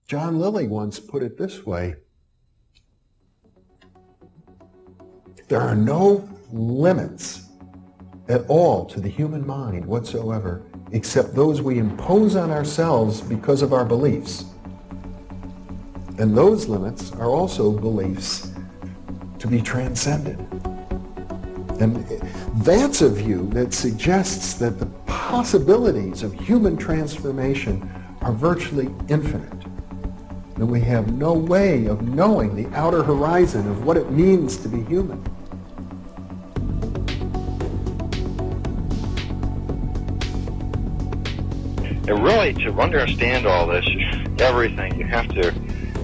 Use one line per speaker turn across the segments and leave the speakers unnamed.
John Lilly once put it this way: there are no limits at all to the human mind whatsoever, except those we impose on ourselves because of our beliefs. And those limits are also beliefs to be transcended. And that's a view that suggests that the possibilities of human transformation are virtually infinite. And we have no way of knowing the outer horizon of what it means to be human.
And really, to understand all this, everything, you have to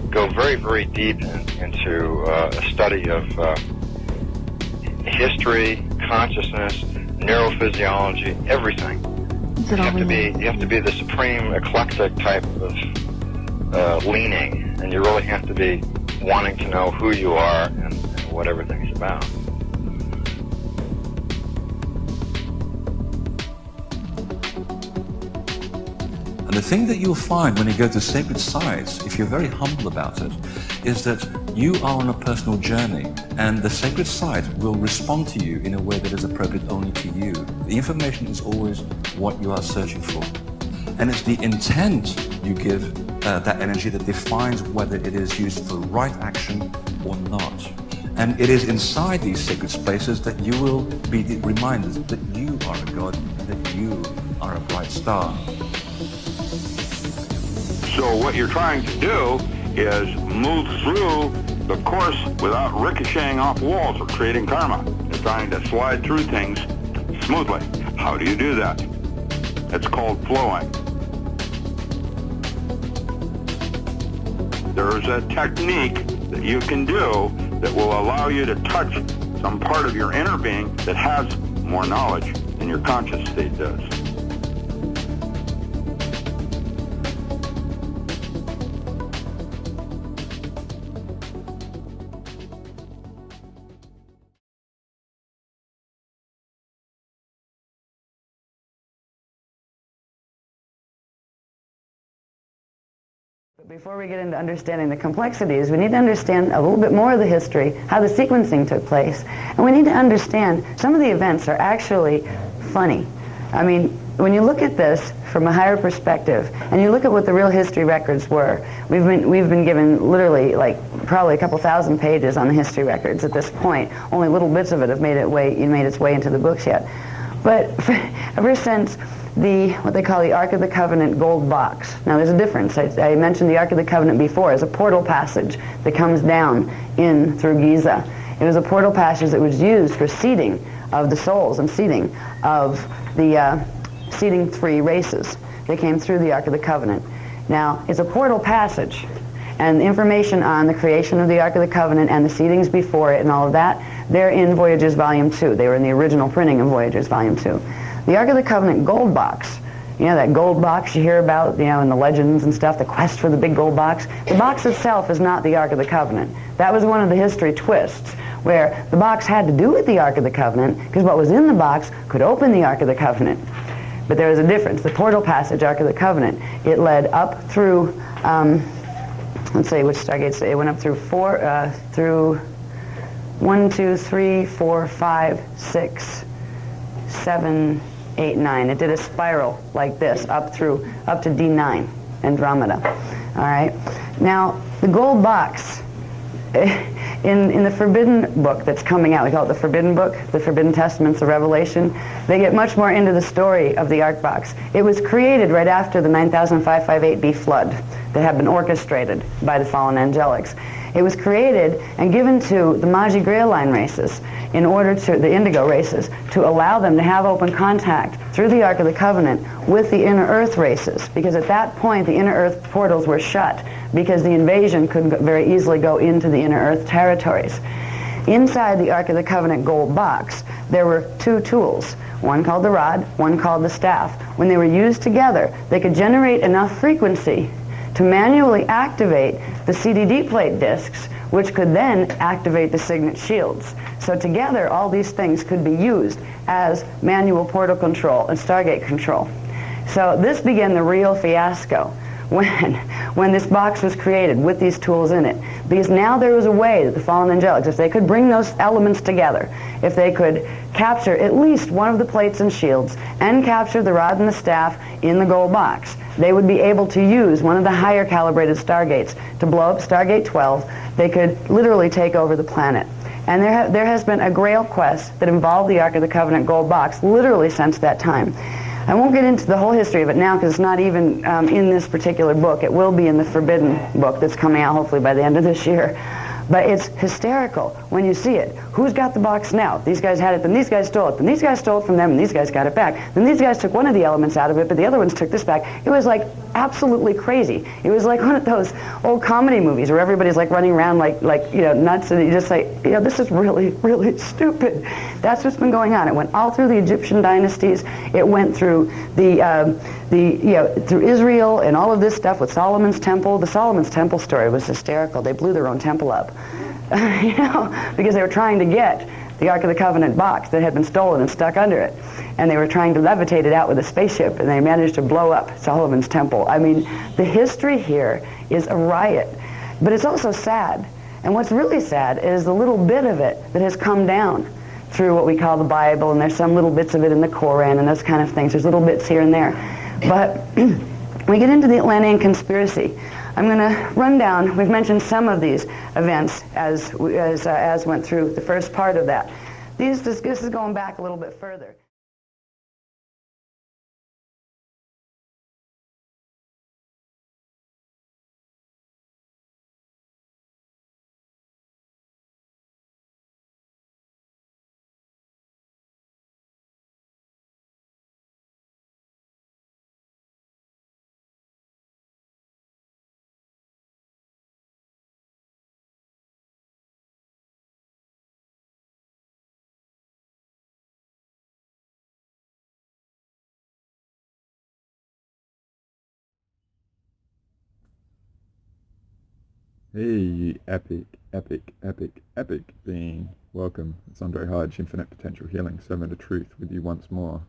go very, very deep into a study of history, consciousness, neurophysiology, everything. You have to be the supreme eclectic type of leaning, and you really have to be wanting to know who you are and what everything's about.
And the thing that you'll find when you go to sacred sites, if you're very humble about it, is that you are on a personal journey, and the sacred site will respond to you in a way that is appropriate only to you. The information is always what you are searching for. And it's the intent you give that energy that defines whether it is used for right action or not. And it is inside these sacred spaces that you will be reminded that you are a god, that you are a bright star.
So what you're trying to do is move through the course without ricocheting off walls or creating karma. You're trying to slide through things smoothly. How do you do that? It's called flowing. There's a technique that you can do that will allow you to touch some part of your inner being that has more knowledge than your conscious state does.
Before we get into understanding the complexities, we need to understand a little bit more of the history, how the sequencing took place. And we need to understand some of the events are actually funny. I mean, when you look at this from a higher perspective, and you look at what the real history records were, we've been given literally probably a couple thousand pages on the history records at this point. Only little bits of it have made its way into the books yet. But ever since what they call the Ark of the Covenant gold box. Now there's a difference. I mentioned the Ark of the Covenant before as a portal passage that comes down in through Giza. It was a portal passage that was used for seeding of the souls and seeding of the seeding 3 races. They came through the Ark of the Covenant. Now it's a portal passage, and the information on the creation of the Ark of the Covenant and the seedings before it and all of that, they're in Voyages Volume 2. They were in the original printing of Voyages Volume 2. The Ark of the Covenant gold box, you know, that gold box you hear about, you know, in the legends and stuff, the quest for the big gold box. The box itself is not the Ark of the Covenant. That was one of the history twists, where the box had to do with the Ark of the Covenant, because what was in the box could open the Ark of the Covenant. But there was a difference. The portal passage, Ark of the Covenant, it led up through, let's see, which Stargates, it went up through through 1, 2, 3, 4, 5, 6, 7, 8, 9. It did a spiral like this up to D9, Andromeda. All right. Now the gold box in the Forbidden Book that's coming out, we call it the Forbidden Book, the Forbidden Testaments of Revelation. They get much more into the story of the Ark box. It was created right after the 9558B flood that had been orchestrated by the fallen angelics. It was created and given to the Magi Grail line races in order to, the Indigo races, to allow them to have open contact through the Ark of the Covenant with the Inner Earth races, because at that point the Inner Earth portals were shut because the invasion could very easily go into the Inner Earth territories. Inside the Ark of the Covenant gold box, there were 2 tools, one called the rod, one called the staff. When they were used together, they could generate enough frequency to manually activate the CDD plate discs, which could then activate the signet shields. So together, all these things could be used as manual portal control and Stargate control. So this began the real fiasco, when this box was created with these tools in it. Because now there was a way that the fallen angelics, if they could bring those elements together, if they could capture at least one of the plates and shields and capture the rod and the staff in the gold box, they would be able to use one of the higher calibrated Stargates to blow up Stargate 12. They could literally take over the planet. And there has been a Grail quest that involved the Ark of the Covenant gold box literally since that time. I won't get into the whole history of it now because it's not even in this particular book. It will be in the Forbidden book that's coming out hopefully by the end of this year. But it's hysterical when you see it. Who's got the box now? These guys had it, then these guys stole it, then these guys stole it from them, and these guys got it back. Then these guys took one of the elements out of it, but the other ones took this back. It was like absolutely crazy. It was like one of those old comedy movies where everybody's like running around like nuts, and you just like, this is really, really stupid. That's what's been going on. It went all through the Egyptian dynasties. It went through through Israel and all of this stuff with Solomon's Temple. The Solomon's Temple story was hysterical. They blew their own temple up. Because they were trying to get the Ark of the Covenant box that had been stolen and stuck under it. And they were trying to levitate it out with a spaceship, and they managed to blow up Solomon's Temple. I mean, the history here is a riot. But it's also sad. And what's really sad is the little bit of it that has come down through what we call the Bible, and there's some little bits of it in the Koran and those kind of things. There's little bits here and there. But we get into the Atlantean conspiracy. I'm going to run down. We've mentioned some of these events as went through the first part of that. This is going back a little bit further.
Hey, you epic being. Welcome. It's Hodge, Infinite Potential Healing, Servant of Truth, with you once more.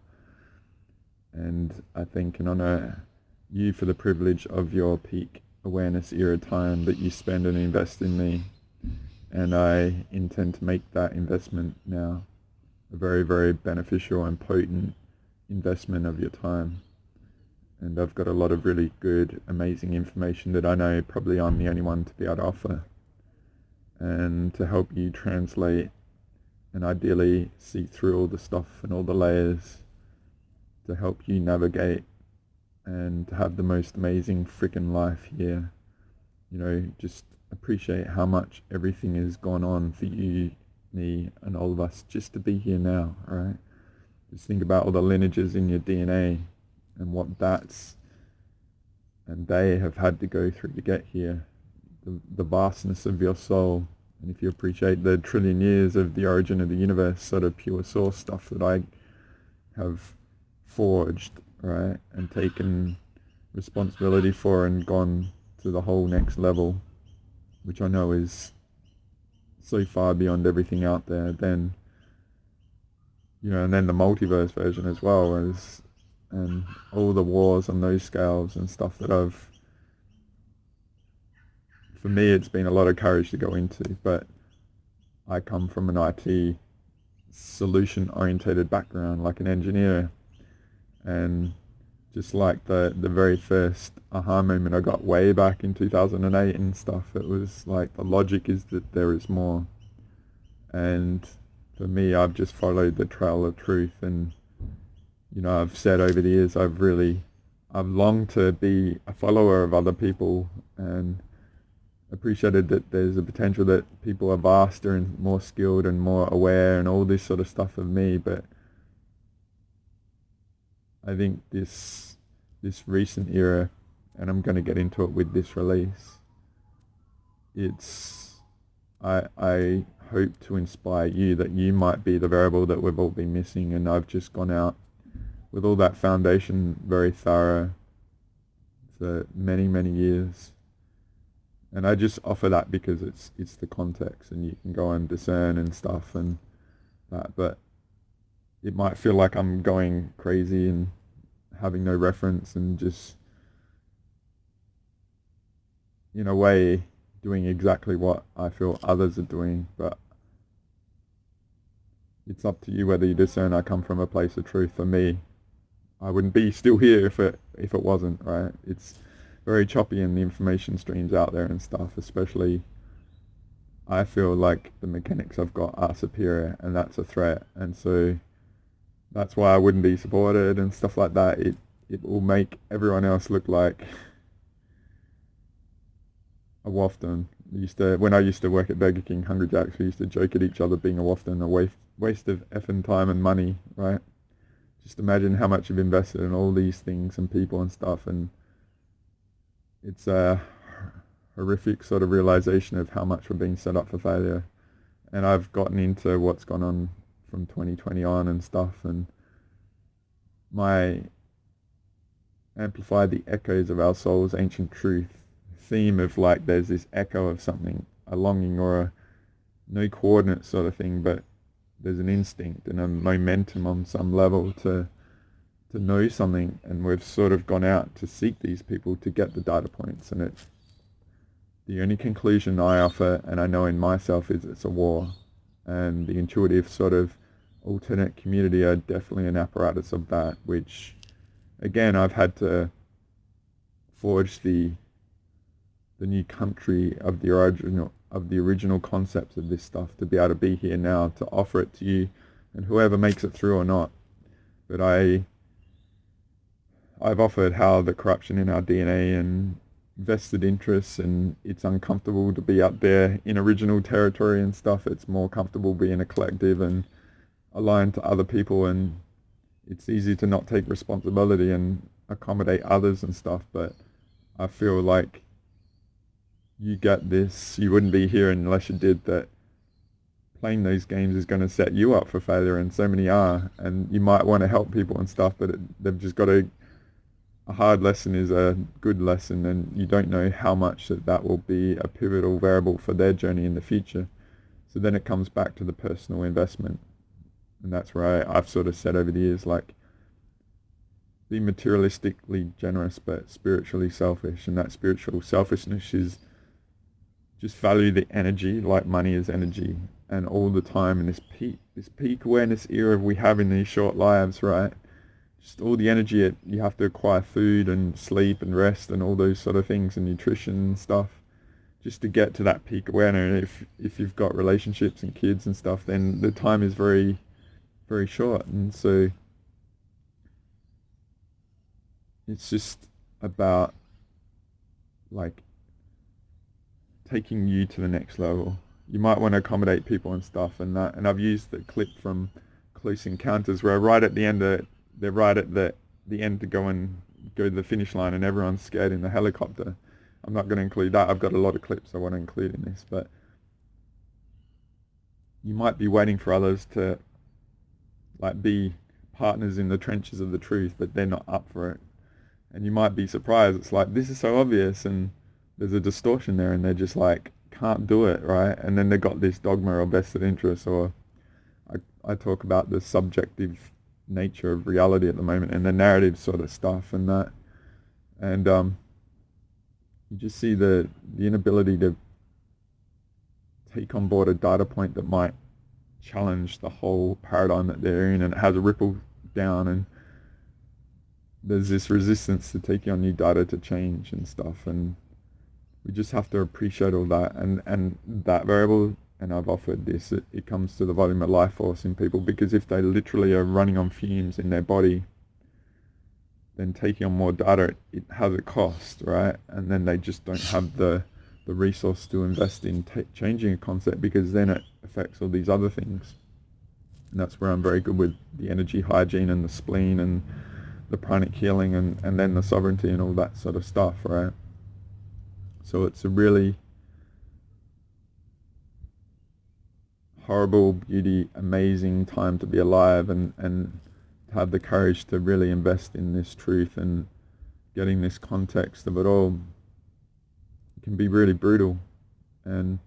And I thank and honor you for the privilege of your peak awareness era time that you spend and invest in me. And I intend to make that investment now a very, very beneficial and potent investment of your time. And I've got a lot of really good, amazing information that I know probably I'm the only one to be able to offer. And to help you translate and ideally see through all the stuff and all the layers to help you navigate and to have the most amazing freaking life here. Just appreciate how much everything has gone on for you, me, and all of us just to be here now, right? Just think about all the lineages in your DNA and what and they have had to go through to get here, the vastness of your soul. And if you appreciate the trillion years of the origin of the universe, sort of pure source stuff that I have forged, right, and taken responsibility for and gone to the whole next level, which I know is so far beyond everything out there, then, and then the multiverse version as well, and all the wars on those scales and stuff that for me, it's been a lot of courage to go into, but I come from an IT solution-orientated background, like an engineer, and just like the very first aha moment I got way back in 2008 and stuff, it was like the logic is that there is more. And for me, I've just followed the trail of truth, and I've said over the years, I've longed to be a follower of other people and appreciated that there's a potential that people are vaster and more skilled and more aware and all this sort of stuff of me. But I think this recent era, and I'm going to get into it with this release, I hope to inspire you that you might be the variable that we've all been missing. And I've just gone out with all that foundation, very thorough, for many, many years. And I just offer that because it's the context, and you can go and discern and stuff and that. But it might feel like I'm going crazy and having no reference and just in a way, doing exactly what I feel others are doing, but it's up to you whether you discern I come from a place of truth. For me, I wouldn't be still here if it wasn't, right? It's very choppy in the information streams out there and stuff, especially I feel like the mechanics I've got are superior, and that's a threat, and so that's why I wouldn't be supported and stuff like that. It will make everyone else look like a wafton. When I used to work at Burger King, Hungry Jacks, we used to joke at each other being a wafton, a waste of effing time and money, right? Just imagine how much you've invested in all these things and people and stuff, and it's a horrific sort of realization of how much we're being set up for failure. And I've gotten into what's gone on from 2020 on and stuff, and my Amplify the Echoes of Our Soul's Ancient Truth theme of like there's this echo of something, a longing or a no coordinate sort of thing, but there's an instinct and a momentum on some level to know something, and we've sort of gone out to seek these people to get the data points, and it's the only conclusion I offer, and I know in myself, is it's a war. And the intuitive sort of alternate community are definitely an apparatus of that, which again I've had to forge the new country of the original concepts of this stuff to be able to be here now to offer it to you and whoever makes it through or not. But I've offered how the corruption in our DNA and vested interests, and it's uncomfortable to be up there in original territory and stuff. It's more comfortable being a collective and aligned to other people, and it's easy to not take responsibility and accommodate others and stuff. But I feel like you get this, you wouldn't be here unless you did that. Playing those games is going to set you up for failure, and so many are, and you might want to help people and stuff, but they've just got a hard lesson is a good lesson, and you don't know how much that will be a pivotal variable for their journey in the future. So then it comes back to the personal investment, and that's where I've sort of said over the years, like, be materialistically generous but spiritually selfish, and that spiritual selfishness is just value the energy like money is energy, and all the time in this peak awareness era we have in these short lives, right? Just all the energy you have to acquire food and sleep and rest and all those sort of things, and nutrition and stuff, just to get to that peak awareness. If you've got relationships and kids and stuff, then the time is very, very short. And so it's just about like taking you to the next level. You might want to accommodate people and stuff, and I've used the clip from Close Encounters where right at the end they're right at the end to go to the finish line, and everyone's scared in the helicopter. I'm not going to include that. I've got a lot of clips I want to include in this, but you might be waiting for others to like be partners in the trenches of the truth, but they're not up for it. And you might be surprised. It's like, this is so obvious, and there's a distortion there, and they're just like, can't do it, right? And then they've got this dogma or vested interest, or I talk about the subjective nature of reality at the moment and the narrative sort of stuff and that, and you just see the inability to take on board a data point that might challenge the whole paradigm that they're in, and it has a ripple down, and there's this resistance to taking on new data to change and stuff, and we just have to appreciate all that and that variable. And I've offered this, it comes to the volume of life force in people, because if they literally are running on fumes in their body, then taking on more data, it has a cost, right? And then they just don't have the resource to invest in changing a concept, because then it affects all these other things. And that's where I'm very good with the energy hygiene and the spleen and the pranic healing and then the sovereignty and all that sort of stuff, right? So it's a really horrible, beauty, amazing time to be alive, and to have the courage to really invest in this truth and getting this context of it all. It can be really brutal, and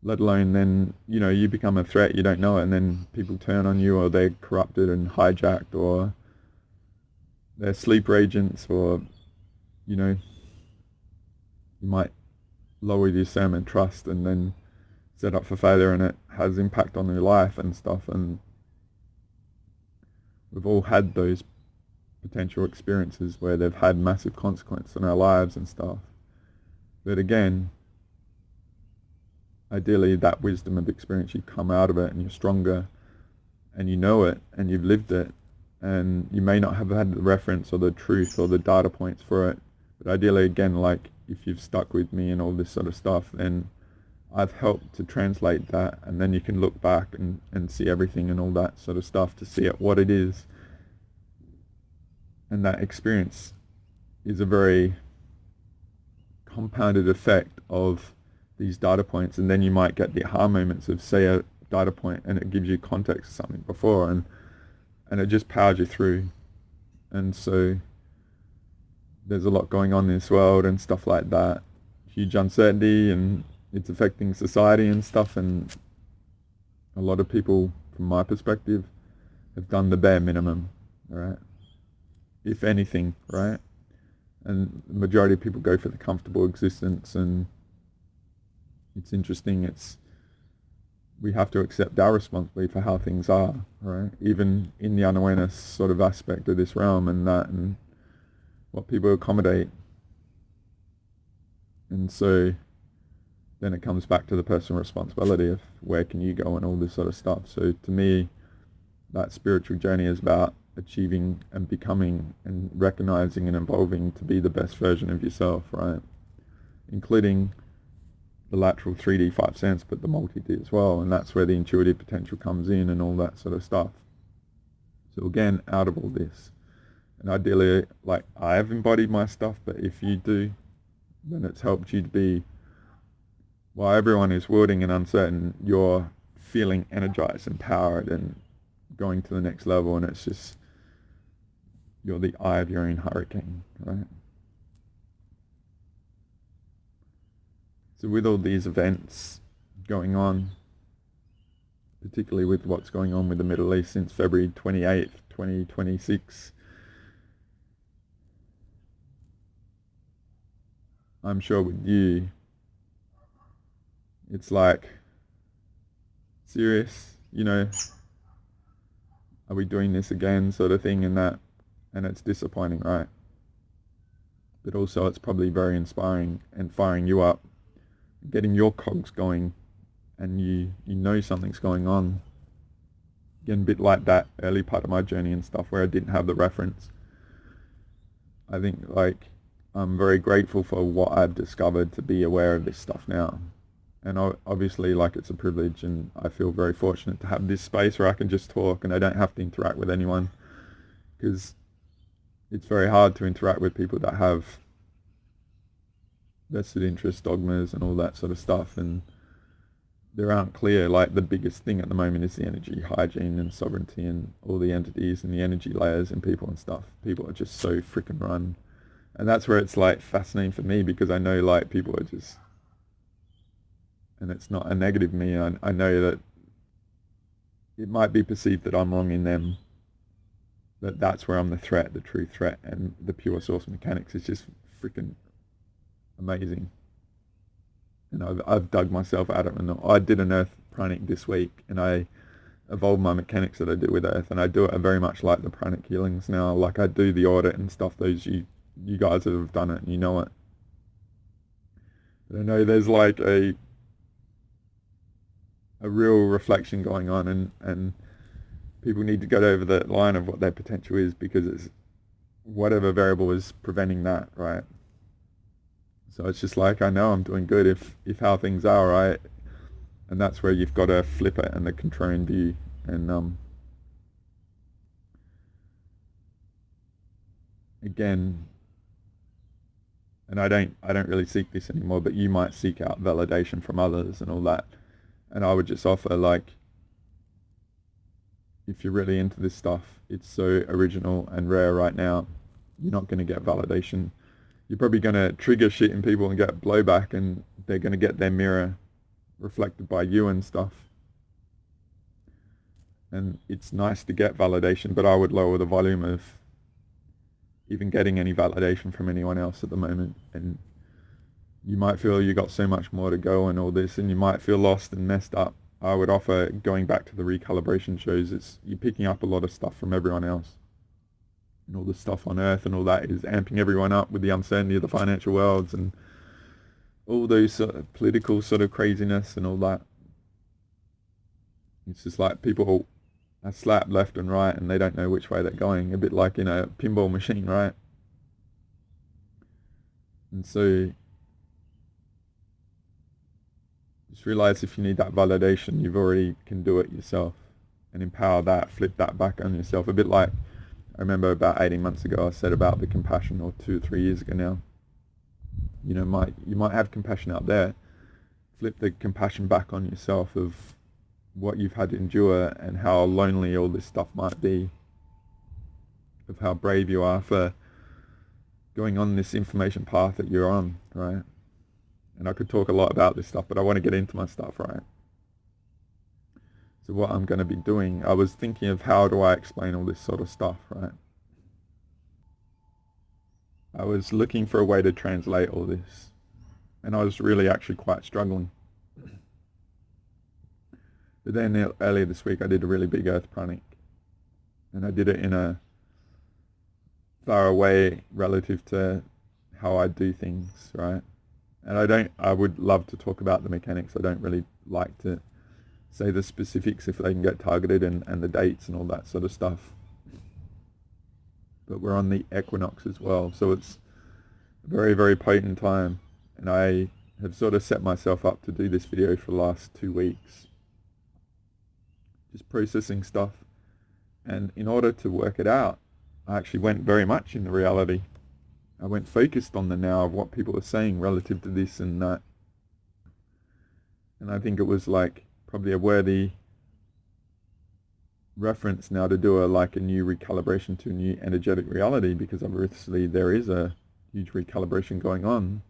let alone then, you become a threat, you don't know it, and then people turn on you, or they're corrupted and hijacked, or they're sleeper agents, or, you might lower your discernment, trust, and then set up for failure, and it has impact on your life and stuff. And we've all had those potential experiences where they've had massive consequence in our lives and stuff. But again, ideally that wisdom of experience, you come out of it and you're stronger and you know it and you've lived it, and you may not have had the reference or the truth or the data points for it, but ideally, again, like if you've stuck with me and all this sort of stuff, then I've helped to translate that, and then you can look back and see everything and all that sort of stuff to see it what it is. And that experience is a very compounded effect of these data points, and then you might get the aha moments of, say, a data point and it gives you context of something before, and it just powers you through. And so there's a lot going on in this world and stuff like that, huge uncertainty, and it's affecting society and stuff, and a lot of people, from my perspective, have done the bare minimum, right? If anything, right? And the majority of people go for the comfortable existence, and it's interesting, we have to accept our responsibility for how things are, right? Even in the unawareness sort of aspect of this realm and that, and what people accommodate. And so then it comes back to the personal responsibility of where can you go and all this sort of stuff. So to me, that spiritual journey is about achieving and becoming and recognizing and evolving to be the best version of yourself, right? Including the lateral 3D 5 sense, but the multi-D as well. And that's where the intuitive potential comes in and all that sort of stuff. So again, out of all this, and ideally, like, I have embodied my stuff, but if you do, then it's helped you to be, while everyone is wording and uncertain, you're feeling energized, empowered, and going to the next level. And it's just, you're the eye of your own hurricane, right? So with all these events going on, particularly with what's going on with the Middle East since February 28th, 2026, I'm sure with you, it's like, serious, are we doing this again, sort of thing, and that, and it's disappointing, right? But also it's probably very inspiring and firing you up, getting your cogs going, and you know something's going on. Again, a bit like that early part of my journey and stuff where I didn't have the reference. I think, like, I'm very grateful for what I've discovered to be aware of this stuff now. And obviously, like, it's a privilege, and I feel very fortunate to have this space where I can just talk and I don't have to interact with anyone, because it's very hard to interact with people that have vested interest, dogmas, and all that sort of stuff, and they aren't clear. Like, the biggest thing at the moment is the energy hygiene and sovereignty and all the entities and the energy layers and people and stuff. People are just so freaking run. And that's where it's, like, fascinating for me, because I know, like, people are just, and it's not a negative me, I know that it might be perceived that I'm wrong in them, but that's where I'm the threat, the true threat, and the pure source mechanics is just freaking amazing. And I've dug myself out of it, and I did an earth pranic this week, and I evolved my mechanics that I do with earth, and I do it very much like the pranic healings now. Like, I do the audit and stuff, those you guys that have done it, and you know it. But I know there's like a real reflection going on, and people need to get over the line of what their potential is, because it's whatever variable is preventing that, right? So it's just like, I know I'm doing good if how things are, right? And that's where you've got to flip it and the contrarian view. And again, and I don't really seek this anymore, but you might seek out validation from others and all that. And I would just offer, like, if you're really into this stuff, it's so original and rare right now, you're not going to get validation. You're probably going to trigger shit in people and get blowback, and they're going to get their mirror reflected by you and stuff. And it's nice to get validation, but I would lower the volume of even getting any validation from anyone else at the moment. And you might feel you got so much more to go and all this, and you might feel lost and messed up. I would offer, going back to the recalibration shows, it's you're picking up a lot of stuff from everyone else. And all the stuff on Earth and all that is amping everyone up with the uncertainty of the financial worlds and all those sort of political sort of craziness and all that. It's just like people are slapped left and right and they don't know which way they're going. A bit like in a pinball machine, right? And so just realize if you need that validation, you've already can do it yourself and empower that, flip that back on yourself. A bit like, I remember about 18 months ago, I said about the compassion, or 2 or 3 years ago now. You know, you might have compassion out there. Flip the compassion back on yourself of what you've had to endure and how lonely all this stuff might be. Of how brave you are for going on this information path that you're on, right? And I could talk a lot about this stuff, but I want to get into my stuff, right? So what I'm going to be doing, I was thinking of how do I explain all this sort of stuff, right? I was looking for a way to translate all this, and I was really actually quite struggling. But then earlier this week I did a really big earth pranic, and I did it in a thorough way relative to how I do things, right? And I would love to talk about the mechanics. I don't really like to say the specifics if they can get targeted and the dates and all that sort of stuff. But we're on the equinox as well, so it's a very, very potent time. And I have sort of set myself up to do this video for the last 2 weeks. Just processing stuff. And in order to work it out, I actually went very much in the reality. I went focused on the now of what people are saying relative to this and that. And I think it was like probably a worthy reference now to do a new recalibration to a new energetic reality, because obviously there is a huge recalibration going on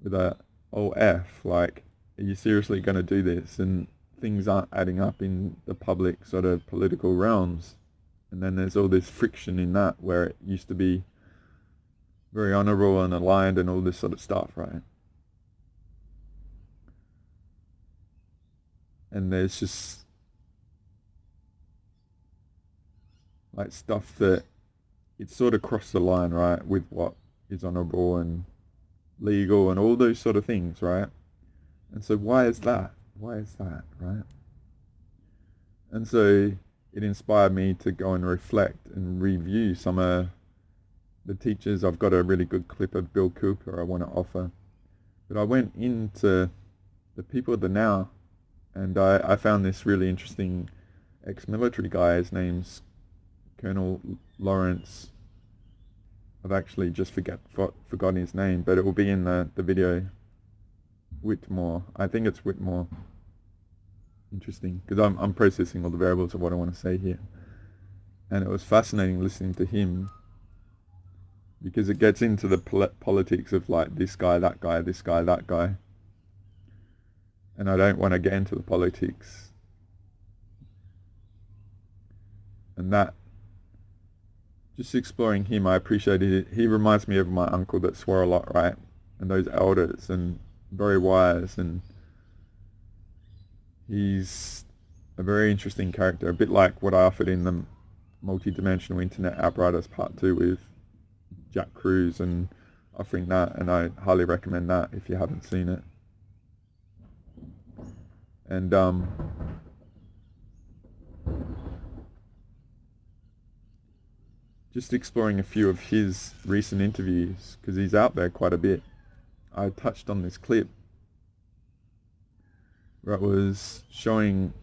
with a OF, like, are you seriously going to do this? And things aren't adding up in the public sort of political realms. And then there's all this friction in that where it used to be very honorable and aligned and all this sort of stuff, right? And there's just like stuff that it's sort of crossed the line, right, with what is honorable and legal and all those sort of things, right? And so why is that? Why is that, right? And so it inspired me to go and reflect and review some of the teachers. I've got a really good clip of Bill Cooper I want to offer. But I went into the people of the now, and I found this really interesting ex-military guy. His name's Colonel Lawrence. I've actually just forgotten his name, but it will be in the video. Whitmore. I think it's Whitmore. Interesting, because I'm processing all the variables of what I want to say here. And it was fascinating listening to him, because it gets into the politics of like this guy, that guy, this guy, that guy. And I don't want to get into the politics. And that, just exploring him, I appreciated it. He reminds me of my uncle that swore a lot, right? And those elders, and very wise, and he's a very interesting character, a bit like what I offered in the multi-dimensional internet apparatus part 2 with Jack Cruz, and offering that, and I highly recommend that if you haven't seen it. And just exploring a few of his recent interviews, because he's out there quite a bit. I touched on this clip where it was showing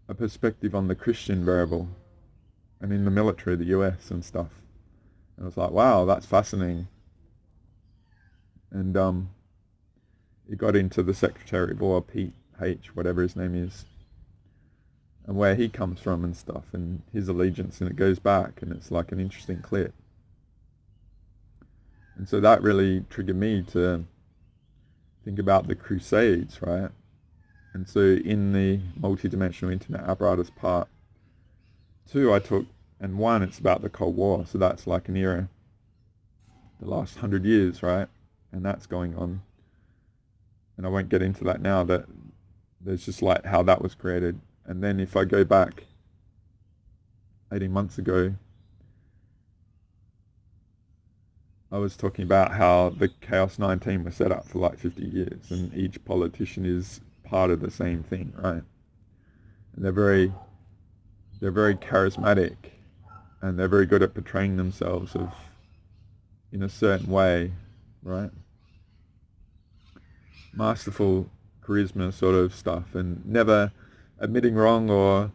a perspective on the Christian variable and in the military, the US and stuff. And I was like, wow, that's fascinating. And it got into the Secretary of War, Pete H, whatever his name is, and where he comes from and stuff, and his allegiance, and it goes back, and it's like an interesting clip. And so that really triggered me to think about the Crusades, right? And so in the multi-dimensional internet apparatus part 2 I took, and 1 it's about the Cold War, so that's like an era. the last 100 years, right? And that's going on. And I won't get into that now, that there's just like how that was created. And then if I go back 18 months ago, I was talking about how the Chaos 19 was set up for like 50 years, and each politician is part of the same thing, right? And they're very charismatic, and they're very good at portraying themselves in a certain way, right? Masterful charisma sort of stuff, and never admitting wrong or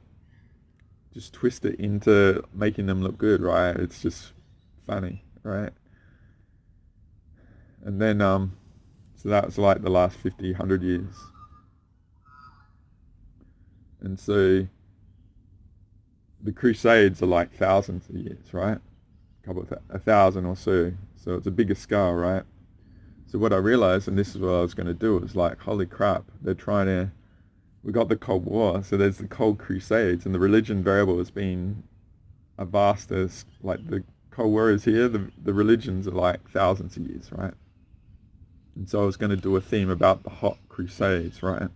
just twist it into making them look good, right? It's just funny, right? And then, so that was like the last 50, 100 years. And so the Crusades are like thousands of years, right? A thousand or so. So it's a bigger scale, right? So what I realized, and this is what I was going to do, is like, holy crap, we got the Cold War, so there's the Cold Crusades, and the religion variable has been a vast as, like, the Cold War is here, the religions are like thousands of years, right? And so I was going to do a theme about the hot Crusades, right?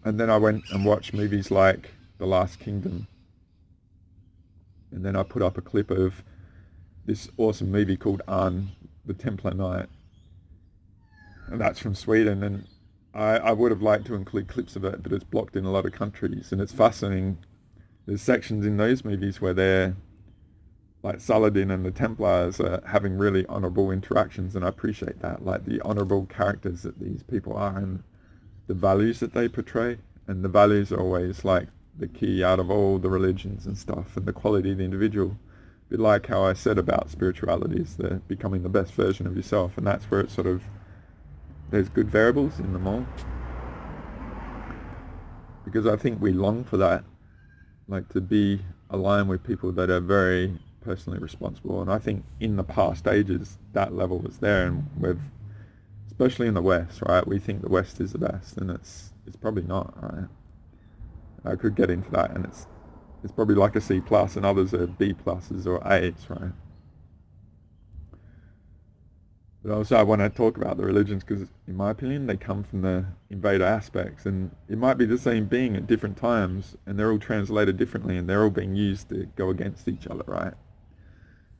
And then I went and watched movies like The Last Kingdom. And then I put up a clip of this awesome movie called Arn, the Templar Knight. And that's from Sweden. And I would have liked to include clips of it, but it's blocked in a lot of countries. And it's fascinating. There's sections in those movies where they're, like Saladin and the Templars are having really honourable interactions, and I appreciate that, like the honourable characters that these people are, and the values that they portray. And the values are always like the key out of all the religions and stuff, and the quality of the individual. A bit like how I said about spirituality is the becoming the best version of yourself, and that's where it's sort of, there's good variables in them all. Because I think we long for that, like to be aligned with people that are very personally responsible. And I think in the past ages that level was there, and we've, especially in the West, right, we think the West is the best, and it's probably not, right? I could get into that, and it's probably like a C+, and others are B pluses or A's, right? But also I want to talk about the religions because, in my opinion, they come from the invader aspects, and it might be the same being at different times, and they're all translated differently, and they're all being used to go against each other, right?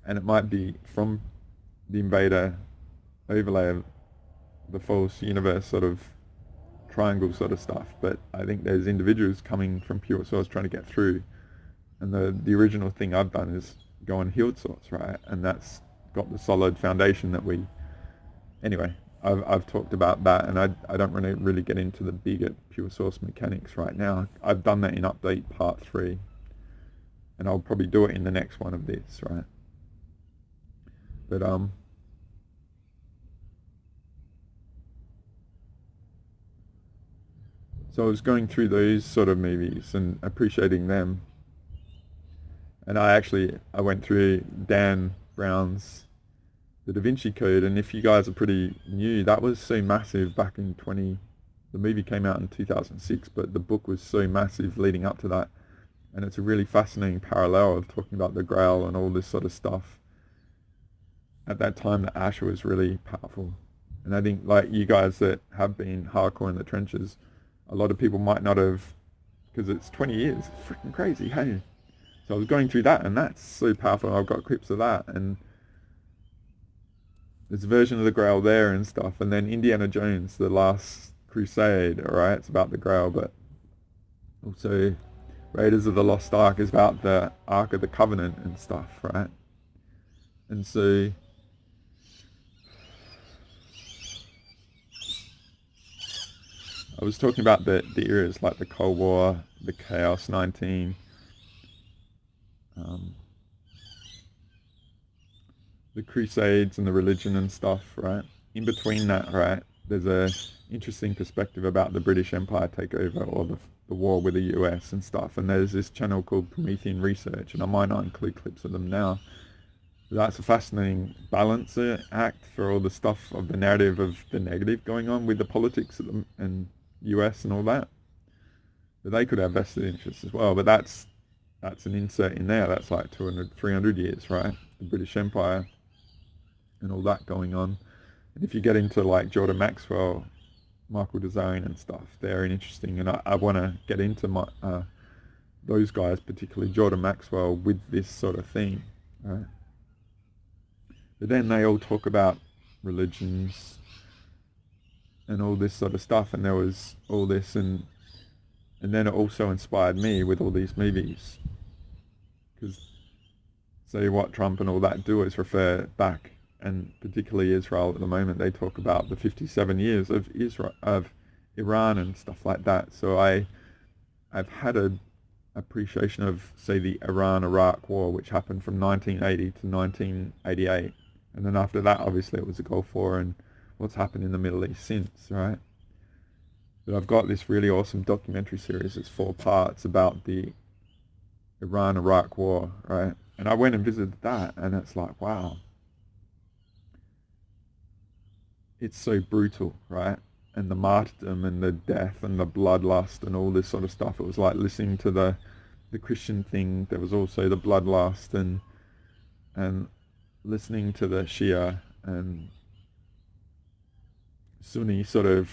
And it might be from the invader overlay of the false universe sort of triangle sort of stuff, but I think there's individuals coming from pure source trying to get through, and the original thing I've done is go and healed source, right? And that's got the solid foundation that we, anyway, I've talked about that, and I don't really get into the bigger pure source mechanics right now. I've done that in update part 3, and I'll probably do it in the next one of this, right? But so I was going through those sort of movies and appreciating them, and I went through Dan Brown's The Da Vinci Code, and if you guys are pretty new, that was so massive back in the movie came out in 2006, but the book was so massive leading up to that, and it's a really fascinating parallel of talking about the Grail and all this sort of stuff. At that time, the Asher was really powerful, and I think, like you guys that have been hardcore in the trenches, a lot of people might not have, because it's 20 years, it's freaking crazy, hey? So I was going through that, and that's so powerful. I've got clips of that, and there's a version of the Grail there and stuff. And then Indiana Jones, The Last Crusade, alright, it's about the Grail, but also Raiders of the Lost Ark is about the Ark of the Covenant and stuff, right? And so I was talking about the eras like the Cold War, the Chaos 19, the Crusades and the religion and stuff, right? In between that, right, there's a interesting perspective about the British Empire takeover or the war with the US and stuff. And there's this channel called Promethean Research, and I might not include clips of them now. But that's a fascinating balance act for all the stuff of the narrative of the negative going on with the politics and US and all that. But they could have vested interests as well, but that's an insert in there. That's like 200, 300 years, right? the British Empire and all that going on. And if you get into like Jordan Maxwell, Michael DeZone and stuff, they're interesting, and I want to get into those guys, particularly Jordan Maxwell, with this sort of thing, right? But then they all talk about religions and all this sort of stuff, and there was all this, and then it also inspired me with all these movies, because say what Trump and all that do is refer back, and particularly Israel at the moment, they talk about the 57 years of Iran and stuff like that. So I've had a appreciation of, say, the Iran-Iraq war, which happened from 1980 to 1988, and then after that obviously it was the Gulf War and what's happened in the Middle East since, right? But I've got this really awesome documentary series. It's 4 parts about the Iran-Iraq war, right? And I went and visited that, and it's like, wow, it's so brutal, right? And the martyrdom and the death and the bloodlust and all this sort of stuff. It was like listening to the Christian thing. There was also the bloodlust and listening to the Shia and Sunni sort of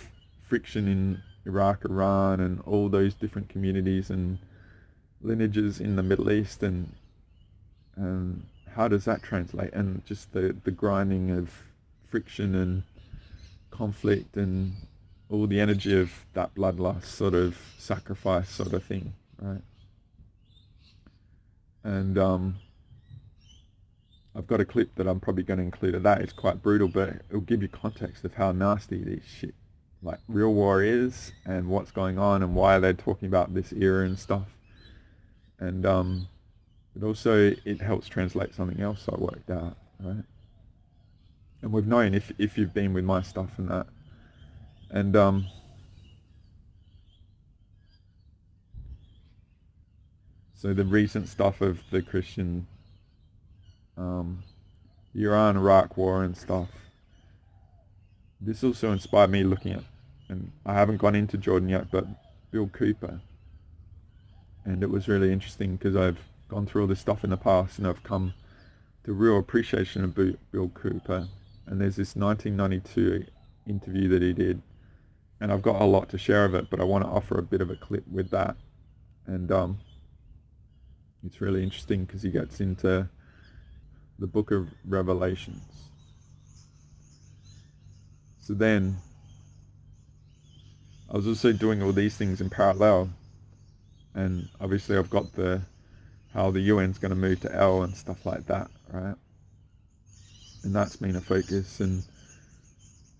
friction in Iraq, Iran, and all those different communities and lineages in the Middle East, and how does that translate, and just the grinding of friction and conflict and all the energy of that bloodlust sort of sacrifice sort of thing, right? And I've got a clip that I'm probably going to include of that. It's quite brutal, but it'll give you context of how nasty these shit, like real war is, and what's going on, and why they're talking about this era and stuff. And but also it helps translate something else I worked out, right? And we've known, if you've been with my stuff and that, and so the recent stuff of the Christian, Iran-Iraq war and stuff, this also inspired me looking at, and I haven't gone into Jordan yet, but Bill Cooper. And it was really interesting because I've gone through all this stuff in the past, and I've come to real appreciation of Bill Cooper. And there's this 1992 interview that he did, and I've got a lot to share of it, but I want to offer a bit of a clip with that. And it's really interesting because he gets into the book of Revelations. So then I was also doing all these things in parallel, and obviously I've got how the UN's going to move to L and stuff like that, right? And that's been a focus, and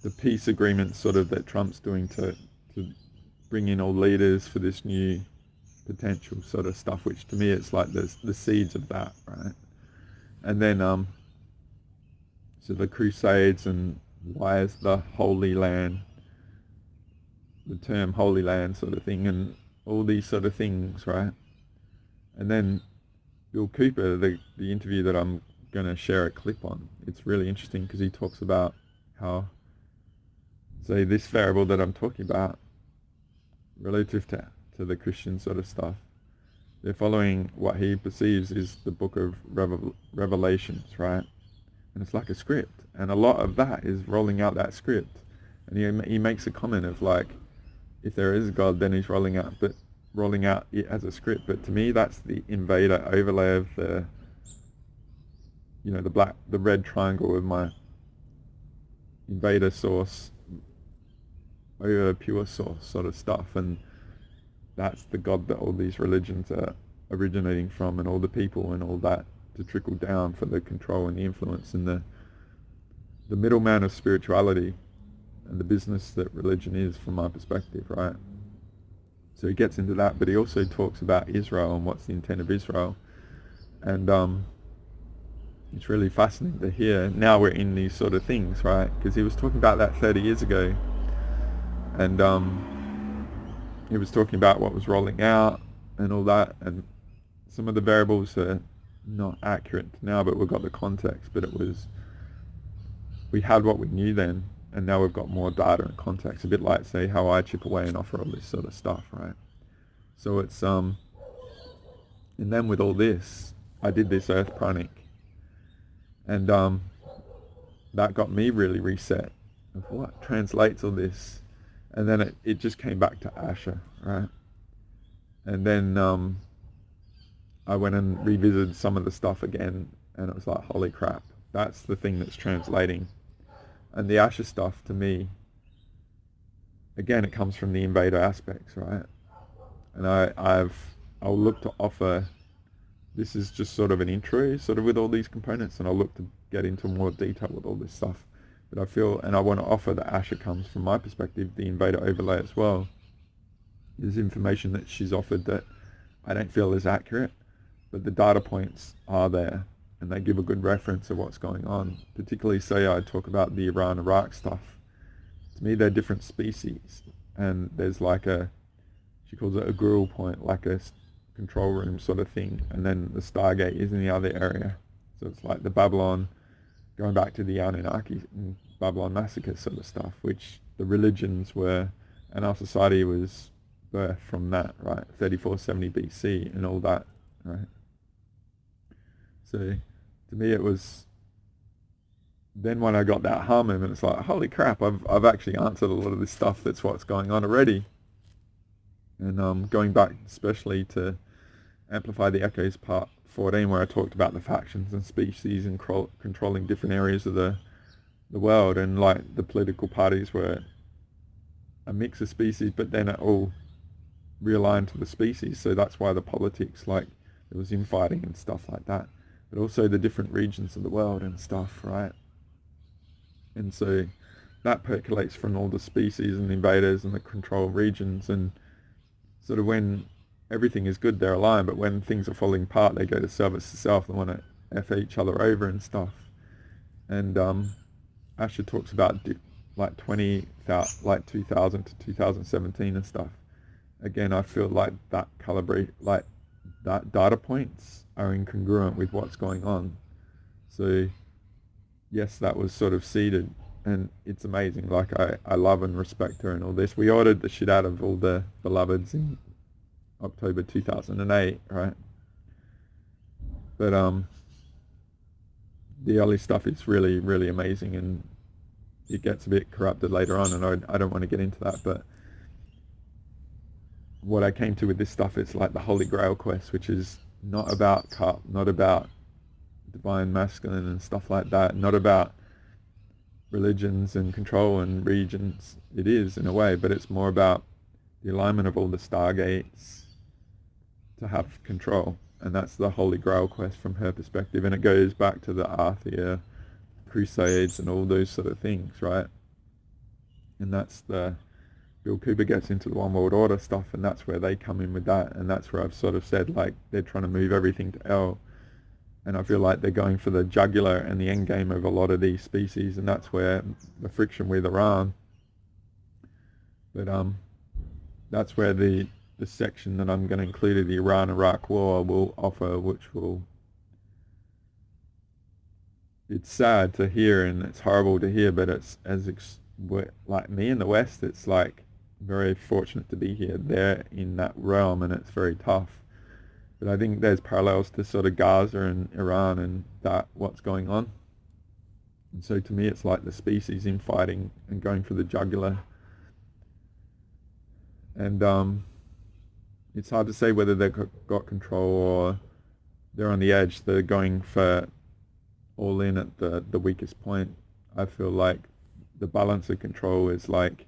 the peace agreement sort of that Trump's doing to bring in all leaders for this new potential sort of stuff, which to me it's like the seeds of that, right? And then so the Crusades, and why is the Holy Land, the term Holy Land sort of thing, and all these sort of things, right? And then Bill Cooper, the interview that I'm going to share a clip on, it's really interesting because he talks about how, say, this variable that I'm talking about relative to the Christian sort of stuff, they're following what he perceives is the book of Revelations, right? And it's like a script, and a lot of that is rolling out that script. And he makes a comment of like, if there is a God, then he's rolling out it as a script. But to me, that's the invader overlay of the, the red triangle with my invader source over pure source sort of stuff. And that's the God that all these religions are originating from, and all the people and all that to trickle down for the control and the influence, and the middleman of spirituality and the business that religion is, from my perspective, right? So he gets into that, but he also talks about Israel and what's the intent of Israel. And it's really fascinating to hear. Now we're in these sort of things, right? Because he was talking about that 30 years ago. And he was talking about what was rolling out and all that. And some of the variables are not accurate now, but we've got the context. But we had what we knew then, and now we've got more data and context. A bit like, say, how I chip away and offer all this sort of stuff, right? So it's and then with all this, I did this earth pranic, And that got me really reset of what translates all this. And then it just came back to Asher, right? And then I went and revisited some of the stuff again, and it was like, holy crap, that's the thing that's translating. And the Asher stuff, to me, again, it comes from the invader aspects, right? And I'll look to offer, this is just sort of an intro, sort of with all these components, and I'll look to get into more detail with all this stuff. But I feel, and I want to offer that Asher comes from my perspective, the invader overlay as well. There's information that she's offered that I don't feel is accurate, but the data points are there, and they give a good reference of what's going on. Particularly, say I talk about the Iran-Iraq stuff. To me, they're different species, and there's like she calls it a Grail point, like a control room sort of thing, and then the Stargate is in the other area. So it's like the Babylon, going back to the Anunnaki and Babylon massacre sort of stuff, which the religions were, and our society was birthed from that, right? 3470 BC and all that, right? So to me it was, then when I got that aha moment, it's like, holy crap, I've actually answered a lot of this stuff that's what's going on already. And going back especially to Amplify the Echoes part 14, where I talked about the factions and species and controlling different areas of the world, and like the political parties were a mix of species, but then it all realigned to the species. So that's why the politics, like there was infighting and stuff like that, but also the different regions of the world and stuff, right? And so that percolates from all the species and the invaders and the control regions, and sort of when everything is good, they're aligned, but when things are falling apart, they go to service to self, they want to F each other over and stuff. And Asher talks about like 2000 to 2017 and stuff. Again, I feel like that like that data points are incongruent with what's going on. So yes, that was sort of seeded, and it's amazing. Like I love and respect her and all this. We ordered the shit out of all the beloveds in October 2008, right? But the early stuff is really, really amazing, and it gets a bit corrupted later on, and I don't want to get into that, but what I came to with this stuff is like the Holy Grail quest, which is not about cup, not about divine masculine and stuff like that, not about religions and control and regions. It is in a way, but it's more about the alignment of all the Stargates to have control, and that's the Holy Grail quest from her perspective, and it goes back to the Arthur Crusades and all those sort of things, right? And that's the Bill Cooper gets into the One World Order stuff, and that's where they come in with that, and that's where I've sort of said like they're trying to move everything to L, and I feel like they're going for the jugular and the end game of a lot of these species, and that's where the friction with Iran. But that's where the section that I'm going to include of the Iran-Iraq war will offer, which will, it's sad to hear and it's horrible to hear, but it's like me in the West, it's like very fortunate to be here there in that realm, and it's very tough. But I think there's parallels to sort of Gaza and Iran and that what's going on. And so to me it's like the species infighting and going for the jugular. And it's hard to say whether they've got control or they're on the edge. They're going for all in at the weakest point. I feel like the balance of control is like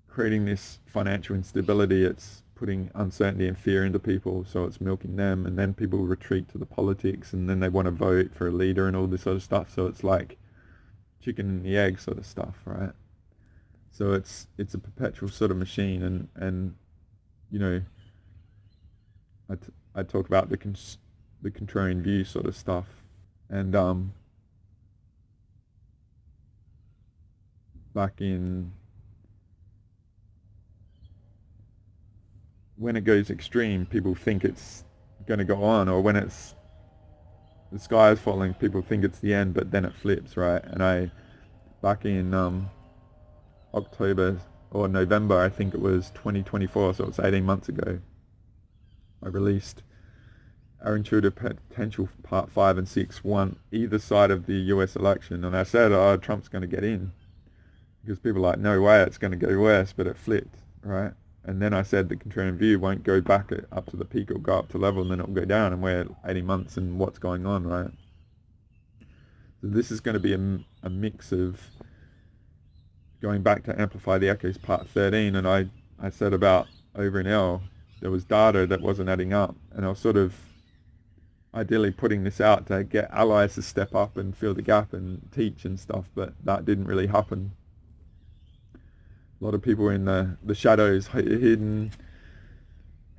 creating this financial instability. It's putting uncertainty and fear into people, so it's milking them, and then people retreat to the politics, and then they want to vote for a leader and all this other stuff. So it's like chicken and the egg sort of stuff, right? So it's a perpetual sort of machine, and you know, I talk about the contrarian view sort of stuff, and back in when it goes extreme, people think it's going to go on, or when it's the sky is falling, people think it's the end, but then it flips, right? And back in October or November, I think it was 2024, so it's 18 months ago, I released Our Intuitive Potential Part 5 and 6 won either side of the US election. And I said, oh, Trump's going to get in. Because people are like, no way, it's going to go worse, but it flipped, right? And then I said the contrarian view won't go back up to the peak, it'll go up to level, and then it'll go down, and we're 18 months and what's going on, right? So this is going to be a mix of going back to Amplify the Echoes Part 13, and I said about over in L, there was data that wasn't adding up, and I was sort of ideally putting this out to get allies to step up and fill the gap and teach and stuff, but that didn't really happen. A lot of people in the shadows, hidden,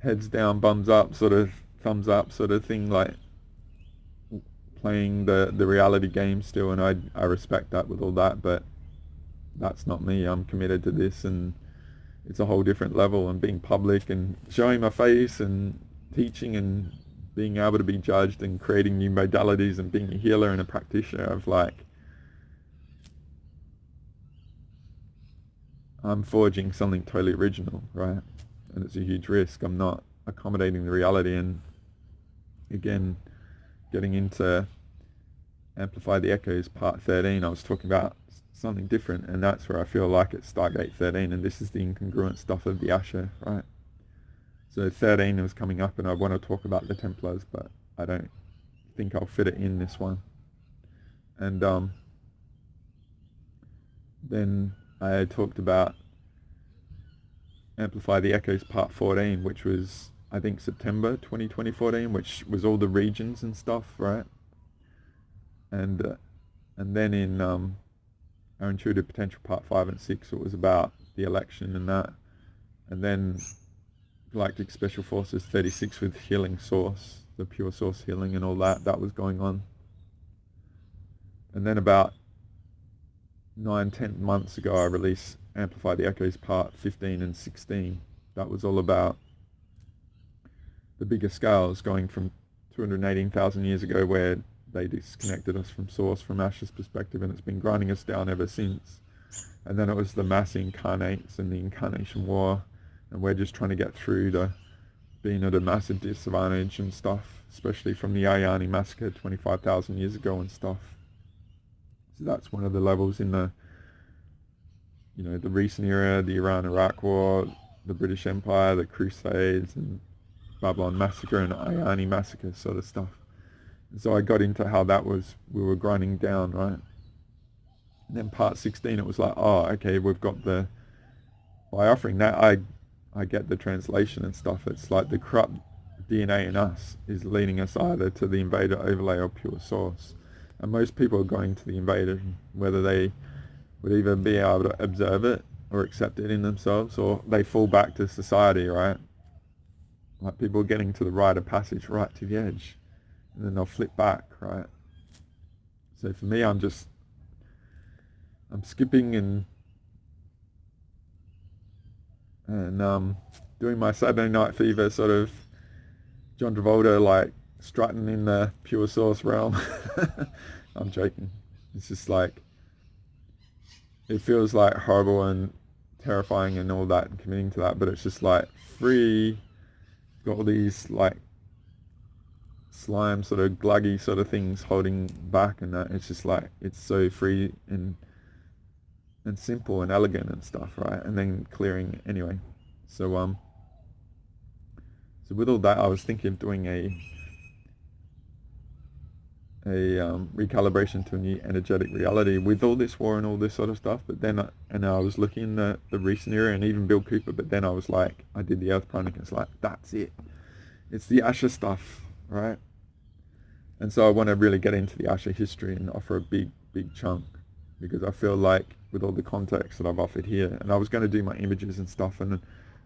heads down, bums up, sort of thumbs up sort of thing, like playing the reality game still, and I respect that with all that, but that's not me. I'm committed to this, and it's a whole different level, and being public and showing my face and teaching and being able to be judged and creating new modalities and being a healer and a practitioner of like, I'm forging something totally original, right? And it's a huge risk. I'm not accommodating the reality. And again, getting into Amplify the Echoes Part 13, I was talking about something different, and that's where I feel like it's Stargate 13, and this is the incongruent stuff of the Asher, right? So 13 was coming up, and I want to talk about the Templars, but I don't think I'll fit it in this one. And then I talked about Amplify the Echoes Part 14, which was, I think, September 2014, which was all the regions and stuff, right? And then in our Intuitive Potential Part 5 and 6, it was about the election and that. And then Galactic Special Forces 36 with Healing Source, the pure source healing and all that was going on. And then about 9-10 months ago, I released Amplify the Echoes Part 15 and 16. That was all about the bigger scales going from 218,000 years ago, where they disconnected us from source, from Ash's perspective, and it's been grinding us down ever since. And then it was the mass incarnates and the incarnation war, and we're just trying to get through to being at a massive disadvantage and stuff, especially from the Ayani massacre 25,000 years ago and stuff. So that's one of the levels in the, you know, the recent era, the Iran-Iraq war, the British Empire, the Crusades, and Babylon massacre and Ayani massacre sort of stuff. And so I got into how that was, we were grinding down, right? And then Part 16, it was like, oh, okay, we've got the, by offering that, I get the translation and stuff. It's like the corrupt DNA in us is leading us either to the invader, overlay, or pure source. And most people are going to the invader, whether they would either be able to observe it or accept it in themselves, or they fall back to society, right? Like people are getting to the rite of passage, right to the edge, and then they'll flip back, right? So for me, I'm skipping and doing my Saturday Night Fever sort of John Travolta, like strutting in the pure source realm. I'm joking. It's just like, it feels like horrible and terrifying and all that, and committing to that, but it's just like free. Got all these like slime sort of gluggy sort of things holding back, and that it's just like, it's so free and simple and elegant and stuff, right? And then clearing anyway. So with all that, I was thinking of doing a recalibration to a new energetic reality with all this war and all this sort of stuff. But then I was looking at the recent era and even Bill Cooper, but then I was like, I did the Earth Pranic, and it's like, that's it. It's the Asher stuff, right? And so I want to really get into the Asher history and offer a big chunk, because I feel like with all the context that I've offered here, and I was going to do my images and stuff, and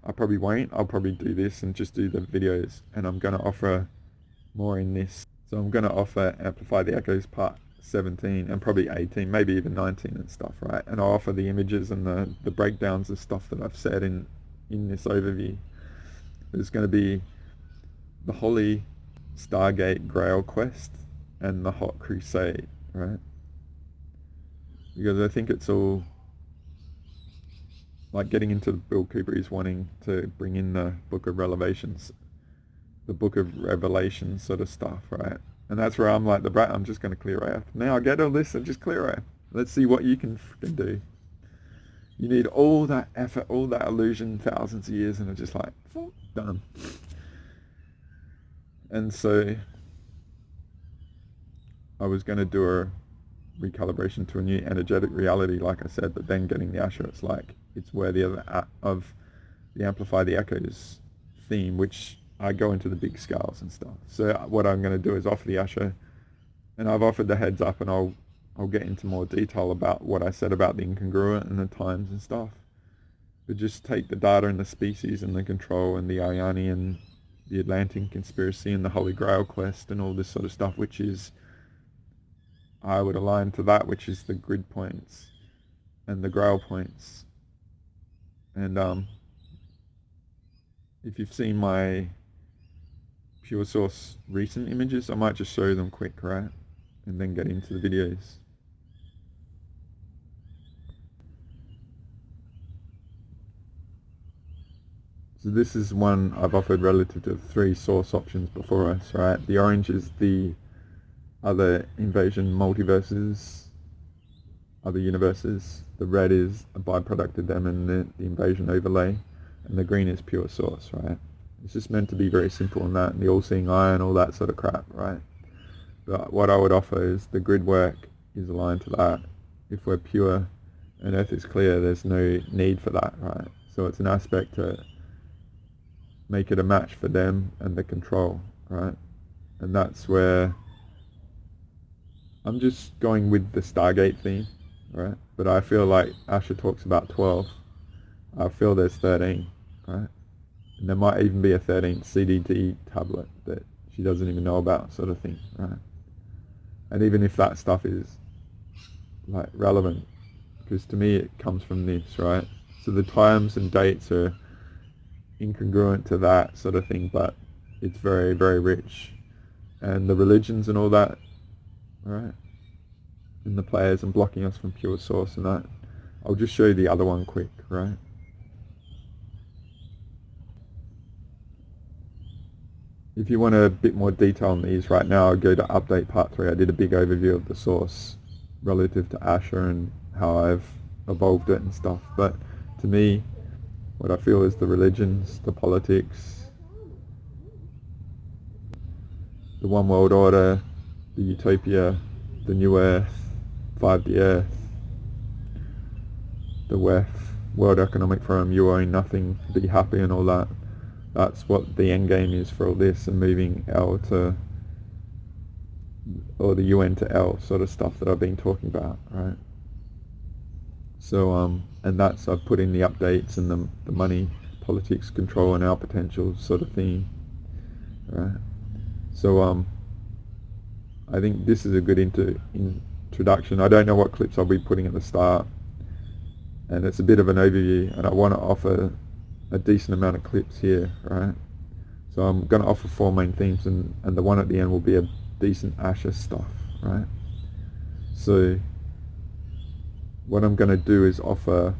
I probably won't. I'll probably do this and just do the videos, and I'm going to offer more in this. So I'm going to offer Amplify the Echoes Part 17 and probably 18, maybe even 19 and stuff, right? And I'll offer the images and the breakdowns of stuff that I've said in this overview. There's going to be the Holy Stargate Grail quest and the Hot Crusade, right? Because I think it's all like getting into the Bill Cooper is wanting to bring in the Book of Revelations. the book of Revelation sort of stuff, right? And that's where I'm like the brat. I'm just going to clear out. Now I get all this and just clear out. Let's see what you can freaking do. You need all that effort, all that illusion, thousands of years, and it's just like, done. And so I was going to do a recalibration to a new energetic reality, like I said, but then getting the Asher, it's like, it's worthy of the Amplify the Echoes theme, which I go into the big scales and stuff. So what I'm going to do is offer the Asher, and I've offered the heads up, and I'll get into more detail about what I said about the incongruent and the times and stuff. But just take the data and the species and the control and the Ariani and the Atlantean conspiracy and the Holy Grail quest and all this sort of stuff, which is, I would align to that, which is the grid points and the Grail points. And if you've seen my Pure Source recent images, I might just show them quick, right? And then get into the videos. So this is one I've offered relative to 3 source options before us, right? The orange is the other invasion multiverses, other universes. The red is a byproduct of them and the invasion overlay. And the green is pure source, right? It's just meant to be very simple in that, and the all-seeing eye and all that sort of crap, right? But what I would offer is the grid work is aligned to that. If we're pure and Earth is clear, there's no need for that, right? So it's an aspect to make it a match for them and the control, right? And that's where I'm just going with the Stargate theme, right? But I feel like Asher talks about 12. I feel there's 13, right? And there might even be a 13th CDD tablet that she doesn't even know about, sort of thing, right? And even if that stuff is like relevant, because to me it comes from this, right? So the times and dates are incongruent to that sort of thing, but it's very, very rich. And the religions and all that, right? And the players and blocking us from pure source and that. I'll just show you the other one quick, right? If you want a bit more detail on these right now, I'll go to update part 3. I did a big overview of the source relative to Asher and how I've evolved it and stuff. But to me, what I feel is the religions, the politics, the one world order, the utopia, the new Earth, 5D Earth, the WEF, World Economic Forum, you own nothing, be happy and all that. That's what the end game is for all this, and moving L to, or the UN to L sort of stuff that I've been talking about, right? So, and that's, I've put in the updates and the money, politics, control and our potential sort of theme, right? So, I think this is a good introduction. I don't know what clips I'll be putting at the start, and it's a bit of an overview, and I want to offer a decent amount of clips here, right? So I'm going to offer 4 main themes, and the one at the end will be a decent Asher stuff, right? So what I'm going to do is offer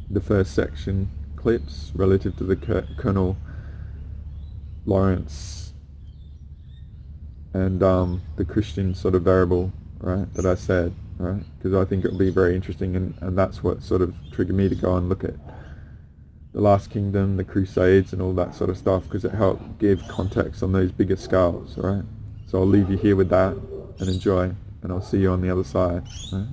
the first section clips relative to the Colonel Lawrence and the Christian sort of variable, right, that I said, right? Because I think it'll be very interesting, and that's what sort of triggered me to go and look at the Last Kingdom, the Crusades and all that sort of stuff, because it helped give context on those bigger scales, right? So I'll leave you here with that and enjoy, and I'll see you on the other side, right?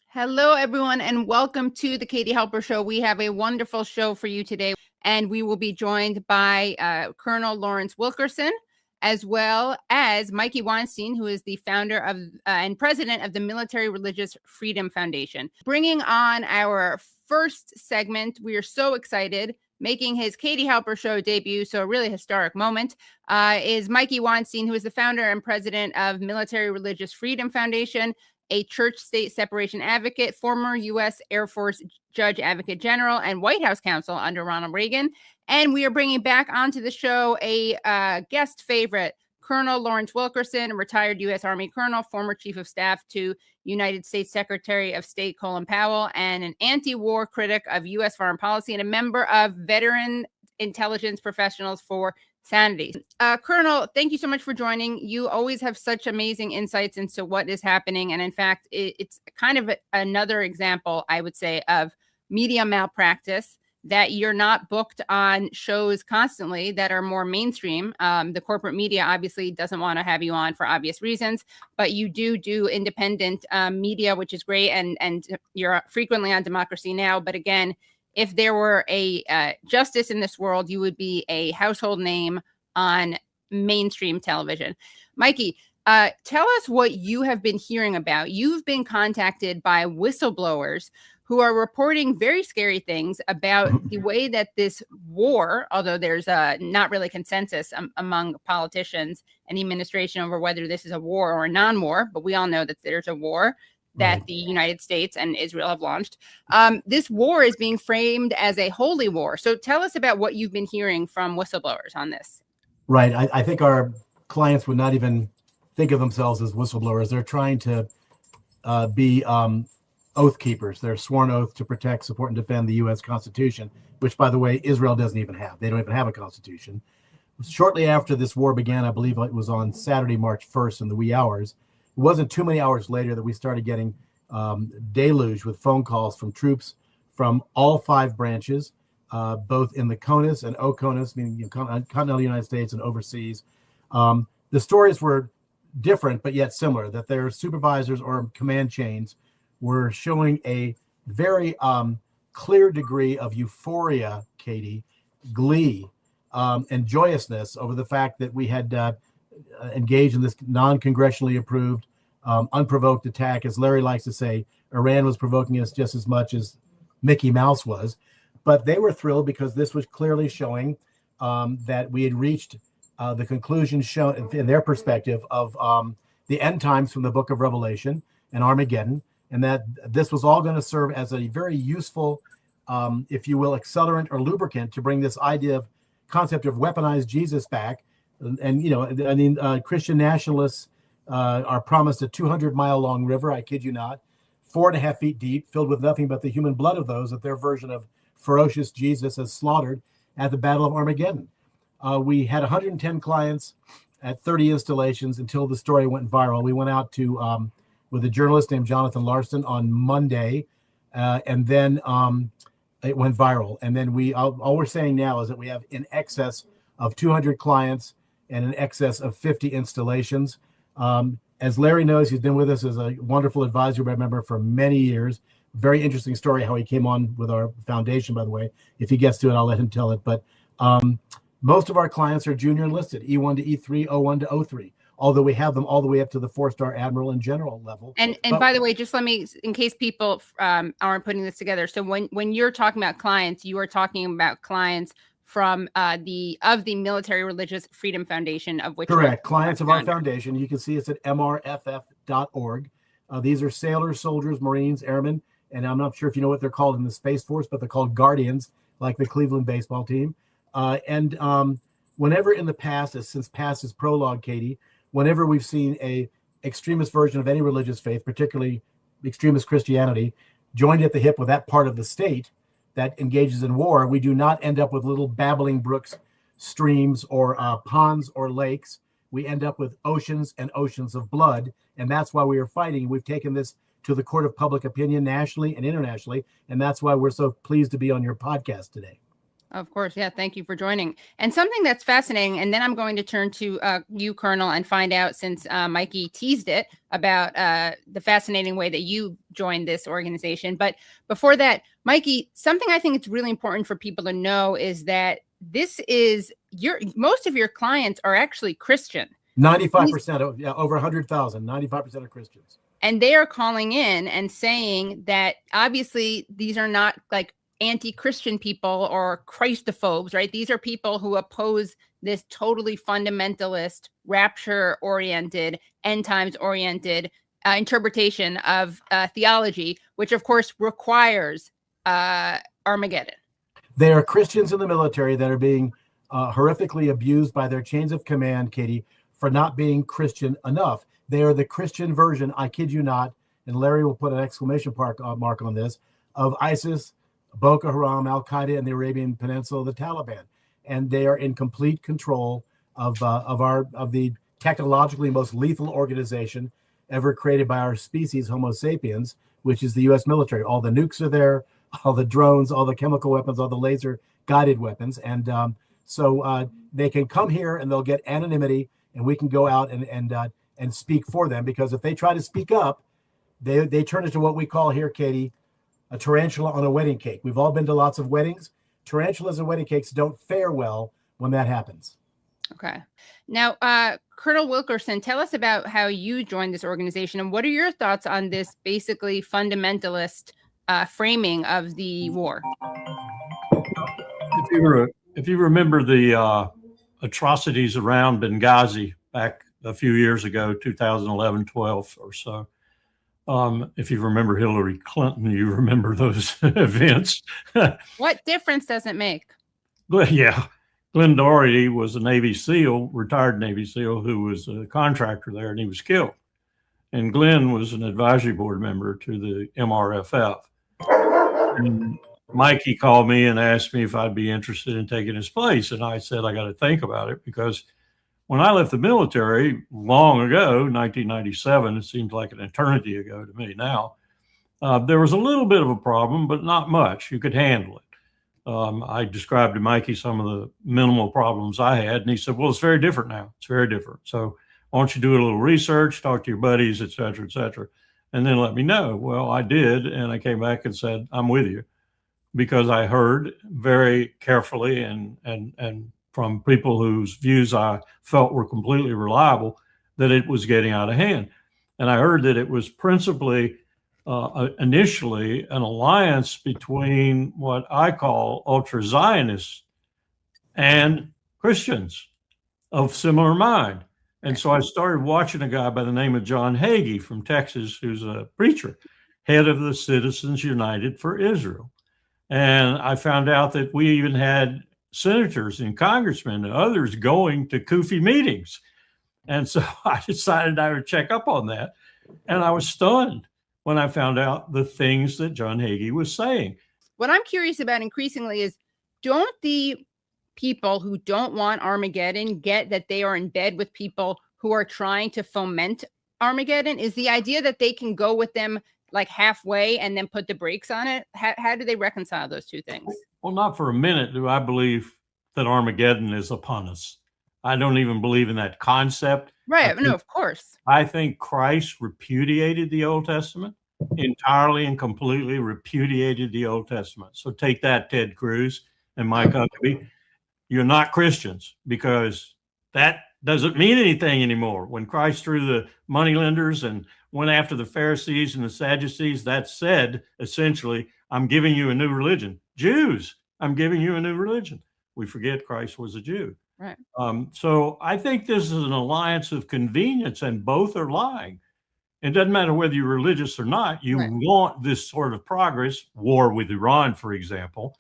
Hello, everyone, and welcome to the Katie Halper Show. We have a wonderful show for you today, and we will be joined by Colonel Lawrence Wilkerson, as well as Mikey Weinstein, who is the founder of and president of the Military Religious Freedom Foundation. Bringing on our first segment, we are so excited, making his Katie Halper Show debut, so a really historic moment, is Mikey Weinstein, who is the founder and president of Military Religious Freedom Foundation, a church-state separation advocate, former U.S. Air Force Judge Advocate General, and White House counsel under Ronald Reagan. And we are bringing back onto the show a guest favorite, Colonel Lawrence Wilkerson, a retired U.S. Army colonel, former chief of staff to United States Secretary of State Colin Powell, and an anti-war critic of U.S. foreign policy and a member of Veteran Intelligence Professionals for Sanity. Colonel, thank you so much for joining. You always have such amazing insights into what is happening. And in fact, it's kind of another example, I would say, of media malpractice, that you're not booked on shows constantly that are more mainstream. The corporate media obviously doesn't want to have you on for obvious reasons, but you do independent media, which is great. And you're frequently on Democracy Now! But again, if there were a justice in this world, you would be a household name on mainstream television. Mikey, tell us what you have been hearing about. You've been contacted by whistleblowers who are reporting very scary things about the way that this war, although there's not really consensus among politicians and the administration over whether this is a war or a non-war, but we all know that there's a war that the United States and Israel have launched. This war is being framed as a holy war. So tell us about what you've been hearing from whistleblowers on this.
Right. I think our clients would not even think of themselves as whistleblowers. They're trying to be oath keepers. They're sworn oath to protect, support, and defend the U.S. Constitution, which, by the way, Israel doesn't even have. They don't even have a constitution. Shortly after this war began, I believe it was on Saturday, March 1st in the wee hours, it wasn't too many hours later that we started getting deluge with phone calls from troops from all 5 branches, both in the CONUS and OCONUS, meaning continental United States and overseas. The stories were different, but yet similar, that their supervisors or command chains were showing a very clear degree of euphoria, Katie, glee, and joyousness over the fact that we had engaged in this non-congressionally approved, unprovoked attack. As Larry likes to say, Iran was provoking us just as much as Mickey Mouse was. But they were thrilled because this was clearly showing that we had reached the conclusion shown in their perspective of the end times from the book of Revelation and Armageddon, and that this was all going to serve as a very useful, if you will, accelerant or lubricant to bring this concept of weaponized Jesus back. And, you know, I mean, Christian nationalists are promised a 200-mile-long river, I kid you not, 4.5 feet deep, filled with nothing but the human blood of those that their version of ferocious Jesus has slaughtered at the Battle of Armageddon. We had 110 clients at 30 installations until the story went viral. We went out to with a journalist named Jonathan Larson on Monday, and then it went viral. And then all we're saying now is that we have in excess of 200 clients and in excess of 50 installations. As Larry knows, he's been with us as a wonderful advisory board member for many years. Very interesting story how he came on with our foundation, by the way. If he gets to it, I'll let him tell it. But most of our clients are junior enlisted, E1 to E3, O1 to O3, although we have them all the way up to the 4-star admiral and general level. And
by the way, just let me, in case people aren't putting this together. So when you're talking about clients, you are talking about clients from the Military Religious Freedom Foundation, of which
correct clients of our foundation. You can see it's at mrff.org. These are sailors, soldiers, Marines, airmen, and I'm not sure if you know what they're called in the Space Force, but they're called Guardians, like the Cleveland baseball team. Whenever in the past, since past is prologue, Katie, whenever we've seen a extremist version of any religious faith, particularly extremist Christianity, joined at the hip with that part of the state that engages in war, we do not end up with little babbling brooks, streams, or ponds or lakes. We end up with oceans and oceans of blood, and that's why we are fighting. We've taken this to the court of public opinion nationally and internationally, and that's why we're so pleased to be on your podcast today.
Of course. Yeah. Thank you for joining. And something that's fascinating, and then I'm going to turn to you, Colonel, and find out, since Mikey teased it, about the fascinating way that you joined this organization. But before that, Mikey, something I think it's really important for people to know is that this is most of your clients are actually Christian.
95% of over 100,000, 95% are Christians.
And they are calling in and saying that obviously these are not like anti-Christian people or Christophobes, right? These are people who oppose this totally fundamentalist, rapture-oriented, end times-oriented interpretation of theology, which of course requires Armageddon.
They are Christians in the military that are being horrifically abused by their chains of command, Katie, for not being Christian enough. They are the Christian version, I kid you not, and Larry will put an exclamation mark on this, of ISIS, Boko Haram, Al-Qaeda in the Arabian Peninsula, the Taliban. And they are in complete control of the technologically most lethal organization ever created by our species, Homo sapiens, which is the U.S. military. All the nukes are there, all the drones, all the chemical weapons, all the laser-guided weapons. And so they can come here and they'll get anonymity, and we can go out and speak for them, because if they try to speak up, they turn into what we call here, Katie, a tarantula on a wedding cake. We've all been to lots of weddings. Tarantulas and wedding cakes don't fare well when that happens.
Okay. Now, Colonel Wilkerson, tell us about how you joined this organization, and what are your thoughts on this basically fundamentalist framing of the war?
If you remember the atrocities around Benghazi back a few years ago, 2011, 12 or so, if you remember Hillary Clinton, you remember those events.
What difference does it make?
Yeah. Glenn Doherty was a Navy SEAL, retired Navy SEAL, who was a contractor there, and he was killed. And Glenn was an advisory board member to the MRFF. And Mikey called me and asked me if I'd be interested in taking his place. And I said, I got to think about it, because when I left the military long ago, 1997, it seems like an eternity ago to me now, there was a little bit of a problem, but not much. You could handle it. I described to Mikey some of the minimal problems I had, and he said, well, it's very different now. It's very different. So why don't you do a little research, talk to your buddies, et cetera, and then let me know. Well, I did, and I came back and said, I'm with you, because I heard very carefully and from people whose views I felt were completely reliable that it was getting out of hand. And I heard that it was principally initially an alliance between what I call ultra-Zionists and Christians of similar mind. And so I started watching a guy by the name of John Hagee from Texas, who's a preacher, head of the Citizens United for Israel. And I found out that we even had senators and congressmen and others going to Kufi meetings. And so I decided I would check up on that. And I was stunned when I found out the things that John Hagee was saying.
What I'm curious about increasingly is, don't the people who don't want Armageddon get that they are in bed with people who are trying to foment Armageddon? Is the idea that they can go with them like halfway and then put the brakes on it? How do they reconcile those two things?
Well, not for a minute do I believe that Armageddon is upon us. I don't even believe in that concept.
Right. No, of course.
I think Christ repudiated the Old Testament, entirely and completely repudiated the Old Testament. So take that, Ted Cruz and Mike Huckabee. You're not Christians, because that doesn't mean anything anymore. When Christ threw the moneylenders and went after the Pharisees and the Sadducees, that said, essentially, I'm giving you a new religion. Jews, I'm giving you a new religion. We forget Christ was a Jew.
Right.
So I think this is an alliance of convenience, and both are lying. It doesn't matter whether you're religious or not. You want this sort of progress, war with Iran, for example,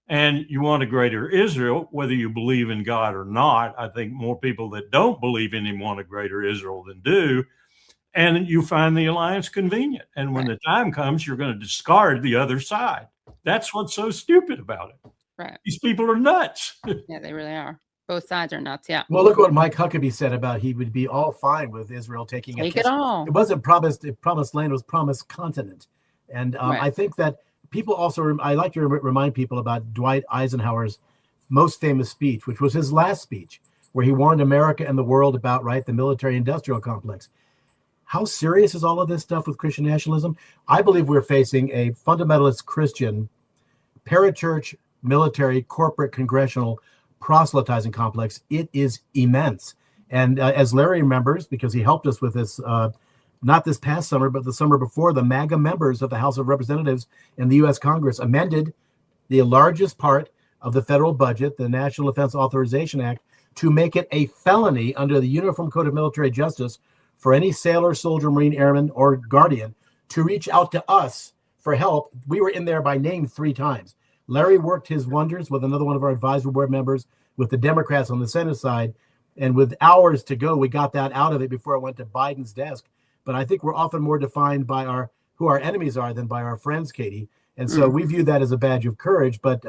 and you want a greater Israel, whether you believe in God or not. I think more people that don't believe in him want a greater Israel than do. And you find the alliance convenient. And when the time comes, you're going to discard the other side. That's what's so stupid about it.
Right.
These people are nuts.
Yeah, they really are. Both sides are nuts. Yeah.
Well, look what Mike Huckabee said about he would be all fine with Israel taking
it all.
It wasn't promised. Promised land, was promised continent. And I think that people also, I like to remind people about Dwight Eisenhower's most famous speech, which was his last speech, where he warned America and the world about, the military industrial complex. How serious is all of this stuff with Christian nationalism? I believe we're facing a fundamentalist Christian parachurch, military, corporate, congressional proselytizing complex. It is immense. And as Larry remembers, because he helped us with this, not this past summer, but the summer before, the MAGA members of the House of Representatives in the U.S. Congress amended the largest part of the federal budget, the National Defense Authorization Act, to make it a felony under the Uniform Code of Military Justice for any sailor, soldier, Marine, airman, or guardian to reach out to us for help. We were in there by name 3 times. Larry worked his wonders with another one of our advisory board members, with the Democrats on the Senate side, And with hours to go, we got that out of it before it went to Biden's desk. But I think we're often more defined by who our enemies are than by our friends, Katie. And so we view that as a badge of courage. But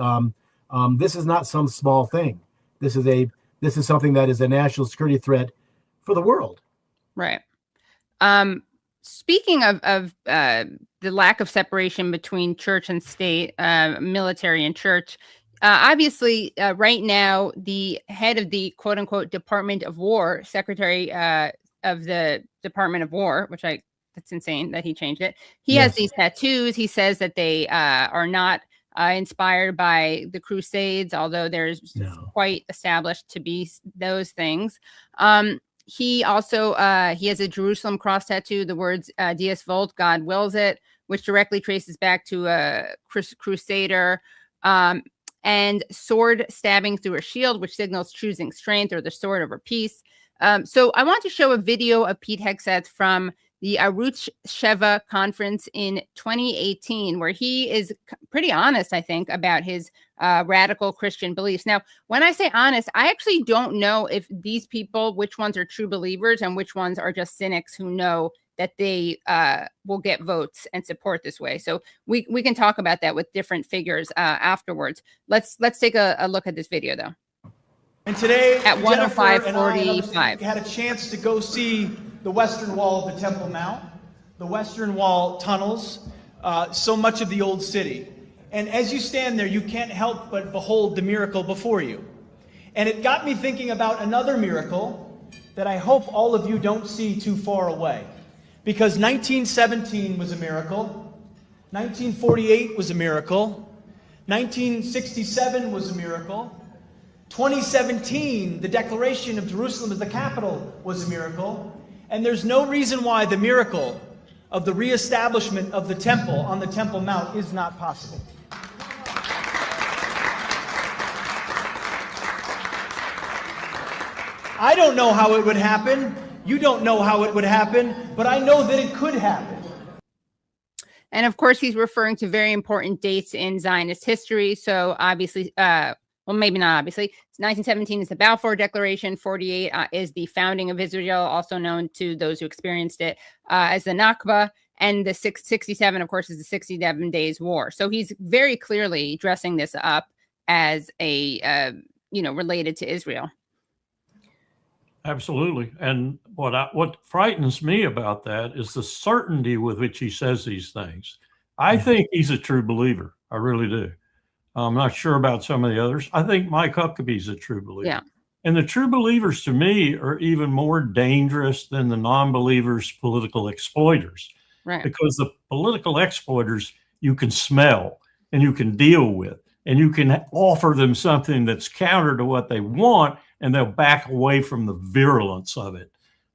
this is not some small thing. This is something that is a national security threat for the world.
Right. Speaking of the lack of separation between church and state, military and church, obviously, right now, the head of the quote unquote Department of War, Secretary of the Department of War, that's insane that he changed it. He has these tattoos. He says that they are not inspired by the Crusades, although there's quite established to be those things. He also he has a Jerusalem cross tattoo, the words Deus Vult, God wills it, which directly traces back to a crusader, and sword stabbing through a shield, which signals choosing strength or the sword over peace. So I want to show a video of Pete Hegseth from the Aruch Sheva conference in 2018, where he is pretty honest, I think, about his radical Christian beliefs. Now, when I say honest, I actually don't know if these people, which ones are true believers and which ones are just cynics who know that they will get votes and support this way. So we can talk about that with different figures afterwards. Let's take a look at this video, though.
And today,
at
105:45, had a chance to go see the Western Wall of the Temple Mount, the Western Wall tunnels, so much of the old city. And as you stand there, you can't help but behold the miracle before you. And it got me thinking about another miracle that I hope all of you don't see too far away. Because 1917 was a miracle, 1948 was a miracle, 1967 was a miracle, 2017, the declaration of Jerusalem as the capital, was a miracle. And there's no reason why the miracle of the reestablishment of the temple on the Temple Mount is not possible. I don't know how it would happen. You don't know how it would happen, but I know that it could happen.
And of course, he's referring to very important dates in Zionist history. So obviously, well, maybe not obviously. 1917 is the Balfour Declaration. 48 is the founding of Israel, also known to those who experienced it as the Nakba. And the 67, of course, is the 67 Days War. So he's very clearly dressing this up as a, related to Israel.
Absolutely. And what frightens me about that is the certainty with which he says these things. I think he's a true believer. I really do. I'm not sure about some of the others. I think Mike Huckabee's a true believer.
Yeah.
And the true believers, to me, are even more dangerous than the non-believers, political exploiters.
Right.
Because the political exploiters you can smell and you can deal with, and you can offer them something that's counter to what they want, and they'll back away from the virulence of it.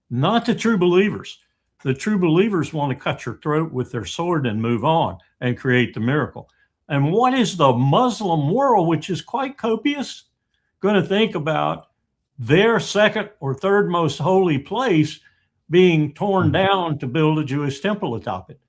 Not the true believers. The true believers want to cut your throat with their sword and move on and create the miracle. And what is the Muslim world, which is quite copious, going to think about their second or third most holy place being torn down to build a Jewish temple atop it?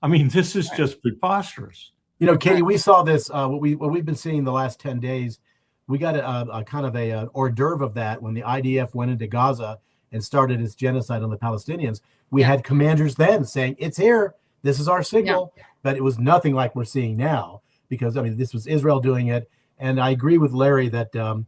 I mean, this is just preposterous.
Katie, we saw this, what we've been seeing the last 10 days. We got a kind of a hors d'oeuvre of that when the IDF went into Gaza and started its genocide on the Palestinians. We had commanders then saying, it's here, this is our signal, but it was nothing like we're seeing now, because, this was Israel doing it. And I agree with Larry that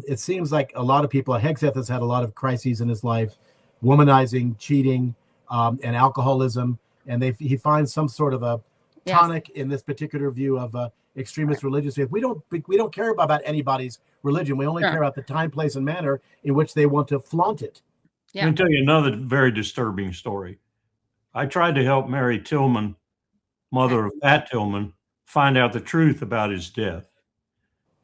it seems like a lot of people, Hegseth has had a lot of crises in his life, womanizing, cheating, and alcoholism, and he finds some sort of a tonic in this particular view of extremist religious faith. We don't care about anybody's religion. We only care about the time, place, and manner in which they want to flaunt it.
Yeah. Let me tell you another very disturbing story. I tried to help Mary Tillman, mother of Pat Tillman, find out the truth about his death.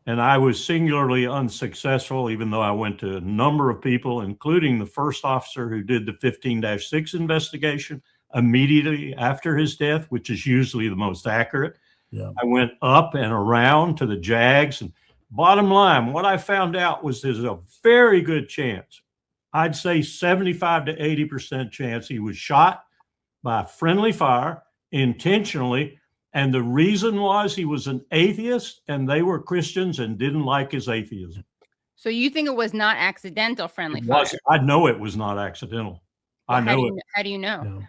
And I was singularly unsuccessful, even though I went to a number of people, including the first officer who did the 15-6 investigation immediately after his death, which is usually the most accurate. Yeah. I went up and around to the JAGs, and bottom line, what I found out was there's a very good chance, I'd say 75 to 80% chance he was shot by friendly fire intentionally. And the reason was he was an atheist and they were Christians and didn't like his atheism.
So you think it was not accidental friendly
It
fire?
was. I know it was not accidental.
Well,
I know it.
How do you know?
No.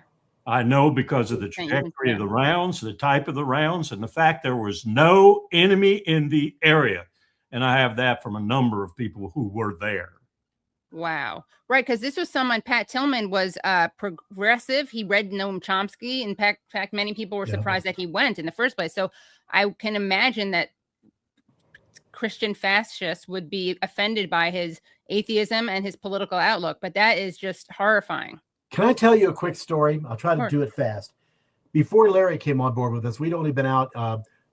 I know because of the trajectory of the rounds, the type of the rounds, and the fact there was no enemy in the area. And I have that from a number of people who were there.
Wow. Right, because this was someone, Pat Tillman was progressive. He read Noam Chomsky. In fact, many people were surprised that he went in the first place. So I can imagine that Christian fascists would be offended by his atheism and his political outlook. But that is just horrifying.
Can I tell you a quick story? I'll try to do it fast. Before Larry came on board with us, we'd only been out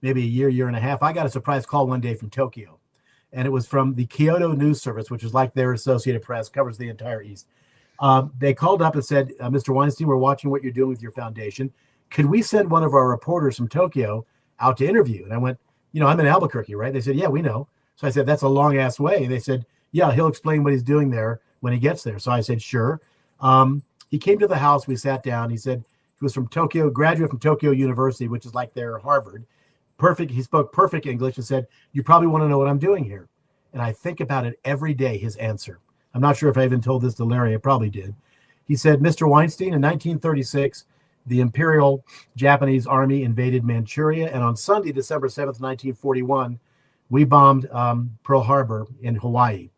maybe a year and a half. I got a surprise call one day from Tokyo. And it was from the Kyoto News Service, which is like their Associated Press, covers the entire East. They called up and said, Mr. Weinstein, we're watching what you're doing with your foundation. Could we send one of our reporters from Tokyo out to interview? And I went, I'm in Albuquerque, right? They said, yeah, we know. So I said, that's a long ass way. And they said, yeah, he'll explain what he's doing there when he gets there. So I said, sure. He came to the house. We sat down. He said he was from Tokyo, graduate from Tokyo University, which is like their Harvard. Perfect. He spoke perfect English and said, you probably want to know what I'm doing here. And I think about it every day, his answer. I'm not sure if I even told this to Larry. I probably did. He said, Mr. Weinstein, in 1936, the Imperial Japanese Army invaded Manchuria. And on Sunday, December 7th, 1941, we bombed Pearl Harbor in Hawaii.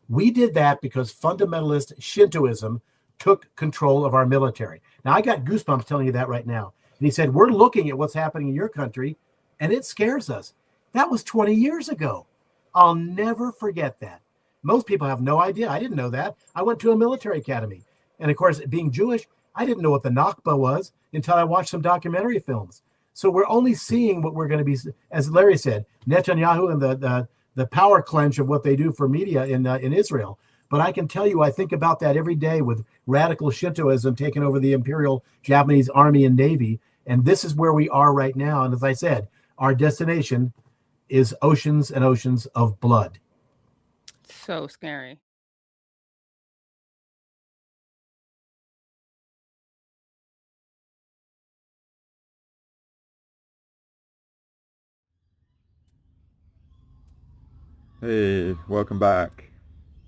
We did that because fundamentalist Shintoism took control of our military. Now, I got goosebumps telling you that right now. And he said, we're looking at what's happening in your country, and it scares us. That was 20 years ago. I'll never forget that. Most people have no idea. I didn't know that. I went to a military academy. And of course, being Jewish, I didn't know what the Nakba was until I watched some documentary films. So we're only seeing what we're going to be, as Larry said, Netanyahu and the power clench of what they do for media in Israel. But I can tell you, I think about that every day with radical Shintoism taking over the Imperial Japanese Army and Navy. And this is where we are right now. And as I said, our destination is oceans and oceans of blood.
So scary.
Hey, welcome back.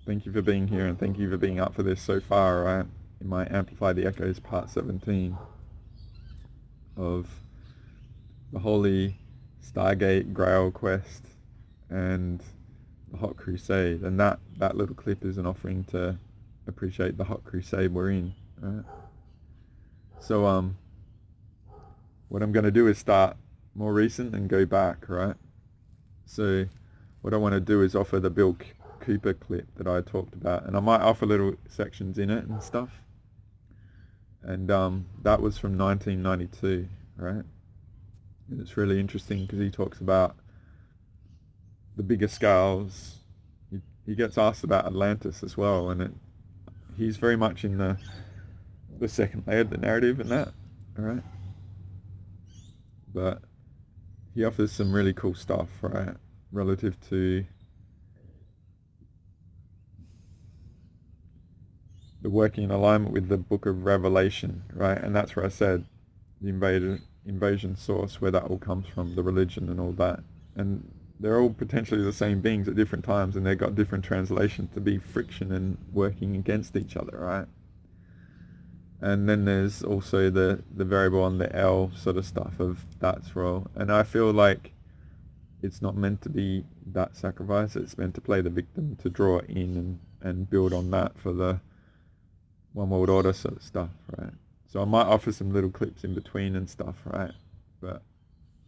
Thank you for being here, and thank you for being up for this so far, right? In my Amplify the Echoes part 17 of the Holy Stargate Grail quest and the Hot Crusade. And that little clip is an offering to appreciate the Hot Crusade we're in, right? So what I'm going to do is start more recent and go back, right? So what I want to do is offer the Bill Cooper clip that I talked about, and I might offer little sections in it and stuff. And that was from 1992, right? And it's really interesting because he talks about the bigger scales. He gets asked about Atlantis as well, and he's very much in the second layer of the narrative and that, all right? But he offers some really cool stuff, right, relative to the working in alignment with the book of Revelation, right? And that's where I said the invasion source, where that all comes from, the religion and all that. And they're all potentially the same beings at different times, and they've got different translations to be friction and working against each other, right? And then there's also the variable on the L sort of stuff of that's role. And I feel like it's not meant to be that sacrifice. It's meant to play the victim, to draw in and build on that for the One World Order sort of stuff, right? So I might offer some little clips in between and stuff, right? But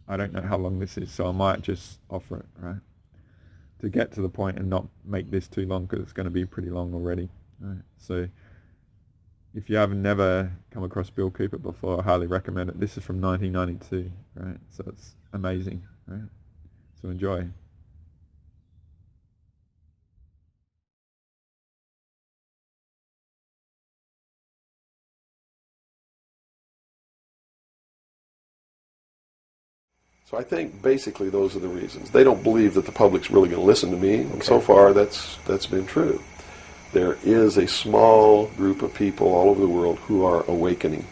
I don't know how long this is, so I might just offer it, right? To get to the point and not make this too long, because it's going to be pretty long already, right? So if you haven't never come across Bill Cooper before, I highly recommend it. This is from 1992, right? So it's amazing, right? So enjoy.
So I think basically those are the reasons. They don't believe that the public's really going to listen to me, and so far that's been true. There is a small group of people all over the world who are awakening,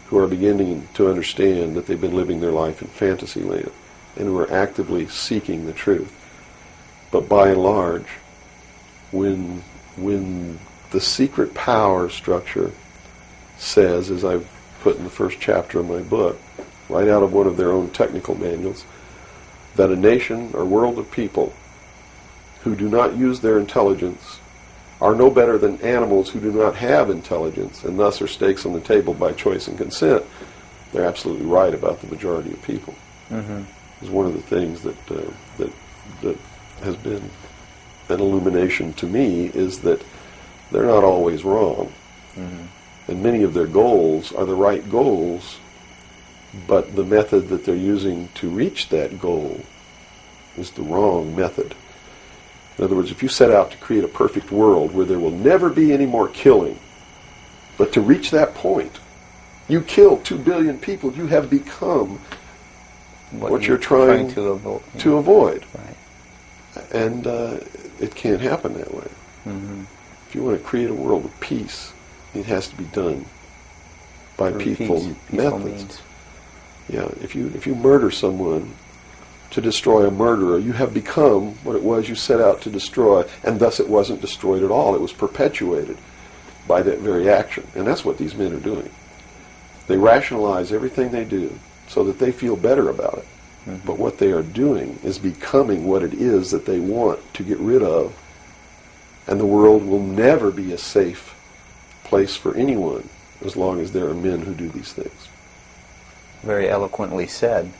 who are beginning to understand that they've been living their life in fantasy land, and who are actively seeking the truth. But by and large, when the secret power structure says, as I've put in the first chapter of my book, right out of one of their own technical manuals, that a nation or world of people who do not use their intelligence are no better than animals who do not have intelligence, and thus are stakes on the table by choice and consent, they're absolutely right about the majority of people. Mm-hmm. It's one of the things that has been an illumination to me, is that they're not always wrong. Mm-hmm. And many of their goals are the right goals, but the method that they're using to reach that goal is the wrong method. In other words, if you set out to create a perfect world where there will never be any more killing, but to reach that point, you kill 2 billion people, you have become what you're trying to avoid. Right. And it can't happen that way. Mm-hmm. If you want to create a world of peace, it has to be done by peaceful methods. Means. Yeah, if you murder someone to destroy a murderer, you have become what it was you set out to destroy, and thus it wasn't destroyed at all. It was perpetuated by that very action. And that's what these men are doing. They rationalize everything they do so that they feel better about it. Mm-hmm. But what they are doing is becoming what it is that they want to get rid of, and the world will never be a safe place for anyone as long as there are men who do these things.
Very eloquently said.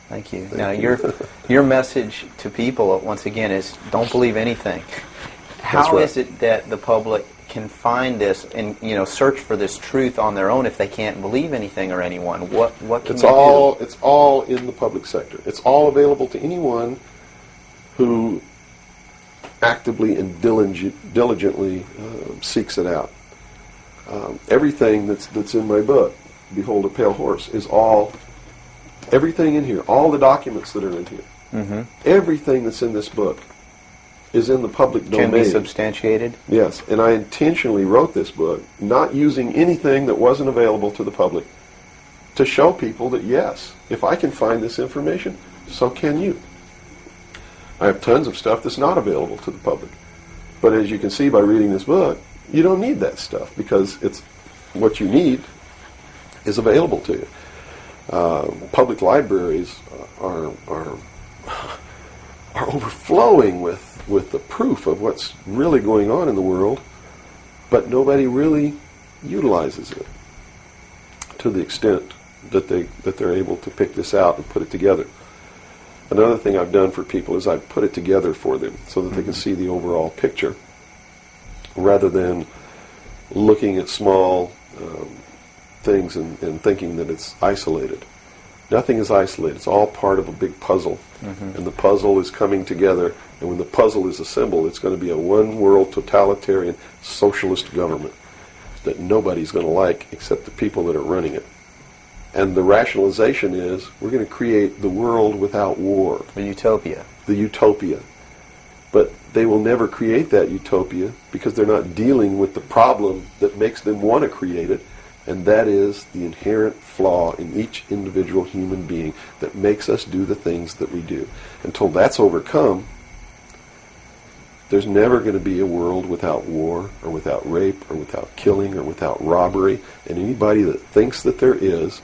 Thank you. Now, your message to people, once again, is don't believe anything. How is it that the public can find this and search for this truth on their own if they can't believe anything or anyone? What can you do?
It's all in the public sector. It's all available to anyone who actively and diligently seeks it out. Everything that's in my book, Behold a Pale Horse, is all. Everything in here, all the documents that are in here, mm-hmm. everything that's in this book is in the public domain.
Can be substantiated?
Yes, and I intentionally wrote this book not using anything that wasn't available to the public to show people that, yes, if I can find this information, so can you. I have tons of stuff that's not available to the public. But as you can see by reading this book, you don't need that stuff because it's what you need is available to you. Public libraries are overflowing with the proof of what's really going on in the world, but nobody really utilizes it to the extent that they're able to pick this out and put it together. Another thing I've done for people is I've put it together for them so that they can see the overall picture rather than looking at small things and thinking that it's isolated. Nothing is isolated. It's all part of a big puzzle. Mm-hmm. And the puzzle is coming together. And when the puzzle is assembled, it's going to be a one-world totalitarian socialist government that nobody's going to like except the people that are running it. And the rationalization is we're going to create the world without war.
The utopia.
The utopia. But they will never create that utopia because they're not dealing with the problem that makes them want to create it. And that is the inherent flaw in each individual human being that makes us do the things that we do. Until that's overcome, there's never going to be a world without war or without rape or without killing or without robbery. And anybody that thinks that there is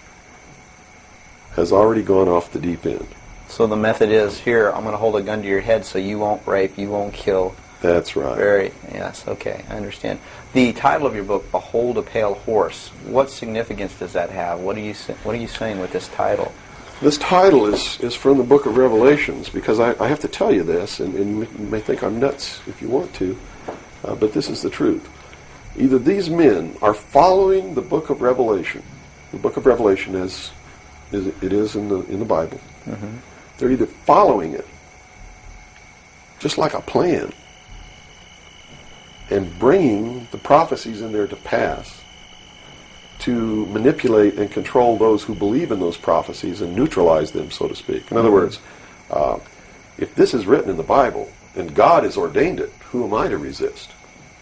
has already gone off the deep end.
So the method is, here, I'm going to hold a gun to your head so you won't rape, you won't kill.
That's right.
Yes, okay, I understand. The title of your book, Behold a Pale Horse, what significance does that have? What are you saying with this title?
This title is from the book of Revelations, because I have to tell you this, and you may think I'm nuts if you want to, but this is the truth. Either these men are following the book of Revelation, the book of Revelation as it is in the Bible. Mm-hmm. They're either following it, just like a plan, and bringing the prophecies in there to pass to manipulate and control those who believe in those prophecies and neutralize them, so to speak. In other words, if this is written in the Bible and God has ordained it, who am I to resist?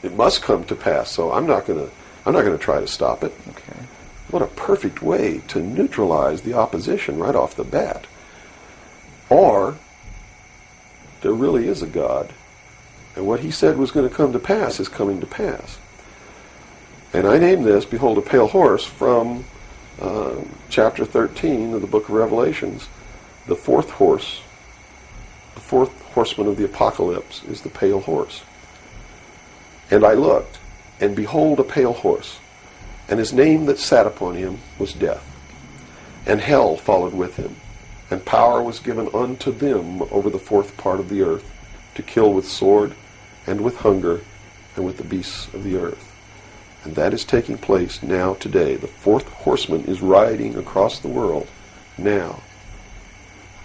It must come to pass, so I'm not going to try to stop it.
Okay.
What a perfect way to neutralize the opposition right off the bat. Or there really is a God, And what he said was going to come to pass is coming to pass. And I named this, Behold a Pale Horse, from chapter 13 of the book of Revelations. The fourth horse, the fourth horseman of the apocalypse is the pale horse. And I looked, and behold a pale horse, and his name that sat upon him was Death. And hell followed with him, and power was given unto them over the fourth part of the earth, to kill with sword, and with hunger, and with the beasts of the earth. And that is taking place now today. The fourth horseman is riding across the world now.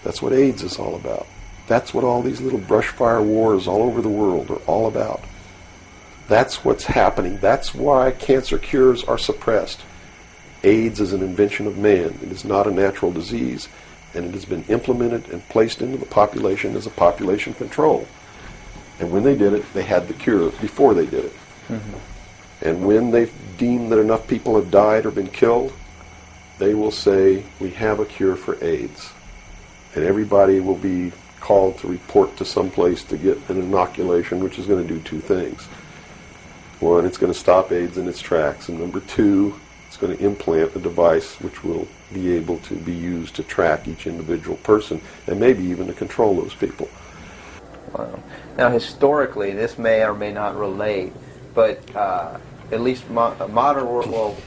That's what AIDS is all about. That's what all these little brush fire wars all over the world are all about. That's what's happening. That's why cancer cures are suppressed. AIDS is an invention of man. It is not a natural disease, and it has been implemented and placed into the population as a population control. And when they did it, they had the cure before they did it. Mm-hmm. And when they've deemed that enough people have died or been killed, they will say, we have a cure for AIDS. And everybody will be called to report to some place to get an inoculation, which is going to do two things. One, it's going to stop AIDS in its tracks. And number two, it's going to implant a device which will be able to be used to track each individual person and maybe even to control those people.
Wow. Now, historically, this may or may not relate, but at least modern world,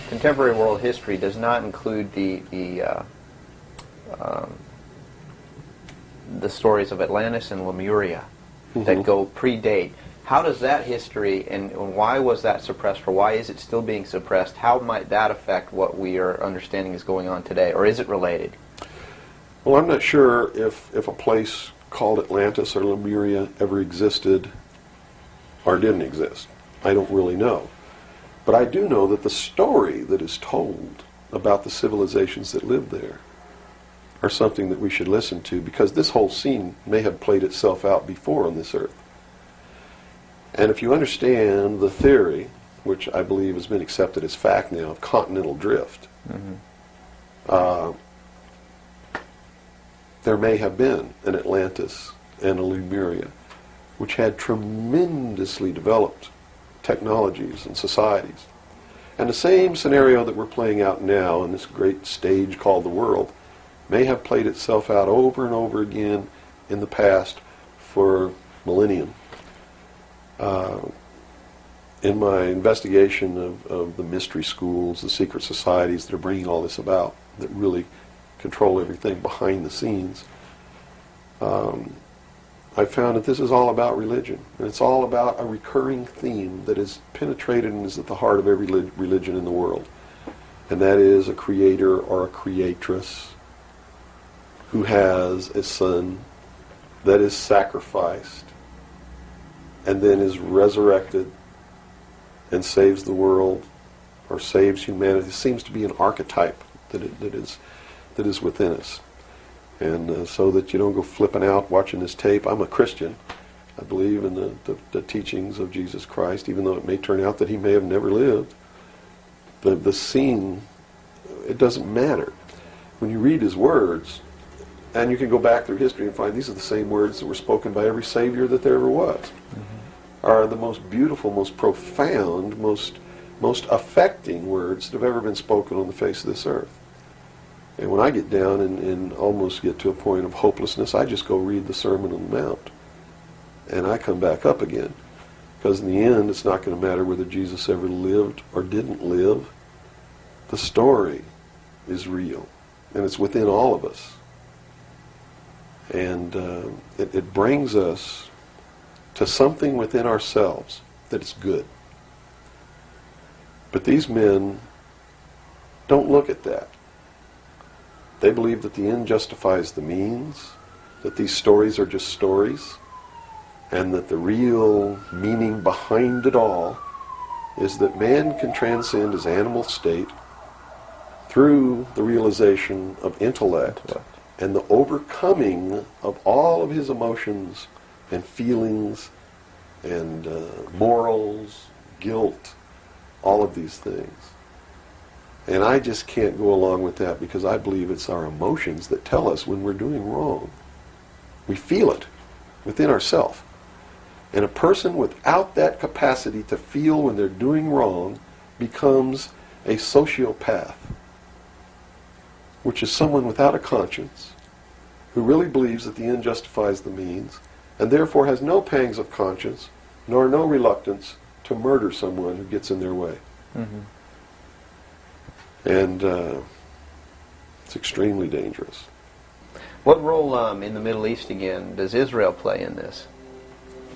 contemporary world history does not include the stories of Atlantis and Lemuria that go predate. How does that history, and why was that suppressed, or why is it still being suppressed? How might that affect what we are understanding is going on today, or is it related?
Well, I'm not sure if a place called Atlantis or Lemuria ever existed or didn't exist. I don't really know. But I do know that the story that is told about the civilizations that lived there are something that we should listen to, because this whole scene may have played itself out before on this earth. And if you understand the theory, which I believe has been accepted as fact now, of continental drift, there may have been an Atlantis and a Lemuria, which had tremendously developed technologies and societies. And the same scenario that we're playing out now in this great stage called the world may have played itself out over and over again in the past for millennium. In my investigation of the mystery schools, the secret societies that are bringing all this about, that really control everything behind the scenes, I found that this is all about religion. And it's all about a recurring theme that is penetrated and is at the heart of every religion in the world. And that is a creator or a creatress who has a son that is sacrificed and then is resurrected and saves the world or saves humanity. It seems to be an archetype that is within us. And so that you don't go flipping out watching this tape. I'm a Christian. I believe in the teachings of Jesus Christ, even though it may turn out that he may have never lived. The scene, it doesn't matter. When you read his words, and you can go back through history and find these are the same words that were spoken by every Savior that there ever was, are the most beautiful, most profound, most affecting words that have ever been spoken on the face of this earth. And when I get down and almost get to a point of hopelessness, I just go read the Sermon on the Mount. And I come back up again. Because in the end, it's not going to matter whether Jesus ever lived or didn't live. The story is real. And it's within all of us. And it brings us to something within ourselves that is good. But these men don't look at that. They believe that the end justifies the means, that these stories are just stories, and that the real meaning behind it all is that man can transcend his animal state through the realization of intellect and the overcoming of all of his emotions and feelings and morals, guilt, all of these things. And I just can't go along with that, because I believe it's our emotions that tell us when we're doing wrong. We feel it within ourselves. And a person without that capacity to feel when they're doing wrong becomes a sociopath, which is someone without a conscience, who really believes that the end justifies the means, and therefore has no pangs of conscience, nor no reluctance to murder someone who gets in their way.
Mm-hmm.
And it's extremely dangerous.
What role in the Middle East, again, does Israel play in this?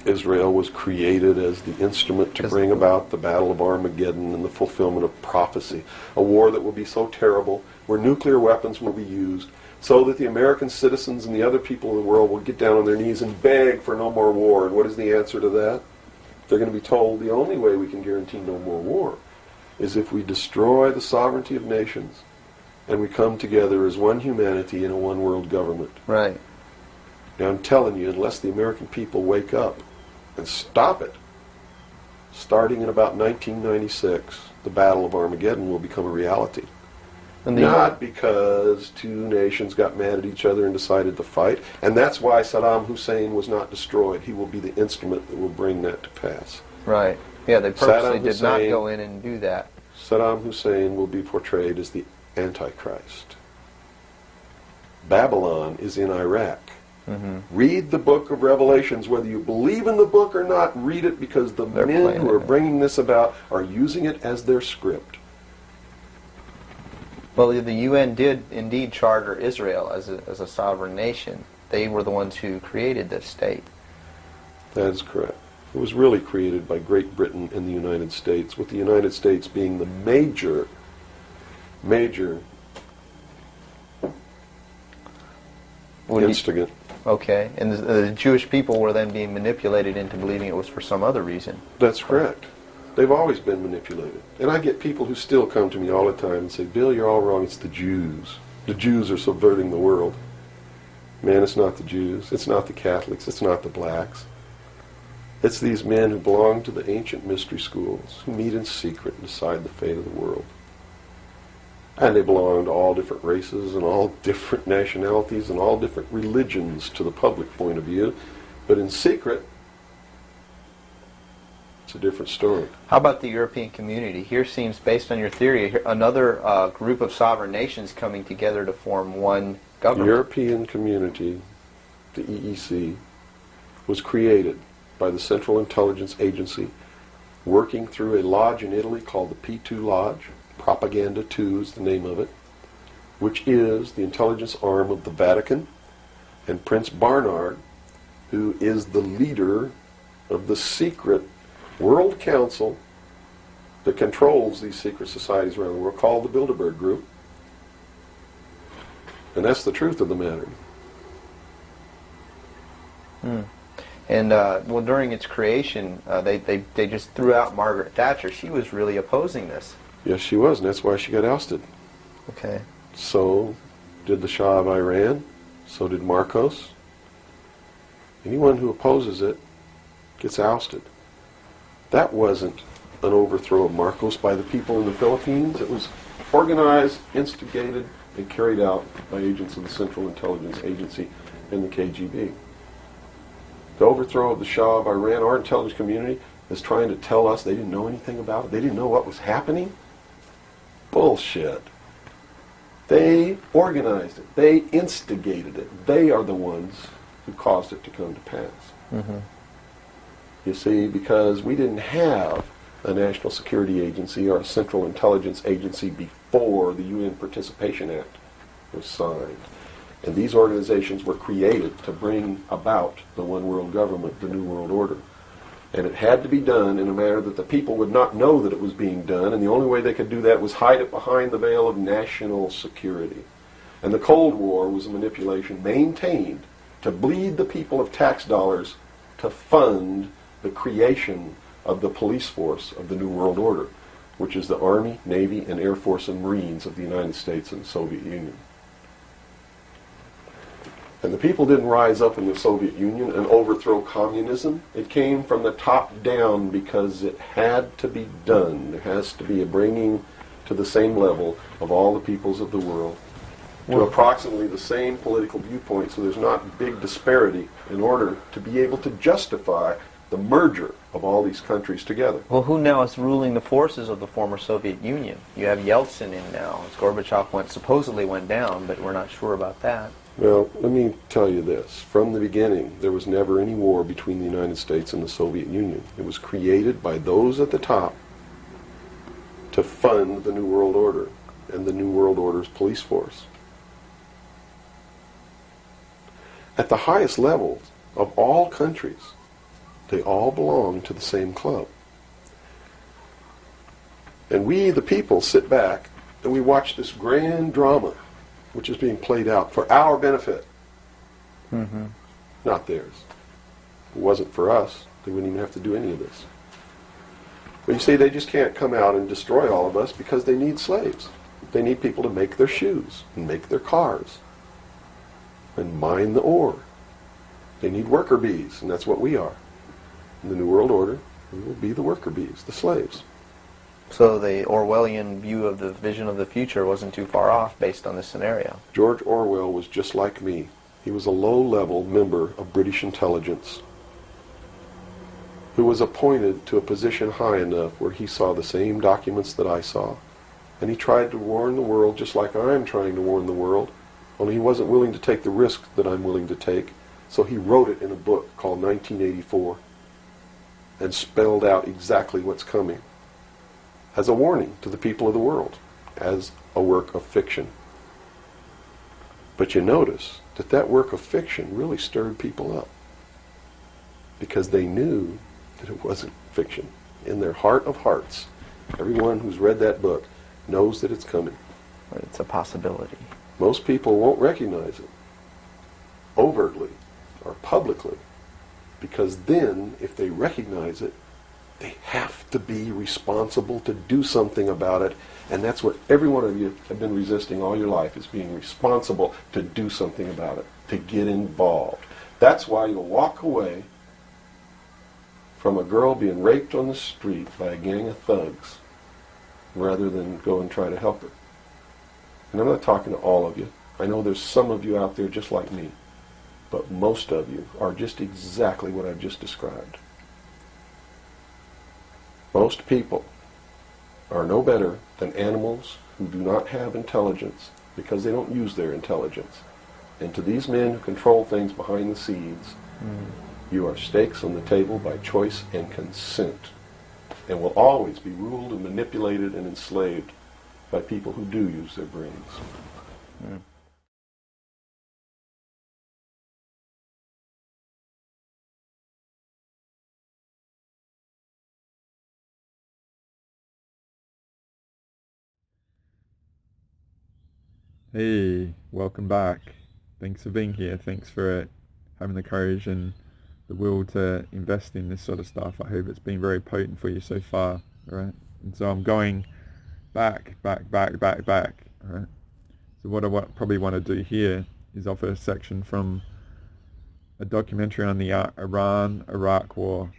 Israel was created as the instrument to bring about the Battle of Armageddon and the fulfillment of prophecy, a war that will be so terrible, where nuclear weapons will be used, so that the American citizens and the other people of the world will get down on their knees and beg for no more war. And what is the answer to that? They're going to be told the only way we can guarantee no more war is if we destroy the sovereignty of nations and we come together as one humanity in a one world government.
Right.
Now I'm telling you, unless the American people wake up and stop it, starting in about 1996, the Battle of Armageddon will become a reality. Not because two nations got mad at each other and decided to fight, and that's why Saddam Hussein was not destroyed. He will be the instrument that will bring that to pass.
Right. Yeah, they purposely did not go in and do that.
Saddam Hussein will be portrayed as the Antichrist. Babylon is in Iraq.
Mm-hmm.
Read the book of Revelations. Whether you believe in the book or not, read it, because the men who are bringing this about are using it as their script.
Well, the UN did indeed charter Israel as a sovereign nation. They were the ones who created this state.
That is correct. It was really created by Great Britain and the United States, with the United States being the major instigant.
Okay, and the Jewish people were then being manipulated into believing it was for some other reason.
That's correct. They've always been manipulated. And I get people who still come to me all the time and say, Bill, you're all wrong. It's the Jews. The Jews are subverting the world. Man, it's not the Jews. It's not the Catholics. It's not the blacks. It's these men who belong to the ancient mystery schools, who meet in secret and decide the fate of the world. And they belong to all different races and all different nationalities and all different religions to the public point of view. But in secret, it's a different story.
How about the European community? Here seems, based on your theory, another group of sovereign nations coming together to form one government.
The European community, the EEC, was created by the Central Intelligence Agency, working through a lodge in Italy called the P2 Lodge. Propaganda 2 is the name of it, which is the intelligence arm of the Vatican, and Prince Bernhard, who is the leader of the secret World Council that controls these secret societies around the world, called the Bilderberg Group. And that's the truth of the matter.
And well, during its creation, they just threw out Margaret Thatcher. She was really opposing this.
Yes, she was, and that's why she got ousted.
Okay.
So did the Shah of Iran. So did Marcos. Anyone who opposes it gets ousted. That wasn't an overthrow of Marcos by the people in the Philippines. It was organized, instigated, and carried out by agents of the Central Intelligence Agency and the KGB. The overthrow of the Shah of Iran, our intelligence community is trying to tell us they didn't know anything about it. They didn't know what was happening. Bullshit. They organized it. They instigated it. They are the ones who caused it to come to pass.
Mm-hmm.
You see, because we didn't have a national security agency or a central intelligence agency before the UN Participation Act was signed. And these organizations were created to bring about the one world government, the New World Order. And it had to be done in a manner that the people would not know that it was being done, and the only way they could do that was hide it behind the veil of national security. And the Cold War was a manipulation maintained to bleed the people of tax dollars to fund the creation of the police force of the New World Order, which is the Army, Navy, and Air Force and Marines of the United States and the Soviet Union. And the people didn't rise up in the Soviet Union and overthrow communism. It came from the top down because it had to be done. There has to be a bringing to the same level of all the peoples of the world to approximately the same political viewpoint, so there's not big disparity in order to be able to justify the merger of all these countries together.
Well, who now is ruling the forces of the former Soviet Union? You have Yeltsin in now. Gorbachev supposedly went down, but we're not sure about that.
Well, let me tell you this. From the beginning, there was never any war between the United States and the Soviet Union. It was created by those at the top to fund the New World Order and the New World Order's police force. At the highest levels of all countries, they all belong to the same club. And we, the people, sit back and we watch this grand drama which is being played out for our benefit, not theirs. If it wasn't for us, they wouldn't even have to do any of this. But you see, they just can't come out and destroy all of us because they need slaves. They need people to make their shoes and make their cars and mine the ore. They need worker bees, and that's what we are. In the New World Order, we will be the worker bees, the slaves.
So the Orwellian view of the vision of the future wasn't too far off based on this scenario.
George Orwell was just like me. He was a low-level member of British intelligence who was appointed to a position high enough where he saw the same documents that I saw. And he tried to warn the world just like I'm trying to warn the world, only he wasn't willing to take the risk that I'm willing to take. So he wrote it in a book called 1984 and spelled out exactly what's coming as a warning to the people of the world, as a work of fiction. But you notice that that work of fiction really stirred people up because they knew that it wasn't fiction. In their heart of hearts, everyone who's read that book knows that it's coming.
But it's a possibility.
Most people won't recognize it overtly or publicly, because then, if they recognize it, they have to be responsible to do something about it. And that's what every one of you have been resisting all your life, is being responsible to do something about it, to get involved. That's why you'll walk away from a girl being raped on the street by a gang of thugs rather than go and try to help her. And I'm not talking to all of you. I know there's some of you out there just like me, but most of you are just exactly what I've just described. Most people are no better than animals who do not have intelligence because they don't use their intelligence. And to these men who control things behind the scenes, you are stakes on the table by choice and consent, and will always be ruled and manipulated and enslaved by people who do use their brains.
Hey, welcome back. Thanks for being here. Thanks for having the courage and the will to invest in this sort of stuff. I hope it's been very potent for you so far, right? And so I'm going back, all right? So what I probably want to do here is offer a section from a documentary on the Iran-Iraq war,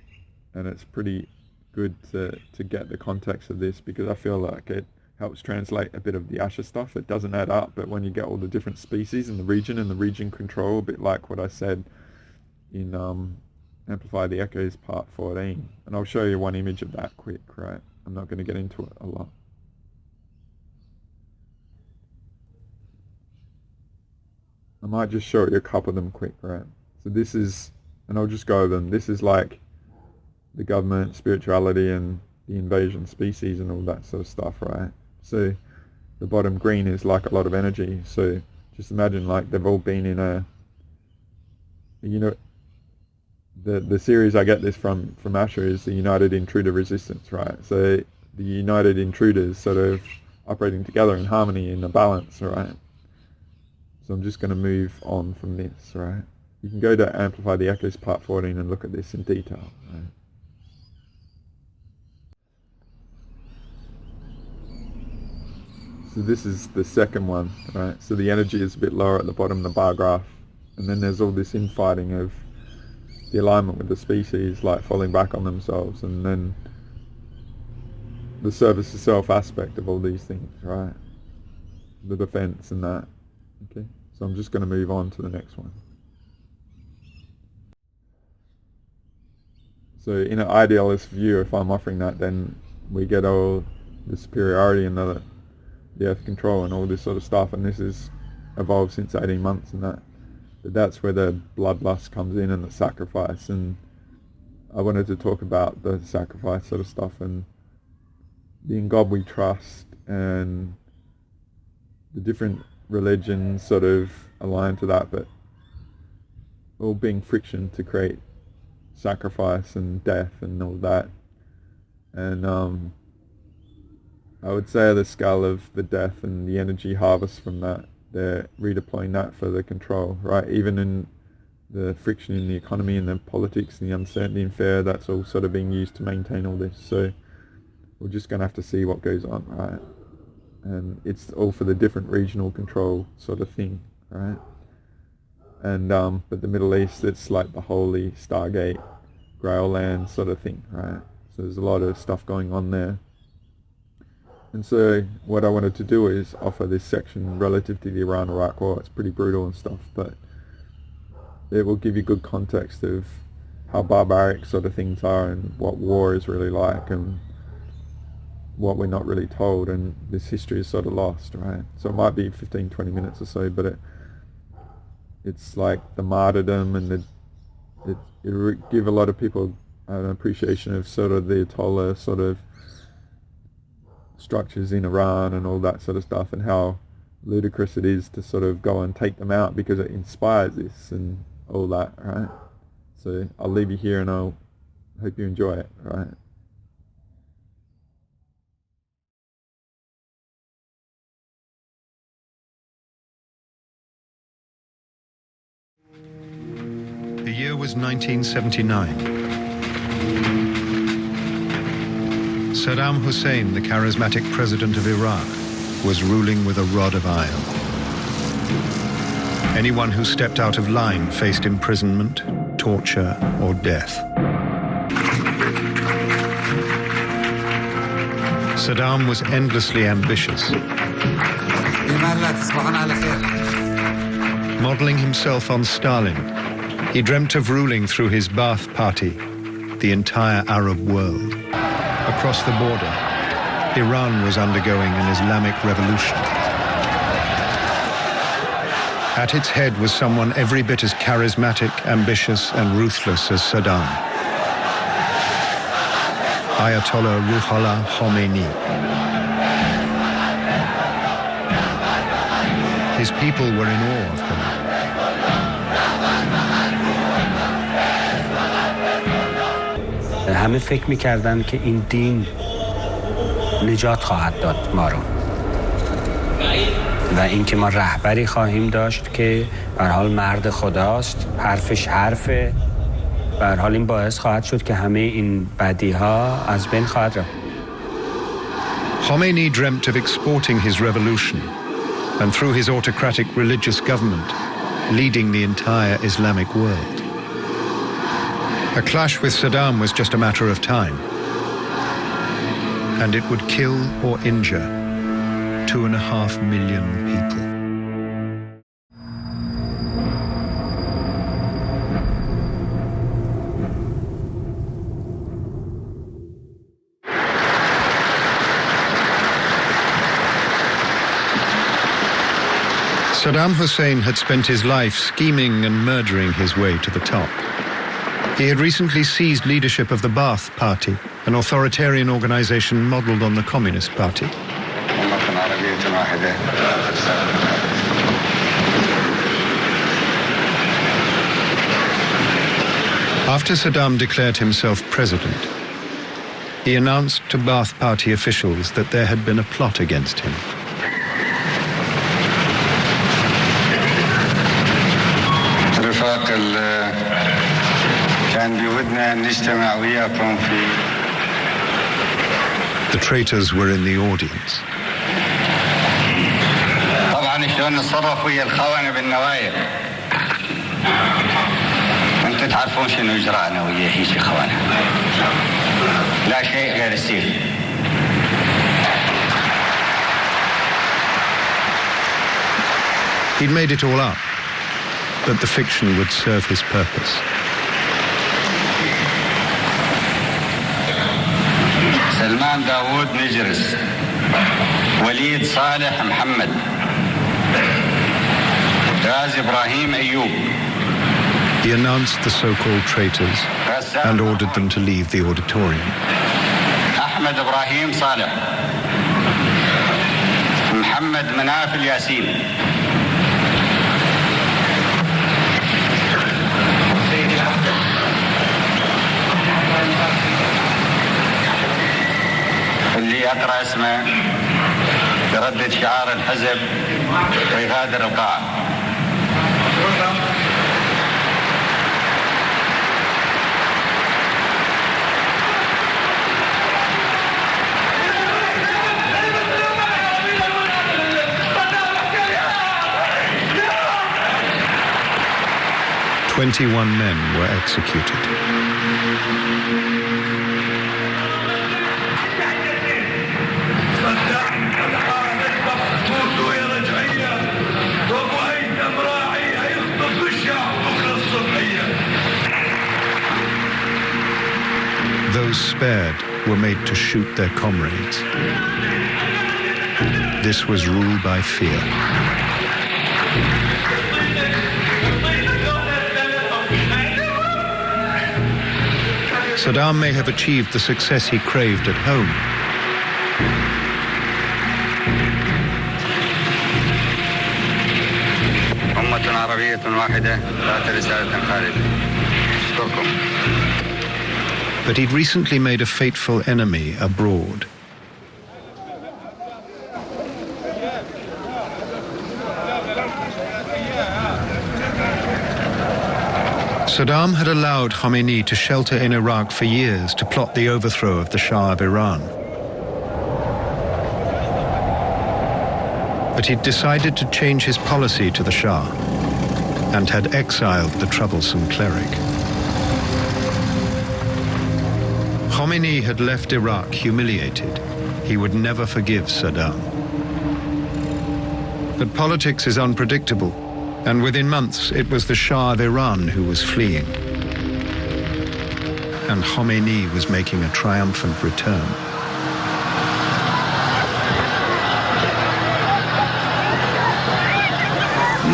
and it's pretty good to get the context of this, because I feel like it helps translate a bit of the Asher stuff. It doesn't add up, but when you get all the different species in the region and the region control, a bit like what I said in Amplify the Echoes part 14. And I'll show you one image of that quick, right? I'm not going to get into it a lot. I might just show you a couple of them quick, right? So this is, and I'll just go over them. This is like the government, spirituality, and the invasion species and all that sort of stuff, right? So the bottom green is like a lot of energy. So just imagine like they've all been in a, you know, the series I get this from Asher is the United Intruder Resistance, right? So the United Intruders sort of operating together in harmony, in a balance, right? So I'm just going to move on from this, right? You can go to Amplify the Echoes part 14 and look at this in detail, right? So this is the second one, right? So the energy is a bit lower at the bottom of the bar graph. And then there's all this infighting of the alignment with the species, like falling back on themselves. And then the service to self aspect of all these things, right? The defense and that. Okay, so I'm just going to move on to the next one. So in an idealist view, if I'm offering that, then we get all the superiority and the earth control and all this sort of stuff, and this has evolved since 18 months and that. But that's where the bloodlust comes in and the sacrifice, and I wanted to talk about the sacrifice sort of stuff and the in God we trust, and the different religions sort of align to that, but all being friction to create sacrifice and death and all that. And I would say the scale of the death and the energy harvest from that, they're redeploying that for the control, right? Even in the friction in the economy and the politics and the uncertainty and fear, that's all sort of being used to maintain all this. So we're just going to have to see what goes on, right? And it's all for the different regional control sort of thing, right? And but the Middle East, it's like the holy Stargate Grail land sort of thing, right? So there's a lot of stuff going on there. And so what I wanted to do is offer this section relative to the Iran-Iraq war. It's pretty brutal and stuff, but it will give you good context of how barbaric sort of things are and what war is really like and what we're not really told, and this history is sort of lost, right? So it might be 15-20 minutes or so, but it's like the martyrdom, and it would give a lot of people an appreciation of sort of the Ayatollah sort of structures in Iran and all that sort of stuff, and how ludicrous it is to sort of go and take them out because it inspires this and all that, right? So I'll leave you here and I'll hope you enjoy it, right?
The year was 1979. Saddam Hussein, the charismatic president of Iraq, was ruling with a rod of iron. Anyone who stepped out of line faced imprisonment, torture, or death. Saddam was endlessly ambitious, modeling himself on Stalin. He dreamt of ruling through his Ba'ath Party the entire Arab world. Across the border, Iran was undergoing an Islamic revolution. At its head was someone every bit as charismatic, ambitious, and ruthless as Saddam. Ayatollah Ruhollah Khomeini. His people were in awe of him.
همه فکر می‌کردن که این دین نجات خواهد داد ما رو و اینکه ما رهبری خواهیم داشت که به هر حال مرد خداست، حرفش حرفه، به هر حال این باعث خواهد شد که همه این بدی‌ها از بین خواهد رفت.
Khomeini dreamt of exporting his revolution and through his autocratic religious government leading the entire Islamic world. A clash with Saddam was just a matter of time, and it would kill or injure 2.5 million people. Saddam Hussein had spent his life scheming and murdering his way to the top. He had recently seized leadership of the Ba'ath Party, an authoritarian organization modeled on the Communist Party. After Saddam declared himself president, he announced to Ba'ath Party officials that there had been a plot against him. The traitors were in the audience. He'd made it all up, but the fiction would serve his purpose.
سليمان داوود نجرس وليد صالح محمد غازي إبراهيم أيوب.
He announced the so-called traitors and ordered them to leave the auditorium.
أحمد إبراهيم صالح محمد مناف الياسين. اللي يقرأ اسمه يردد شعار الحزب ويغادر القاعة.
"21 men were executed. Those spared were made to shoot their comrades. This was rule by fear. Saddam may have achieved the success he craved at home.
أمة عربية واحدة ذات رسالة خالدة. أشكركم.
But he'd recently made a fateful enemy abroad. Saddam had allowed Khomeini to shelter in Iraq for years to plot the overthrow of the Shah of Iran. But he'd decided to change his policy to the Shah and had exiled the troublesome cleric. Khomeini had left Iraq humiliated. He would never forgive Saddam. But politics is unpredictable, and within months it was the Shah of Iran who was fleeing. And Khomeini was making a triumphant return.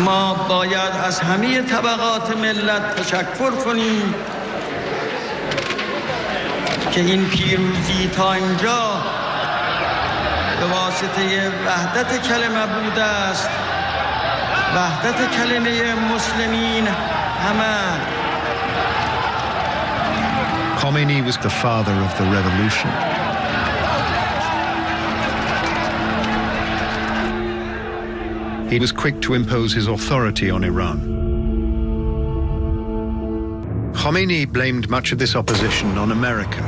ما باید از همه طبقات ملت تشکر کنیم که این پیروزی تا اینجا به واسطه وحدت کلمه بوده است. وحدت کلمه مسلمین همه.
Khomeini was the father of the revolution. He was quick to impose his authority on Iran. Khomeini blamed much of this opposition on America.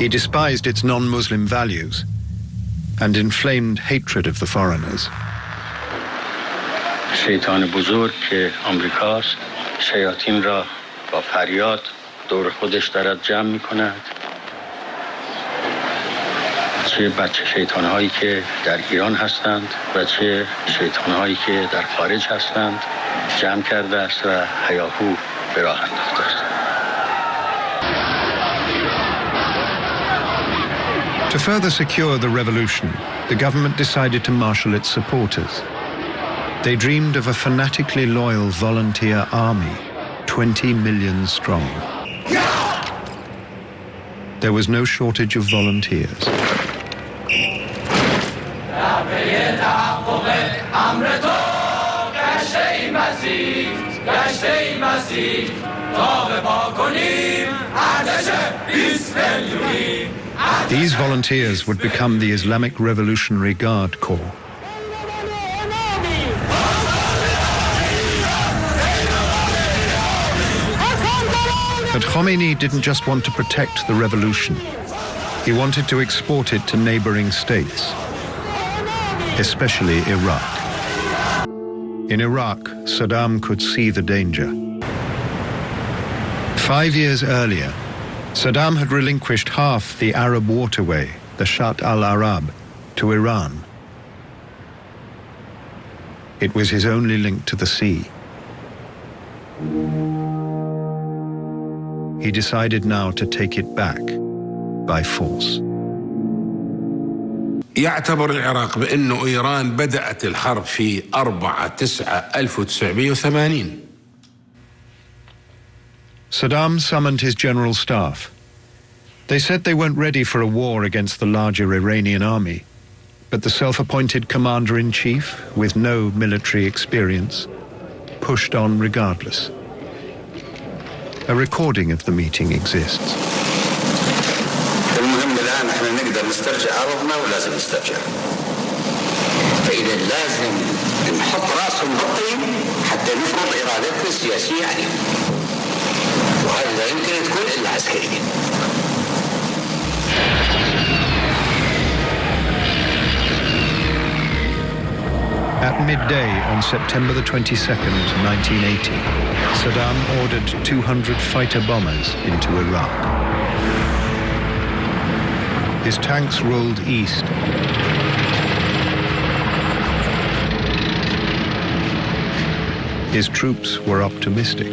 He despised its non-Muslim values and inflamed hatred of the foreigners.
شیطان بزرگ که آمریکاست شیاطین را با فریاد دور خودش دارد جمع می کند. چه بچه شیطانهایی که در ایران هستند و چه شیطانهایی که در خارج هستند جمع کرده است و هیاهو به راه انداخته است.
To further secure the revolution, the government decided to marshal its supporters. They dreamed of a fanatically loyal volunteer army, 20 million strong. There was no shortage of volunteers. These volunteers would become the Islamic Revolutionary Guard Corps. But Khomeini didn't just want to protect the revolution. He wanted to export it to neighboring states, especially Iraq. In Iraq, Saddam could see the danger. 5 years earlier, Saddam had relinquished half the Arab waterway, the Shatt al-Arab, to Iran. It was his only link to the sea. He decided now to take it back by force.
يعتبر العراق بأنه إيران بدأت الحرب في 4/9/1980.
Saddam summoned his general staff. They said they weren't ready for a war against the larger Iranian army, but the self-appointed commander-in-chief, with no military experience, pushed on regardless. A recording of the meeting exists.
المهم الآن احنا نقدر نسترجع أرضنا ولازم نسترجع. فإذا لازم نحط راسهم بالطين حتى نفرض إرادتنا السياسية عليهم. وهذا لا يمكن أن تكون إلا عسكريا.
At midday on September the 22nd, 1980, Saddam ordered 200 fighter bombers into Iraq. His tanks rolled east. His troops were optimistic.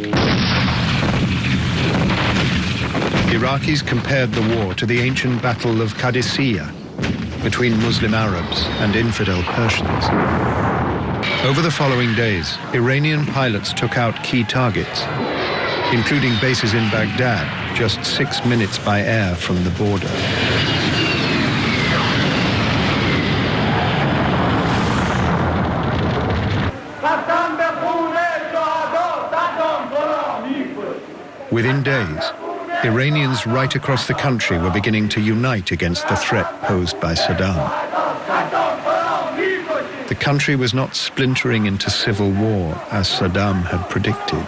Iraqis compared the war to the ancient battle of Qadisiyah between Muslim Arabs and infidel Persians. Over the following days, Iranian pilots took out key targets, including bases in Baghdad, just 6 minutes by air from the border. Within days, Iranians right across the country were beginning to unite against the threat posed by Saddam. The country was not splintering into civil war as Saddam had predicted.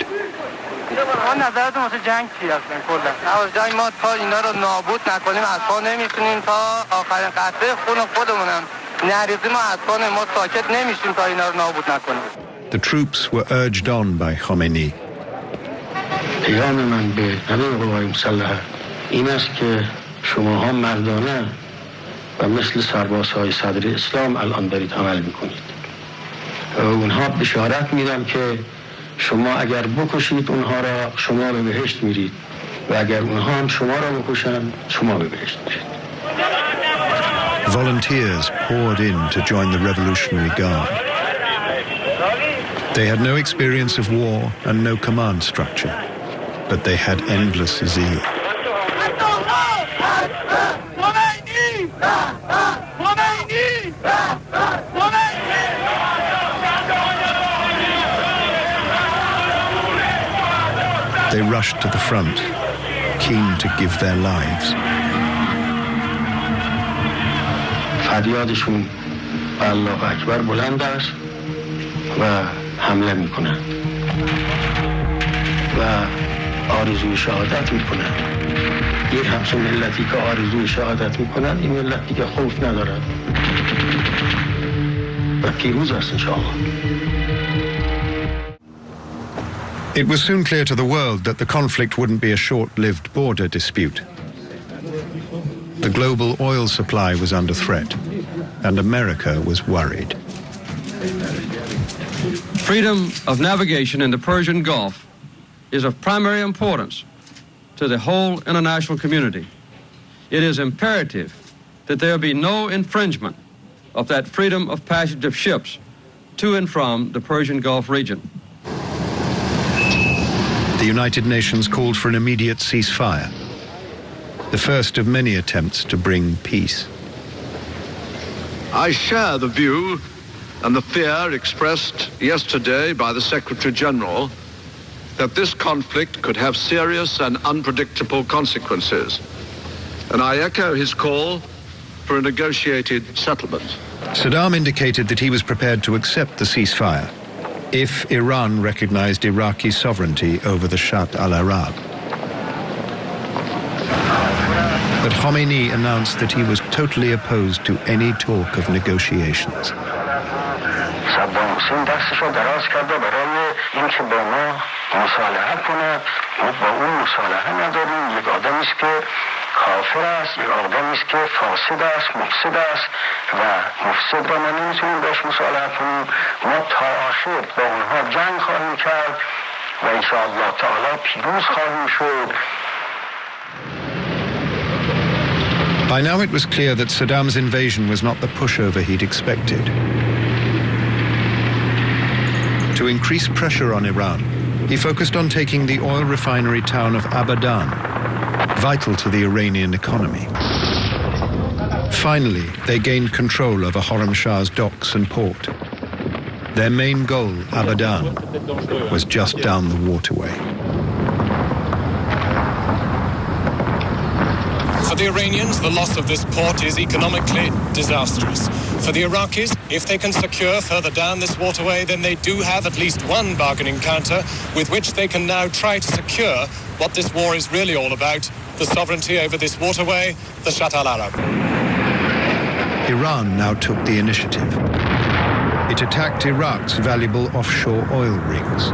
The troops were urged on by Khomeini.
پیام من به همه قوای مسلحه این است که شماها مردانه و مثل سربازهای صدر اسلام الان دارید عمل میکنید. اونها بشارت میدن که شما اگر بکشید اونها را شما به بهشت میرید و اگر اونها هم شما را بکشن شما به بهشت میرید.
Volunteers poured in to join the Revolutionary Guard. They had no experience of war and no command structure, but they had endless zeal. They rushed to the front, keen to give their lives.
فریادشون الله اکبر بلند است و حمله میکنند و آرزوی شهادت میکنند. یک همچون ملتی که آرزوی شهادت میکنند این ملت دیگه خوف ندارد و پیروز است انشاءالله.
It was soon clear to the world that the conflict wouldn't be a short-lived border dispute. The global oil supply was under threat, and America was worried.
Freedom of navigation in the Persian Gulf is of primary importance to the whole international community. It is imperative that there be no infringement of that freedom of passage of ships to and from the Persian Gulf region.
The United Nations called for an immediate ceasefire, the first of many attempts to bring peace.
I share the view and the fear expressed yesterday by the Secretary General that this conflict could have serious and unpredictable consequences. And I echo his call for a negotiated settlement.
Saddam indicated that he was prepared to accept the ceasefire if Iran recognized Iraqi sovereignty over the Shatt al-Arab. But Khomeini announced that he was totally opposed to any talk of negotiations.
صدام حسین دستش رو دراز کرده برای اینکه با ما مصالحه کنه. ما با اون مصالحه نداریم. یک آدمی است که کافر است، یک آدمی است که فاسد است، مفسد است و مفسد را ما نمیتونیم باش مصالحه کنیم. ما تا آخر با اونها جنگ خواهیم کرد و انشاءالله تعالی پیروز خواهیم شد.
By now it was clear that Saddam's invasion was not the pushover he'd expected. To increase pressure on Iran, he focused on taking the oil refinery town of Abadan, vital to the Iranian economy. Finally, they gained control over Khorramshahr's docks and port. Their main goal, Abadan, was just down the waterway.
For the Iranians, the loss of this port is economically disastrous. For the Iraqis, if they can secure further down this waterway, then they do have at least one bargaining counter with which they can now try to secure what this war is really all about, the sovereignty over this waterway, the Shatt al-Arab.
Iran now took the initiative. It attacked Iraq's valuable offshore oil rigs.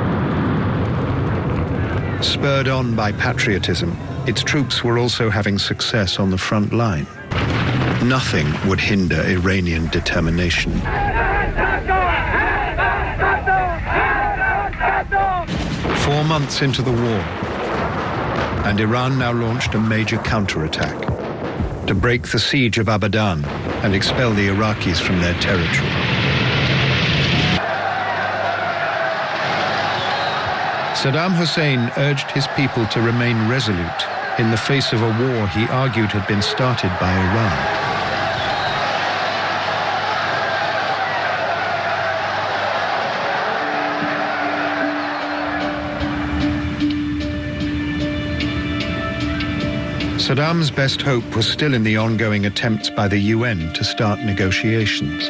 Spurred on by patriotism, its troops were also having success on the front line. Nothing would hinder Iranian determination. 4 months into the war, and Iran now launched a major counterattack to break the siege of Abadan and expel the Iraqis from their territory. Saddam Hussein urged his people to remain resolute in the face of a war he argued had been started by Iran. Saddam's best hope was still in the ongoing attempts by the UN to start negotiations.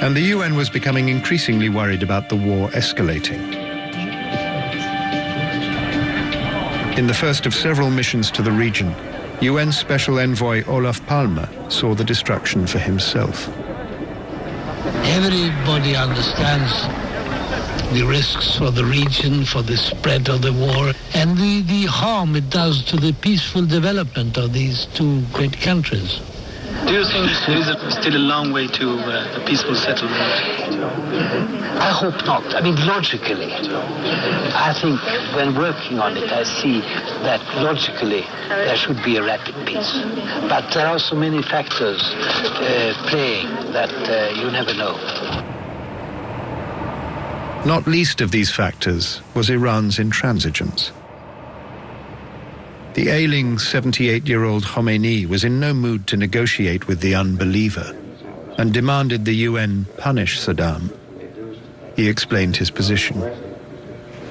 And the UN was becoming increasingly worried about the war escalating. In the first of several missions to the region, UN Special Envoy Olof Palme saw the destruction for himself.
Everybody understands the risks for the region, for the spread of the war, and the harm it does to the peaceful development of these two great countries.
Do you think there is still a long way to a peaceful settlement?
I hope not. I mean, logically. I think when working on it, I see that logically there should be a rapid peace. But there are so many factors playing that you never know.
Not least of these factors was Iran's intransigence. The ailing 78-year-old Khomeini was in no mood to negotiate with the unbeliever and demanded the UN punish Saddam. He explained his position.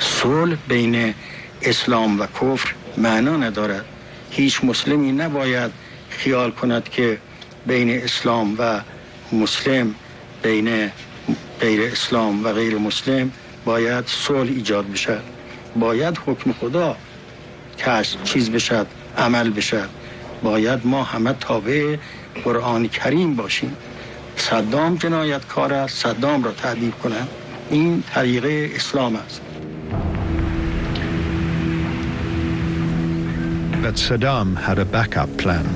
صلح بین اسلام و کفر معنا ندارد. هیچ مسلمی نباید خیال کند که بین اسلام و مسلم، بین غیر اسلام و غیر مسلم باید صلح ایجاد بشد. باید حکم خدا که چیز بشد، عمل بشد. باید ما همه تابع قرآن کریم باشیم. صدام جنایتکار است، صدام را تعذیب کنند. این طریقه اسلام است.
But Saddam had a backup plan.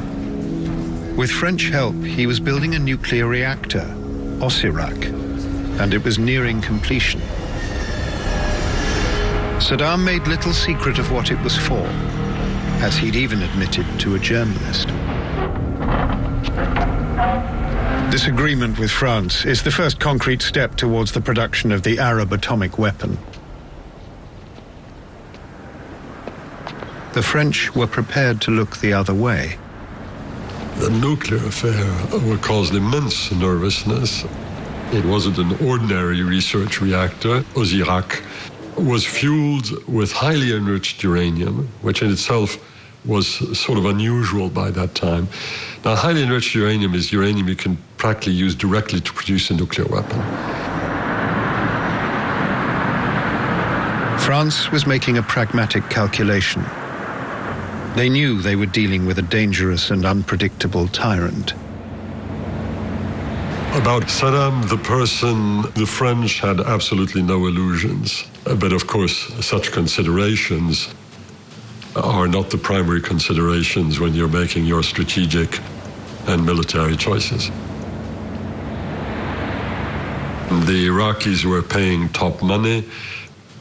With French help, he was building a nuclear reactor, Osirak, and it was nearing completion. Saddam made little secret of what it was for, as he'd even admitted to a journalist. This agreement with France is the first concrete step towards the production of the Arab atomic weapon. The French were prepared to look the other way.
The nuclear affair would cause immense nervousness. It wasn't an ordinary research reactor. Osirak was fueled with highly enriched uranium, which in itself was sort of unusual by that time. Now, highly enriched uranium is uranium you can practically use directly to produce a nuclear weapon.
France was making a pragmatic calculation. They knew they were dealing with a dangerous and unpredictable tyrant.
About Saddam, the person, the French had absolutely no illusions. But of course, such considerations are not the primary considerations when you're making your strategic and military choices. The Iraqis were paying top money.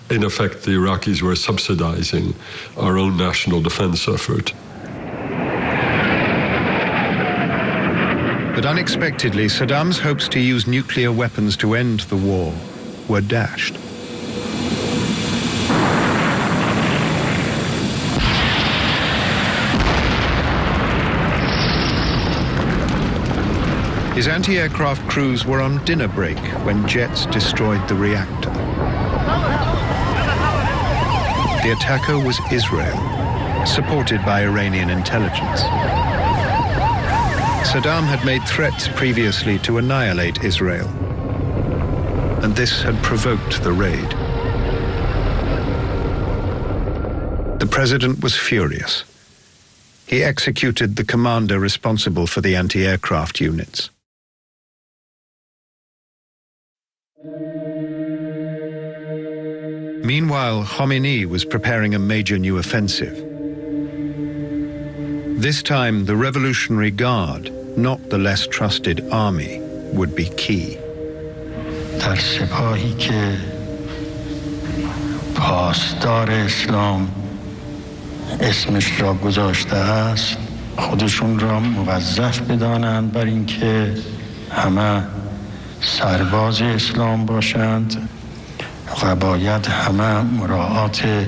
In effect, the Iraqis were subsidizing our own national defense effort.
But unexpectedly, Saddam's hopes to use nuclear weapons to end the war were dashed. His anti-aircraft crews were on dinner break when jets destroyed the reactor. The attacker was Israel, supported by Iranian intelligence. Saddam had made threats previously to annihilate Israel, and this had provoked the raid. The president was furious. He executed the commander responsible for the anti-aircraft units. Meanwhile, Khomeini was preparing a major new offensive. This time, the Revolutionary Guard, not the less trusted army, would be key.
در سپاهی که پاسدار اسلام اسمش را گذاشته است، خودشون را موظف بدانند بر اینکه همه سرباز اسلام باشند و باید همه مراعات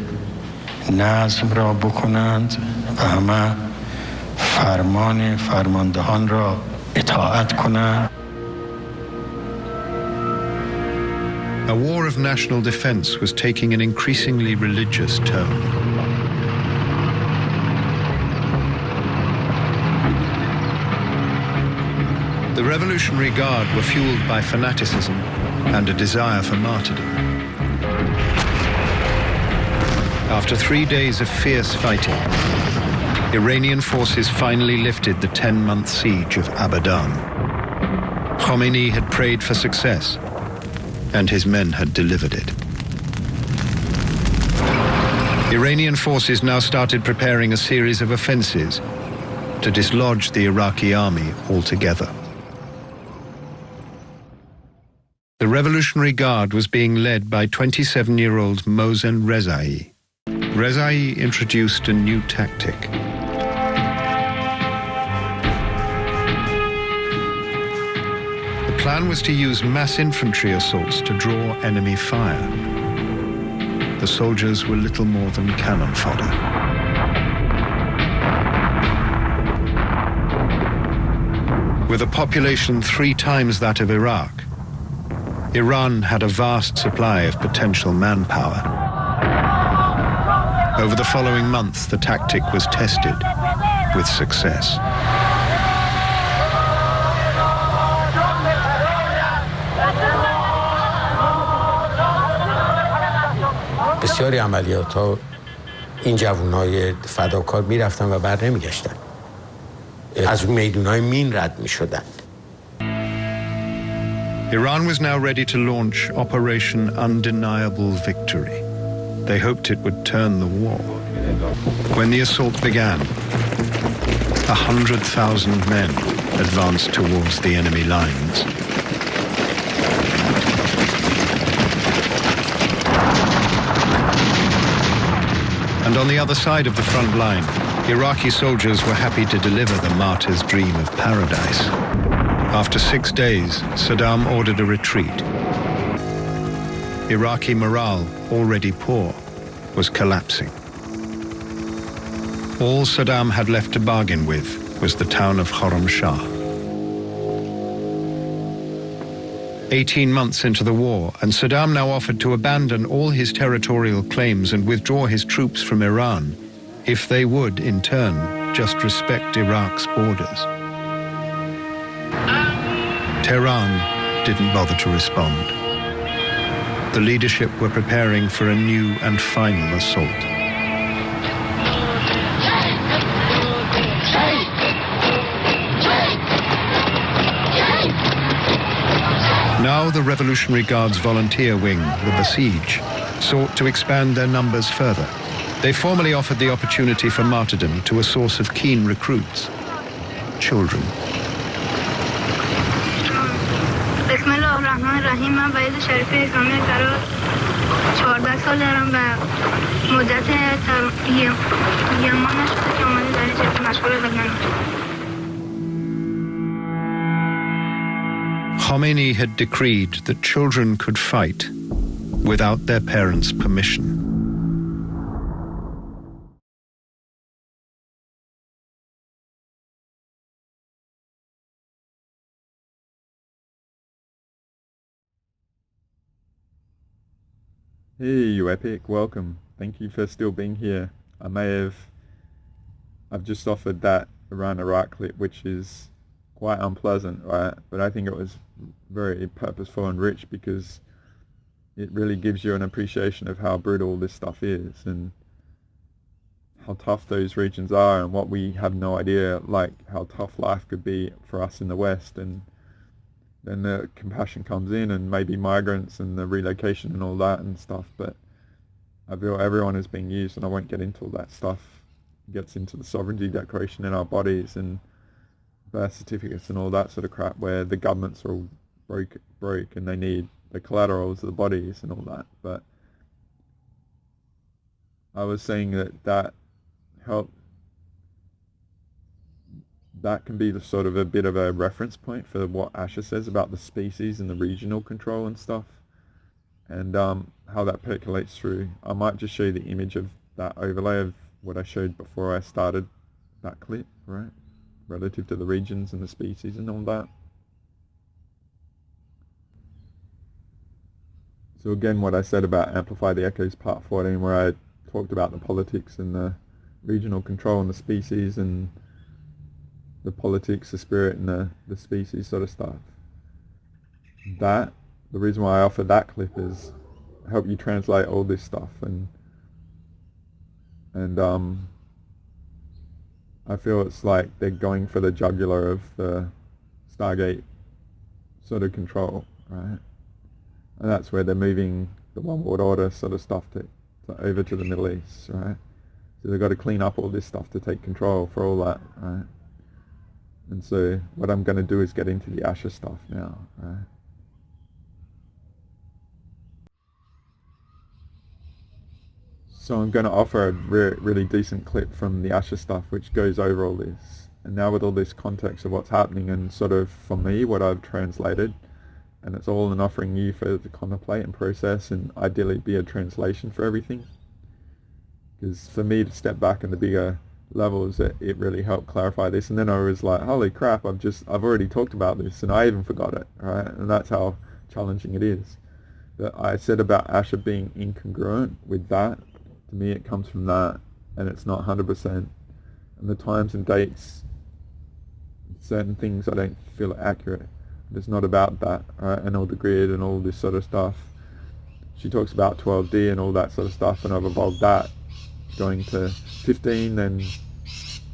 نظم را بکنند و همه فرمان فرماندهان را اطاعت کنند.
A war of national defense was taking an increasingly religious tone. The Revolutionary Guard were fueled by fanaticism and a desire for martyrdom. After 3 days of fierce fighting, Iranian forces finally lifted the 10-month siege of Abadan. Khomeini had prayed for success, and his men had delivered it. Iranian forces now started preparing a series of offensives to dislodge the Iraqi army altogether. The Revolutionary Guard was being led by 27-year-old Mohsen Rezai. Rezai introduced a new tactic. The plan was to use mass infantry assaults to draw enemy fire. The soldiers were little more than cannon fodder. With a population 3 times that of Iraq, Iran had a vast supply of potential manpower. Over the following months, the tactic was tested with success.
بسیاری عملیات ها این جوانای فداکار میرفتن و بر نمیگشتن. از اون میدونای مین رد میشدن.
Iran was now ready to launch Operation Undeniable Victory. They hoped it would turn the war. When the assault began, 100,000 men advanced towards the enemy lines. And on the other side of the front line, Iraqi soldiers were happy to deliver the martyr's dream of paradise. After 6 days, Saddam ordered a retreat. Iraqi morale, already poor, was collapsing. All Saddam had left to bargain with was the town of Khorramshahr. 18 months into the war, and Saddam now offered to abandon all his territorial claims and withdraw his troops from Iran, if they would, in turn, just respect Iraq's borders. Tehran didn't bother to respond. The leadership were preparing for a new and final assault. Now the Revolutionary Guard's volunteer wing, the Basij, sought to expand their numbers further. They formally offered the opportunity for martyrdom to a source of keen recruits, children.
بسم الله الرحمن الرحیم. من وحید شریف اسلامی قرار 14 سال دارم و مدت یه ماه نشده که اومده در این مشغول خدمت.
Khomeini had decreed that children could fight without their parents' permission.
Hey, you epic, welcome. Thank you for still being here. I've just offered that Iran-Iraq clip, which is quite unpleasant, right? But I think it was very purposeful and rich because it really gives you an appreciation of how brutal this stuff is and how tough those regions are and what we have no idea, like how tough life could be for us in the West. And then the compassion comes in and maybe migrants and the relocation and all that and stuff, but I feel everyone is being used, and I won't get into all that stuff. It gets into the sovereignty declaration in our bodies and birth certificates and all that sort of crap where the governments are all broke and they need the collaterals of the bodies and all that. But I was saying that can be the sort of a bit of a reference point for what Asher says about the species and the regional control and stuff, and how that percolates through. I might just show you the image of that overlay of what I showed before I started that clip, right? Relative to the regions and the species and all that. So again, what I said about Amplify the Echoes Part 14, where I talked about the politics and the regional control and the species and the politics, the spirit and the species sort of stuff. The reason why I offer that clip is help you translate all this stuff, and I feel it's like they're going for the jugular of the Stargate sort of control, right? And that's where they're moving the one world order sort of stuff to over to the Middle East, right? So they've got to clean up all this stuff to take control for all that, right? And so what I'm going to do is get into the Asher stuff now, right? So I'm going to offer a really decent clip from the Asher stuff which goes over all this. And now with all this context of what's happening and sort of, for me, what I've translated, and it's all an offering you for to contemplate and process and ideally be a translation for everything. Because for me to step back in the bigger levels, it really helped clarify this. And then I was like, holy crap, I've already talked about this and I even forgot it, right? And that's how challenging it is. That I said about Asher being incongruent with that. To me, it comes from that, and it's not 100%. And the times and dates, certain things I don't feel are accurate. It's not about that, right? And all the grid and all this sort of stuff. She talks about 12D and all that sort of stuff, and I've evolved that, going to 15, then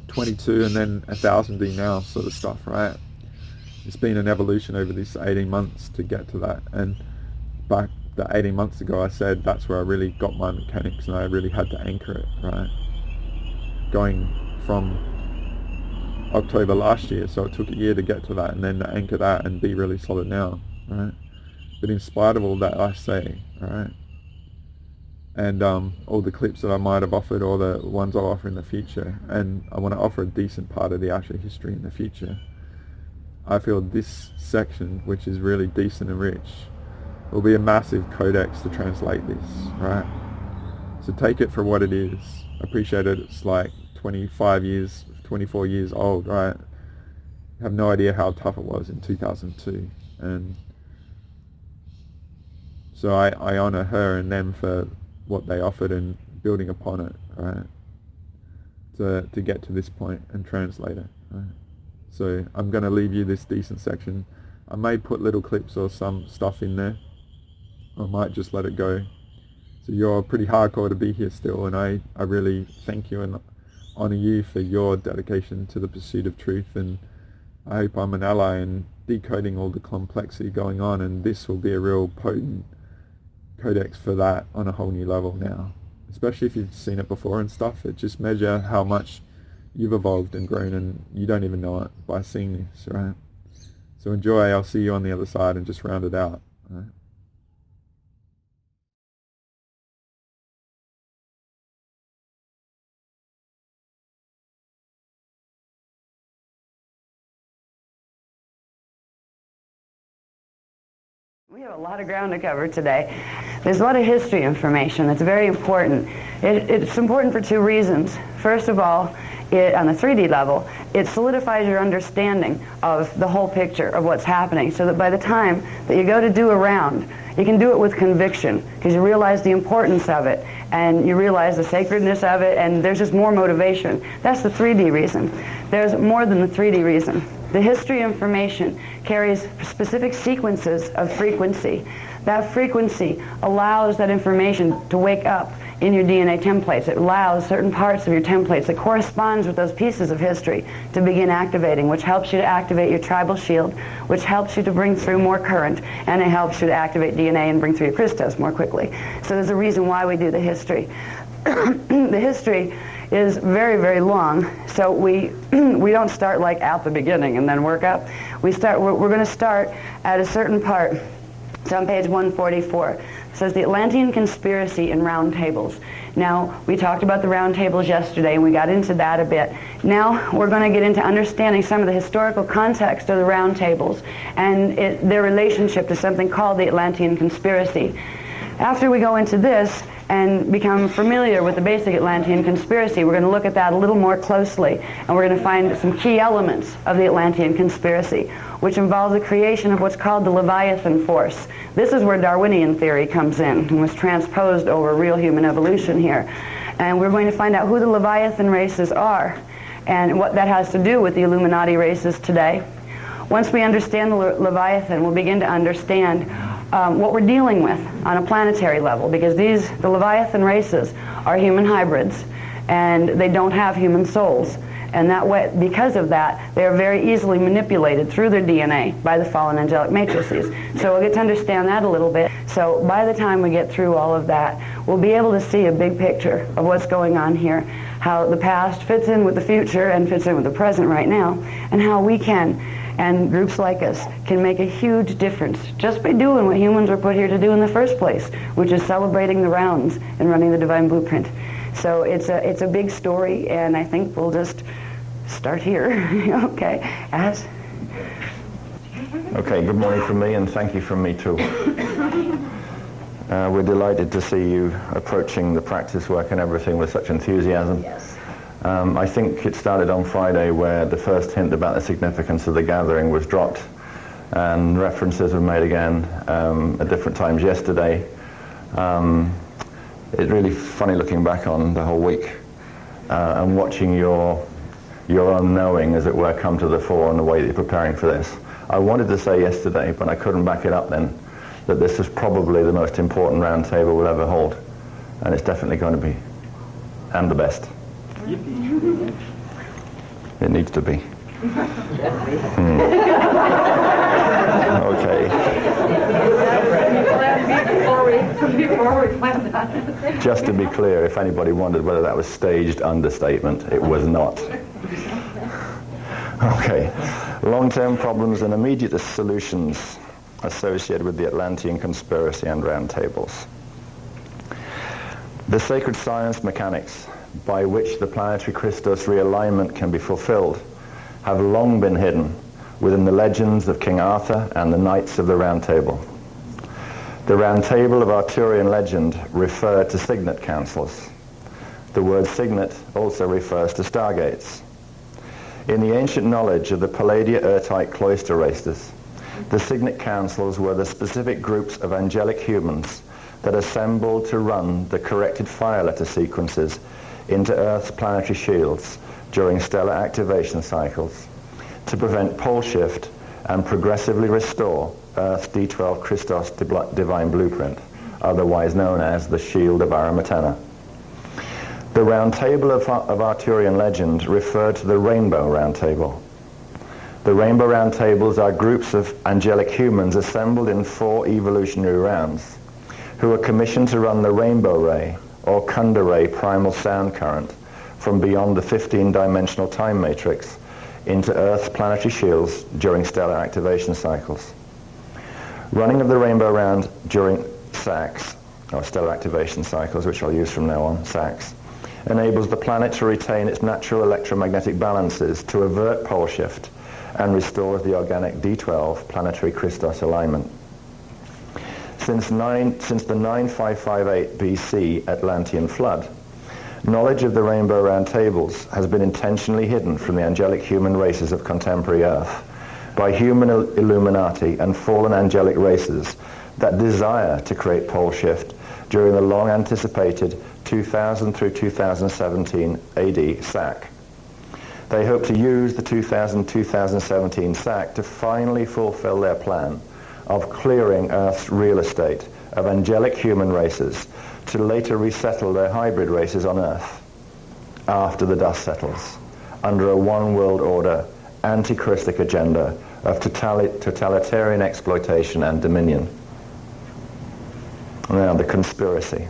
22, and then 1000D now sort of stuff, right? It's been an evolution over these 18 months to get to that. And back the 18 months ago, I said that's where I really got my mechanics, and I really had to anchor it, right? Going from October last year, so it took a year to get to that, and then to anchor that and be really solid now, right? But in spite of all that I say, right, and all the clips that I might have offered or the ones I'll offer in the future, and I want to offer a decent part of the Asher history in the future, I feel this section, which is really decent and rich, will be a massive codex to translate this, right? So take it for what it is. Appreciate it. It's like 24 years old, right? I have no idea how tough it was in 2002. And so I honor her and them for what they offered and building upon it, right? To get to this point and translate it, right? So I'm going to leave you this decent section. I may put little clips or some stuff in there. I might just let it go. So you're pretty hardcore to be here still, and I really thank you and honor you for your dedication to the pursuit of truth, and I hope I'm an ally in decoding all the complexity going on, and this will be a real potent codex for that on a whole new level now. Especially if you've seen it before and stuff, it just measure how much you've evolved and grown, and you don't even know it by seeing this, right? So enjoy. I'll see you on the other side and just round it out, right?
We have a lot of ground to cover today. There's a lot of history information that's very important. It's important for two reasons. First of all, on the 3D level, it solidifies your understanding of the whole picture of what's happening, so that by the time that you go to do a round, you can do it with conviction, because you realize the importance of it, and you realize the sacredness of it, and there's just more motivation. That's the 3D reason. There's more than the 3D reason. The history information carries specific sequences of frequency. That frequency allows that information to wake up in your DNA templates. It allows certain parts of your templates that corresponds with those pieces of history to begin activating, which helps you to activate your tribal shield, which helps you to bring through more current, and it helps you to activate DNA and bring through your Christos more quickly. So there's a reason why we do the history. The history is very, very long, so we don't start like at the beginning and then work up. We're going to start at a certain part. It's on page 144. It says the Atlantean conspiracy in round tables. Now, we talked about the round tables yesterday, and we got into that a bit. Now, we're going to get into understanding some of the historical context of the round tables and their relationship to something called the Atlantean conspiracy. After we go into this and become familiar with the basic Atlantean conspiracy, we're going to look at that a little more closely, and we're going to find some key elements of the Atlantean conspiracy, which involves the creation of what's called the Leviathan force. This is where Darwinian theory comes in and was transposed over real human evolution here. And we're going to find out who the Leviathan races are and what that has to do with the Illuminati races today. Once we understand the Leviathan, we'll begin to understand what we're dealing with on a planetary level, because the Leviathan races are human hybrids, and they don't have human souls. And that way, because of that, they are very easily manipulated through their DNA by the fallen angelic matrices. So we'll get to understand that a little bit. So by the time we get through all of that, we'll be able to see a big picture of what's going on here, how the past fits in with the future and fits in with the present right now, and how we can, and groups like us, can make a huge difference just by doing what humans were put here to do in the first place, which is celebrating the rounds and running the divine blueprint. So it's a big story, and I think we'll just start here. Okay, Az?
Okay, good morning from me, and thank you from me too. We're delighted to see you approaching the practice work and everything with such enthusiasm.
Yes.
I think it started on Friday, where the first hint about the significance of the gathering was dropped, and references were made again at different times yesterday. It's really funny looking back on the whole week and watching your own knowing, as it were, come to the fore in the way that you're preparing for this. I wanted to say yesterday, but I couldn't back it up then, that this is probably the most important round table we'll ever hold, and it's definitely going to be, and the best. It needs to be. Okay. Just to be clear, if anybody wondered whether that was staged understatement, it was not. Okay. Long-term problems and immediate solutions associated with the Atlantean conspiracy and roundtables. The sacred science mechanics by which the planetary Christos realignment can be fulfilled have long been hidden within the legends of King Arthur and the Knights of the Round Table. The Round Table of Arthurian legend referred to signet councils. The word signet also refers to stargates. In the ancient knowledge of the Palladio-Urtite cloister races, the signet councils were the specific groups of angelic humans that assembled to run the corrected fire letter sequences into Earth's planetary shields during stellar activation cycles to prevent pole shift and progressively restore Earth's D12 Christos divine blueprint, otherwise known as the Shield of Aramatena. The Round Table of Arthurian legend referred to the Rainbow Round Table. The Rainbow Round Tables are groups of angelic humans assembled in 4 evolutionary rounds who are commissioned to run the Rainbow Ray or Kunda Ray primal sound current from beyond the 15-dimensional time matrix into Earth's planetary shields during stellar activation cycles. Running of the Rainbow Round during SACs, or stellar activation cycles, which I'll use from now on, SACs, enables the planet to retain its natural electromagnetic balances to avert pole shift and restores the organic D12 planetary Christos alignment. since the 9558 BC Atlantean flood. Knowledge of the Rainbow Round Tables has been intentionally hidden from the angelic human races of contemporary Earth by human Illuminati and fallen angelic races that desire to create pole shift during the long-anticipated 2000 through 2017 AD SAC. They hope to use the 2000-2017 SAC to finally fulfill their plan of clearing Earth's real estate of angelic human races to later resettle their hybrid races on Earth after the dust settles, under a one-world order, anti-Christic agenda of totalitarian exploitation and dominion. Now, the conspiracy.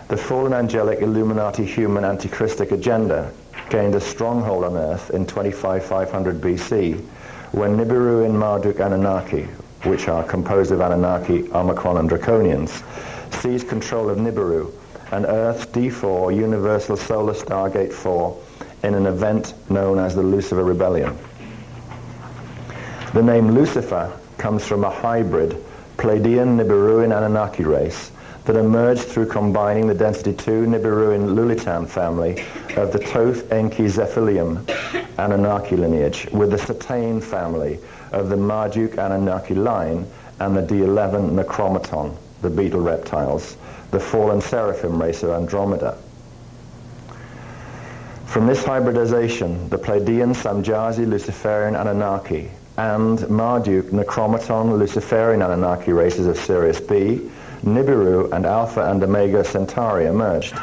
The fallen angelic Illuminati human anti-Christic agenda gained a stronghold on Earth in 2500 BC when Nibiru and Marduk Anunnaki, which are composed of Anunnaki, Omicron and Draconians, seized control of Nibiru and Earth's D4 Universal Solar Stargate 4 in an event known as the Lucifer Rebellion. The name Lucifer comes from a hybrid Pleiadian Nibiruan Anunnaki race that emerged through combining the density 2 Nibiruan Lulitan family of the Thoth Enki Zephylium Anunnaki lineage with the Satane family of the Marduk Anunnaki line and the D11 Necromaton, the beetle reptiles, the fallen seraphim race of Andromeda. From this hybridization, the Pleiadian Samjazi Luciferian Anunnaki and Marduk Necromaton Luciferian Anunnaki races of Sirius B, Nibiru, and Alpha and Omega Centauri emerged.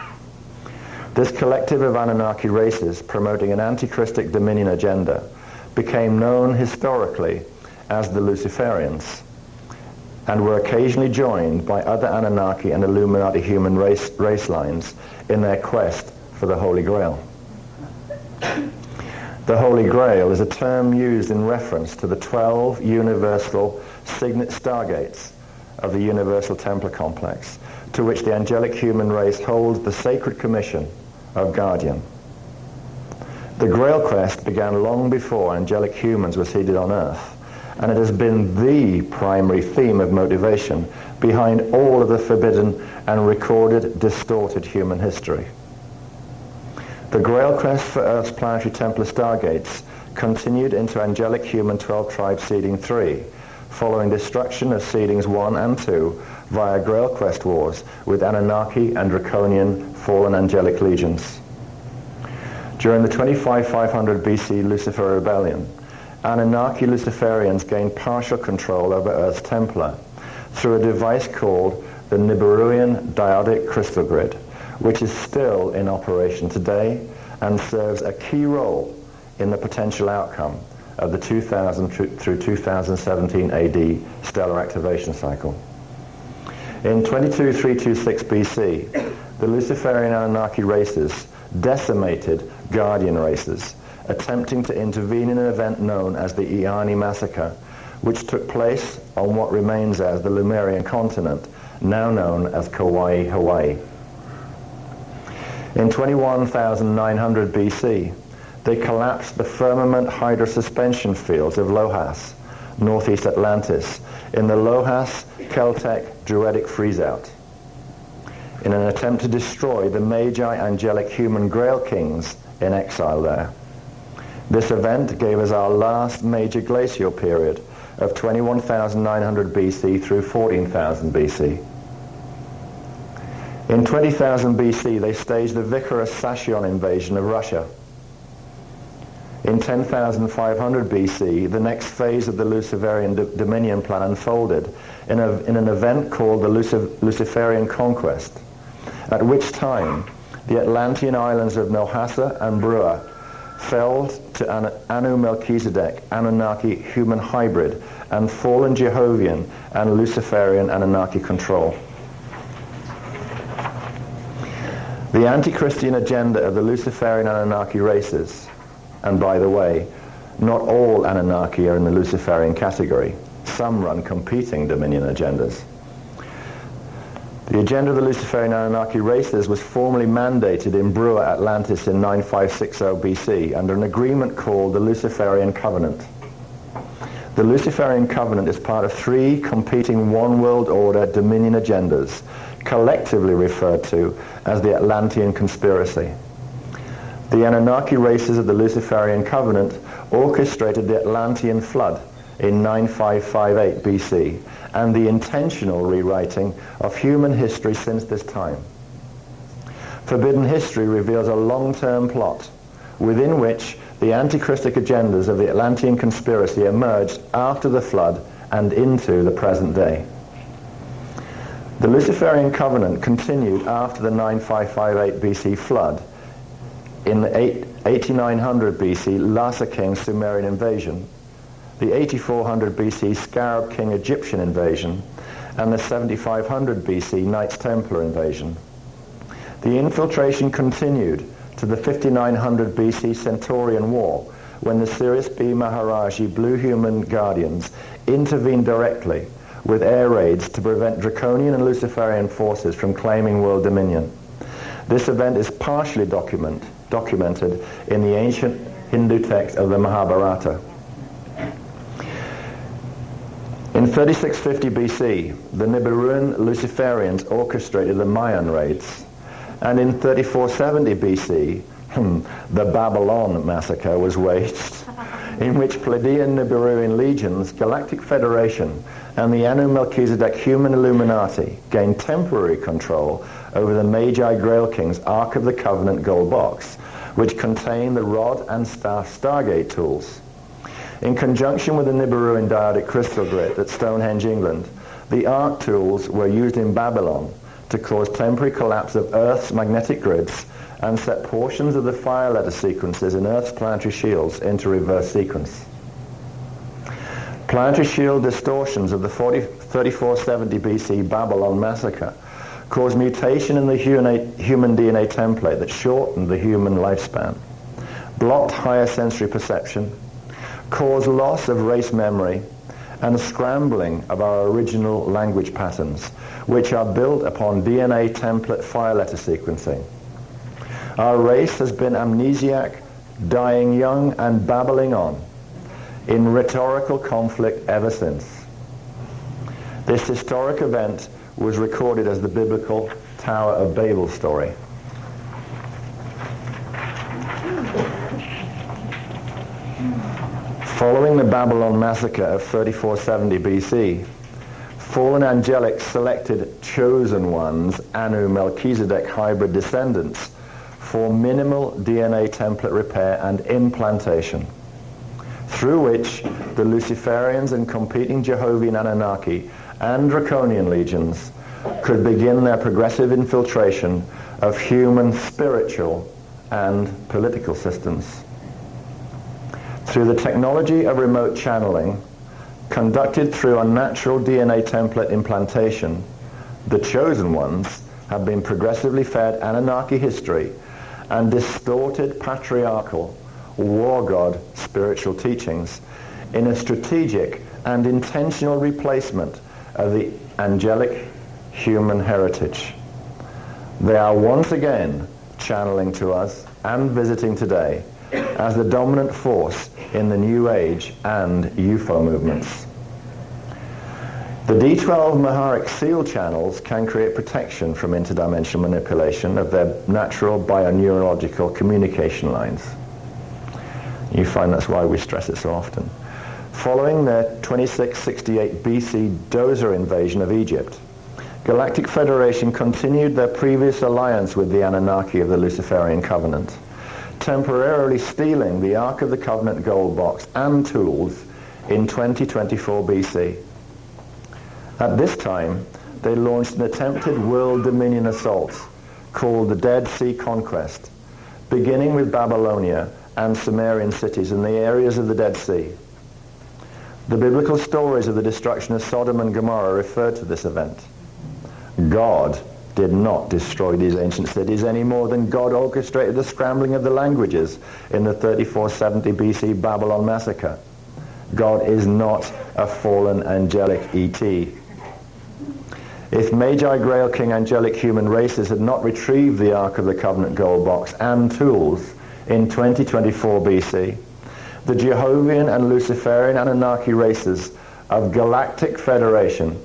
This collective of Anunnaki races promoting an anti-Christic dominion agenda became known historically as the Luciferians and were occasionally joined by other Anunnaki and Illuminati human race lines in their quest for the Holy Grail. The Holy Grail is a term used in reference to the 12 universal signet stargates of the Universal Templar Complex, to which the angelic human race holds the sacred commission of guardian. The Grail quest began long before angelic humans were seated on Earth, and it has been the primary theme of motivation behind all of the forbidden and recorded distorted human history. The Grail quest for Earth's planetary Templar stargates continued into angelic human 12-tribe seeding 3, following destruction of seedings 1 and 2 via Grail quest wars with Anunnaki and Draconian fallen angelic legions. During the 2500 BC Lucifer Rebellion, Anunnaki Luciferians gained partial control over Earth's Templar through a device called the Nibiruan Diodic Crystal Grid, which is still in operation today and serves a key role in the potential outcome of the 2000 through 2017 AD stellar activation cycle. In 22326 BC, the Luciferian Anunnaki races decimated Guardian races, attempting to intervene in an event known as the Iani Massacre, which took place on what remains as the Lemurian continent, now known as Kauai, Hawaii. In 21,900 BC, they collapsed the firmament hydrosuspension fields of Lohas, northeast Atlantis, in the Lohas-Keltec Druidic freezeout, in an attempt to destroy the Magi angelic human Grail kings in exile there. This event gave us our last major glacial period of 21,900 BC through 14,000 BC. In 20,000 BC, they staged the Vicarus Sacion invasion of Russia. In 10,500 BC, the next phase of the Luciferian dominion plan unfolded in an event called the Luciferian Conquest, at which time the Atlantean islands of Nohasa and Brua fell to Anu Melchizedek, Anunnaki human hybrid, and fallen Jehovian and Luciferian Anunnaki control. The anti-Christian agenda of the Luciferian Anunnaki races, and by the way, not all Anunnaki are in the Luciferian category. Some run competing dominion agendas. The agenda of the Luciferian Anunnaki races was formally mandated in Brua, Atlantis in 9560 BC under an agreement called the Luciferian Covenant. The Luciferian covenant is part of three competing one world order dominion agendas, collectively referred to as the Atlantean conspiracy. The Anunnaki races of the Luciferian covenant orchestrated the Atlantean flood in 9558 BC and the intentional rewriting of human history since this time. Forbidden History reveals a long-term plot within which the antichristic agendas of the Atlantean conspiracy emerged after the flood and into the present day. The Luciferian covenant continued after the 9558 BC flood. In the 8900 BC Lhasa King Sumerian invasion, the 8400 BC Scarab King Egyptian invasion, and the 7500 BC Knights Templar invasion. The infiltration continued to the 5900 BC Centaurian War, when the Sirius B Maharaji Blue Human Guardians intervened directly with air raids to prevent Draconian and Luciferian forces from claiming world dominion. This event is partially documented in the ancient Hindu text of the Mahabharata. In 3650 BC, the Nibiruan Luciferians orchestrated the Mayan raids, and in 3470 BC, the Babylon massacre was waged, in which Pleiadian Nibiruan legions, Galactic Federation, and the Anu Melchizedek human Illuminati gained temporary control over the Magi Grail King's Ark of the Covenant gold box, which contained the rod and staff Stargate tools. In conjunction with the Nibiruan diodic crystal grid at Stonehenge, England, the Ark tools were used in Babylon to cause temporary collapse of Earth's magnetic grids and set portions of the fire letter sequences in Earth's planetary shields into reverse sequence. Planetary shield distortions of the 3470 BC Babylon massacre caused mutation in the human DNA template that shortened the human lifespan, blocked higher sensory perception, caused loss of race memory, and scrambling of our original language patterns, which are built upon DNA template fire letter sequencing. Our race has been amnesiac, dying young, and babbling on in rhetorical conflict ever since. This historic event was recorded as the biblical Tower of Babel story. Following the Babylon massacre of 3470 BC, fallen angelic selected chosen ones, Anu Melchizedek hybrid descendants, for minimal DNA template repair and implantation, through which the Luciferians and competing Jehovian Anunnaki and Draconian legions could begin their progressive infiltration of human spiritual and political systems. Through the technology of remote channeling, conducted through unnatural DNA template implantation, the chosen ones have been progressively fed Anunnaki history and distorted patriarchal, war god spiritual teachings in a strategic and intentional replacement of the angelic human heritage. They are once again channeling to us and visiting today as the dominant force in the New Age and UFO movements. The D12 Maharic seal channels can create protection from interdimensional manipulation of their natural bioneurological communication lines. You find that's why we stress it so often. Following their 2668 BC Dozer invasion of Egypt, Galactic Federation continued their previous alliance with the Anunnaki of the Luciferian Covenant, temporarily stealing the Ark of the Covenant gold box and tools in 2024 BC. At this time, they launched an attempted world dominion assault called the Dead Sea Conquest, beginning with Babylonia and Sumerian cities in the areas of the Dead Sea. The biblical stories of the destruction of Sodom and Gomorrah refer to this event. God did not destroy these ancient cities any more than God orchestrated the scrambling of the languages in the 3470 BC Babylon massacre. God is not a fallen angelic ET. If Magi Grail King angelic human races had not retrieved the Ark of the Covenant gold box and tools in 2024 BC, the Jehovian and Luciferian Anunnaki races of Galactic Federation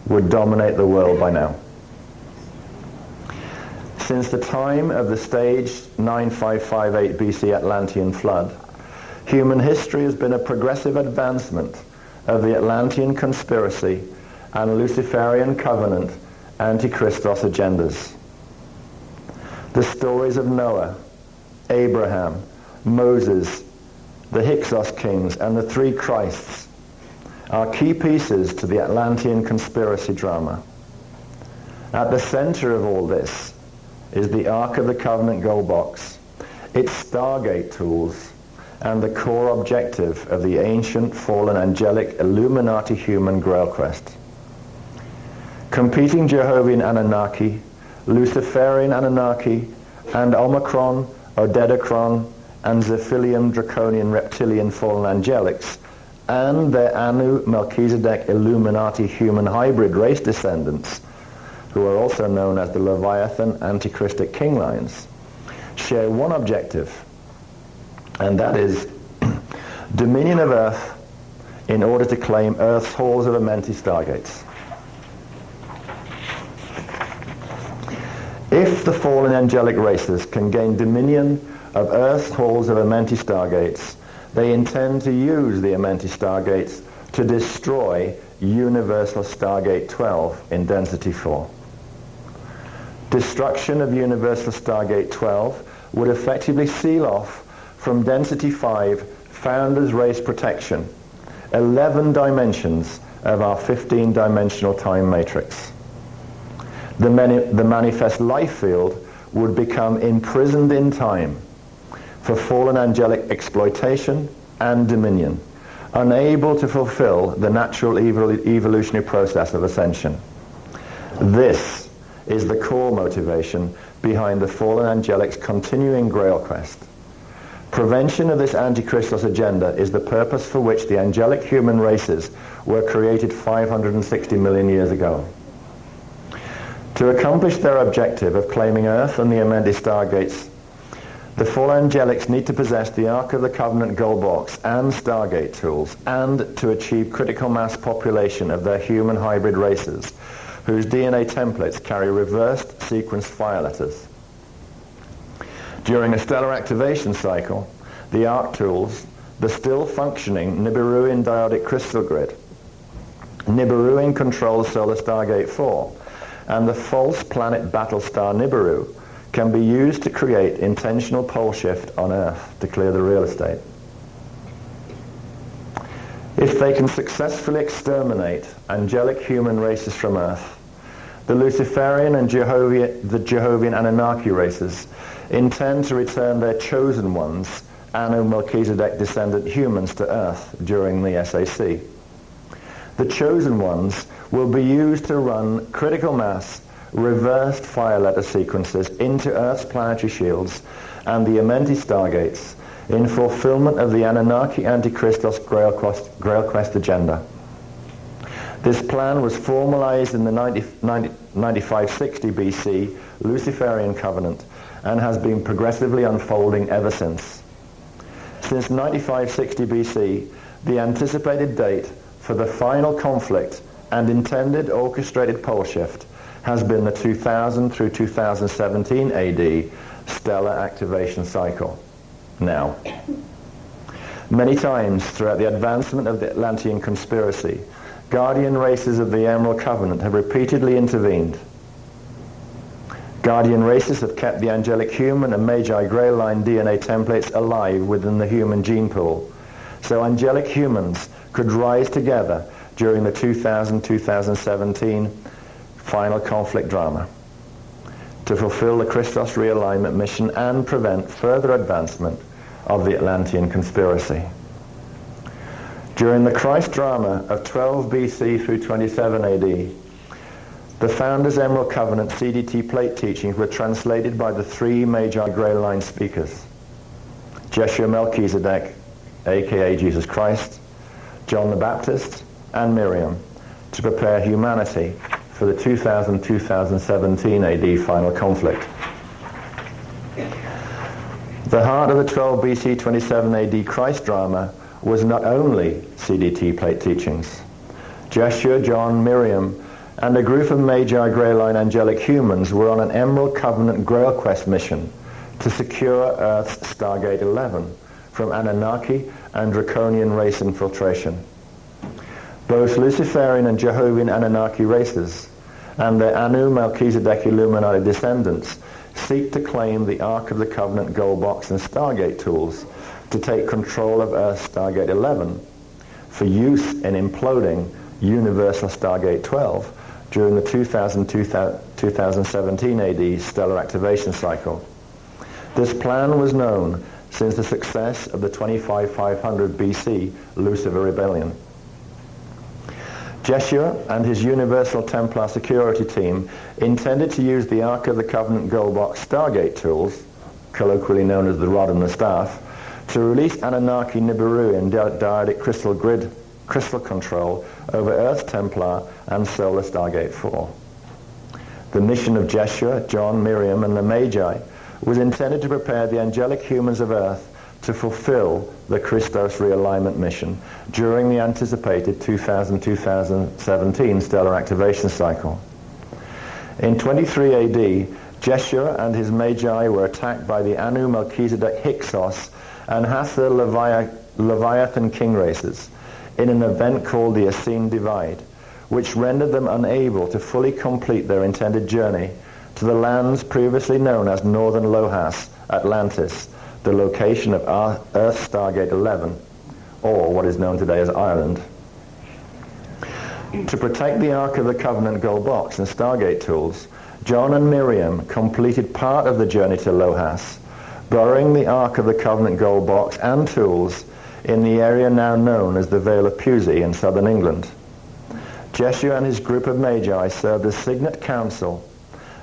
would dominate the world by now. Since the time of the staged 9558 BC Atlantean flood, human history has been a progressive advancement of the Atlantean conspiracy and Luciferian covenant anti-Christos agendas. The stories of Noah, Abraham, Moses, the Hyksos kings, and the three Christs are key pieces to the Atlantean conspiracy drama. At the center of all this is the Ark of the Covenant gold box, its Stargate tools, and the core objective of the ancient, fallen, angelic, Illuminati human Grail quest. Competing Jehovian Anunnaki, Luciferian Anunnaki, and Omicron, Odedocron, and Zephilium Draconian Reptilian fallen angelics, and their Anu Melchizedek Illuminati human hybrid race descendants, who are also known as the Leviathan Antichristic king lines, share one objective, and that is dominion of Earth in order to claim Earth's halls of Amenti stargates. If the fallen angelic races can gain dominion of Earth's halls of Amenti stargates, they intend to use the Amenti stargates to destroy Universal Stargate 12 in Density 4. Destruction of Universal Stargate 12 would effectively seal off from Density 5 Founders Race Protection 11 dimensions of our 15-dimensional time matrix. The manifest life field would become imprisoned in time for fallen angelic exploitation and dominion, unable to fulfill the natural evolutionary process of ascension. This is the core motivation behind the fallen angelic's continuing Grail quest. Prevention of this anti-Christos agenda is the purpose for which the angelic human races were created 560 million years ago. To accomplish their objective of claiming Earth and the Amenti Stargates, the fallen angelics need to possess the Ark of the Covenant gold box and Stargate tools, and to achieve critical mass population of their human hybrid races, whose DNA templates carry reversed sequenced fire letters. During a stellar activation cycle, the Ark tools, the still functioning Nibiruian diodic crystal grid, Nibiruian controls Solar Stargate 4, and the false planet Battlestar Nibiru can be used to create intentional pole shift on Earth to clear the real estate. If they can successfully exterminate angelic human races from Earth, the Luciferian and the Jehovian Anunnaki races intend to return their chosen ones, Anu Melchizedek descendant humans, to Earth during the SAC. The chosen ones will be used to run critical mass reversed fire letter sequences into Earth's planetary shields and the Amenti Stargates in fulfillment of the Anunnaki Antichristos Grail Quest agenda. This plan was formalized in the 9560 BC Luciferian covenant and has been progressively unfolding ever since. Since 9560 BC, the anticipated date for the final conflict and intended orchestrated pole shift has been the 2000 through 2017 AD stellar activation cycle. Now, many times throughout the advancement of the Atlantean conspiracy, guardian races of the Emerald Covenant have repeatedly intervened. Guardian races have kept the angelic human and Magi Grail line DNA templates alive within the human gene pool, so angelic humans could rise together during the 2000-2017 final conflict drama to fulfill the Christos realignment mission and prevent further advancement of the Atlantean conspiracy. During the Christ drama of 12 BC through 27 AD, the Founders Emerald Covenant CDT plate teachings were translated by the three Magi Grail line speakers, Jeshua Melchizedek, aka Jesus Christ, John the Baptist, and Miriam, to prepare humanity for the 2000-2017 AD final conflict. The heart of the 12 BC 27 AD Christ drama was not only CDT plate teachings. Jeshua, John, Miriam, and a group of Magi Grailine angelic humans were on an Emerald Covenant Grail Quest mission to secure Earth's Stargate 11 from Anunnaki and Draconian race infiltration. Both Luciferian and Jehovah's Anunnaki races and their Anu Melchizedek Illuminati descendants seek to claim the Ark of the Covenant gold box and Stargate tools to take control of Earth's Stargate 11 for use in imploding Universal Stargate 12 during the 2017 AD stellar activation cycle. This plan was known since the success of the 25500 BC Lucifer Rebellion. Jeshua and his Universal Templar security team intended to use the Ark of the Covenant gold box Stargate tools, colloquially known as the Rod and the Staff, to release Anunnaki Nibiruian dyadic crystal control over Earth's Templar and Solar Stargate 4. The mission of Jeshua, John, Miriam, and the Magi was intended to prepare the angelic humans of Earth to fulfill the Christos realignment mission during the anticipated 2000-2017 stellar activation cycle. In 23 AD, Jeshua and his Magi were attacked by the Anu Melchizedek Hyksos and Hathor Leviathan king races in an event called the Essene Divide, which rendered them unable to fully complete their intended journey to the lands previously known as Northern Lohas, Atlantis, the location of Earth's Stargate 11, or what is known today as Ireland. To protect the Ark of the Covenant gold box and Stargate tools, John and Miriam completed part of the journey to Lohas, burying the Ark of the Covenant gold box and tools in the area now known as the Vale of Pusey in southern England. Jeshua and his group of Magi served as Signet Council,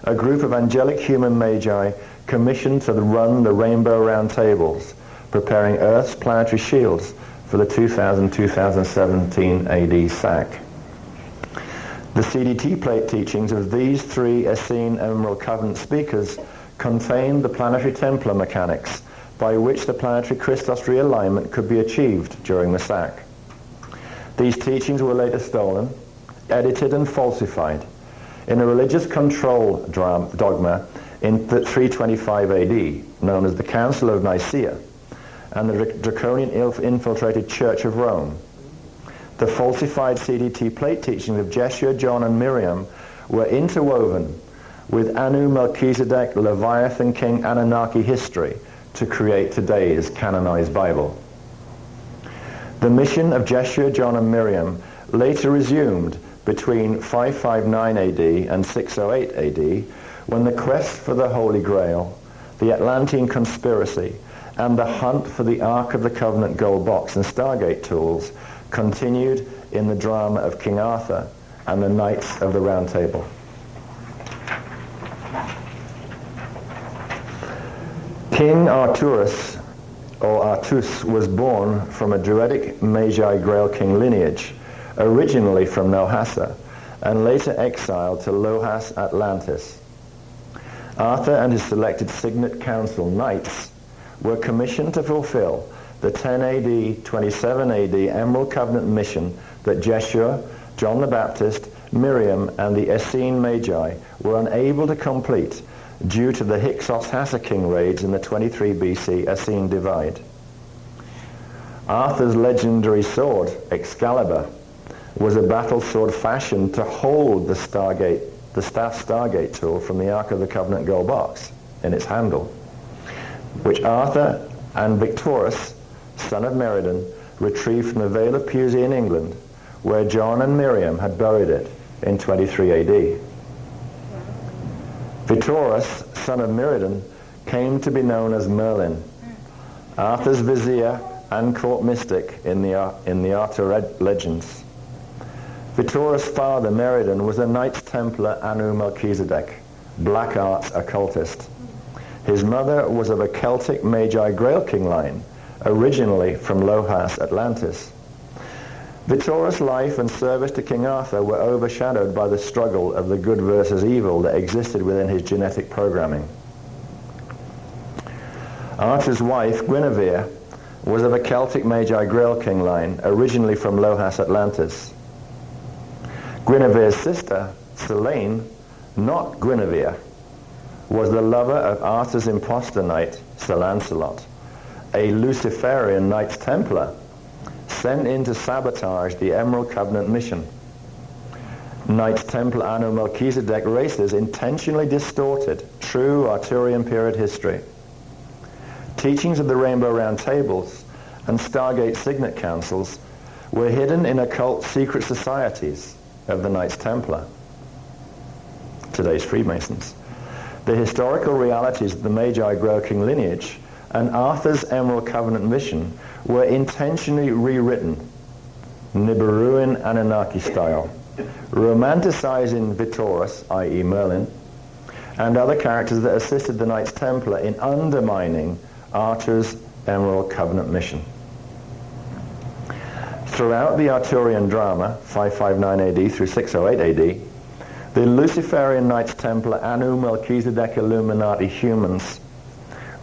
a group of angelic human Magi commissioned to run the Rainbow Round Tables, preparing Earth's planetary shields for the 2000-2017 AD SAC. The CDT plate teachings of these three Essene Emerald Covenant speakers contained the planetary Templar mechanics by which the planetary Christos realignment could be achieved during the SAC. These teachings were later stolen, edited and falsified in a religious control dogma in 325 AD, known as the Council of Nicaea, and the Draconian infiltrated Church of Rome. The falsified CDT plate teachings of Jeshua, John, and Miriam were interwoven with Anu Melchizedek Leviathan King Anunnaki history to create today's canonized Bible. The mission of Jeshua, John, and Miriam later resumed between 559 AD and 608 AD, when the quest for the Holy Grail, the Atlantean conspiracy, and the hunt for the Ark of the Covenant gold box and Stargate tools continued in the drama of King Arthur and the Knights of the Round Table. King Arturus, or Artus, was born from a Druidic Magi Grail King lineage, originally from Nohassa, and later exiled to Lohas, Atlantis. Arthur and his selected Signet Council Knights were commissioned to fulfill the 10 AD, 27 AD Emerald Covenant mission that Jeshua, John the Baptist, Miriam, and the Essene Magi were unable to complete due to the Hyksos King raids in the 23 BC Essene Divide. Arthur's legendary sword, Excalibur, was a battle sword fashioned to hold the staff Stargate tool from the Ark of the Covenant gold box in its handle, which Arthur and Victorus, son of Meriden, retrieved from the Vale of Pusey in England, where John and Miriam had buried it in 23 AD. Victorus, son of Meriden, came to be known as Merlin, Arthur's vizier and court mystic in the Arthur legends. Victorus' father, Meriden, was a Knights Templar Anu Melchizedek, black arts occultist. His mother was of a Celtic Magi Grail King line, originally from Lohas, Atlantis. Victorus' life and service to King Arthur were overshadowed by the struggle of the good versus evil that existed within his genetic programming. Arthur's wife, Guinevere, was of a Celtic Magi Grail king line, originally from Lohas, Atlantis. Guinevere's sister, Selene, not Guinevere, was the lover of Arthur's impostor knight, Sir Lancelot, a Luciferian Knights Templar sent in to sabotage the Emerald Covenant mission. Knights Templar Anno Melchizedek races intentionally distorted true Arthurian period history. Teachings of the Rainbow Round Tables and Stargate Signet Councils were hidden in occult secret societies of the Knights Templar, today's Freemasons. The historical realities of the Magi Grail King lineage and Arthur's Emerald Covenant mission were intentionally rewritten, Nibiruan Anunnaki style, romanticizing Vittorus, i.e. Merlin, and other characters that assisted the Knights Templar in undermining Arthur's Emerald Covenant mission. Throughout the Arthurian drama, 559 AD through 608 AD, the Luciferian Knights Templar Anu Melchizedek Illuminati humans,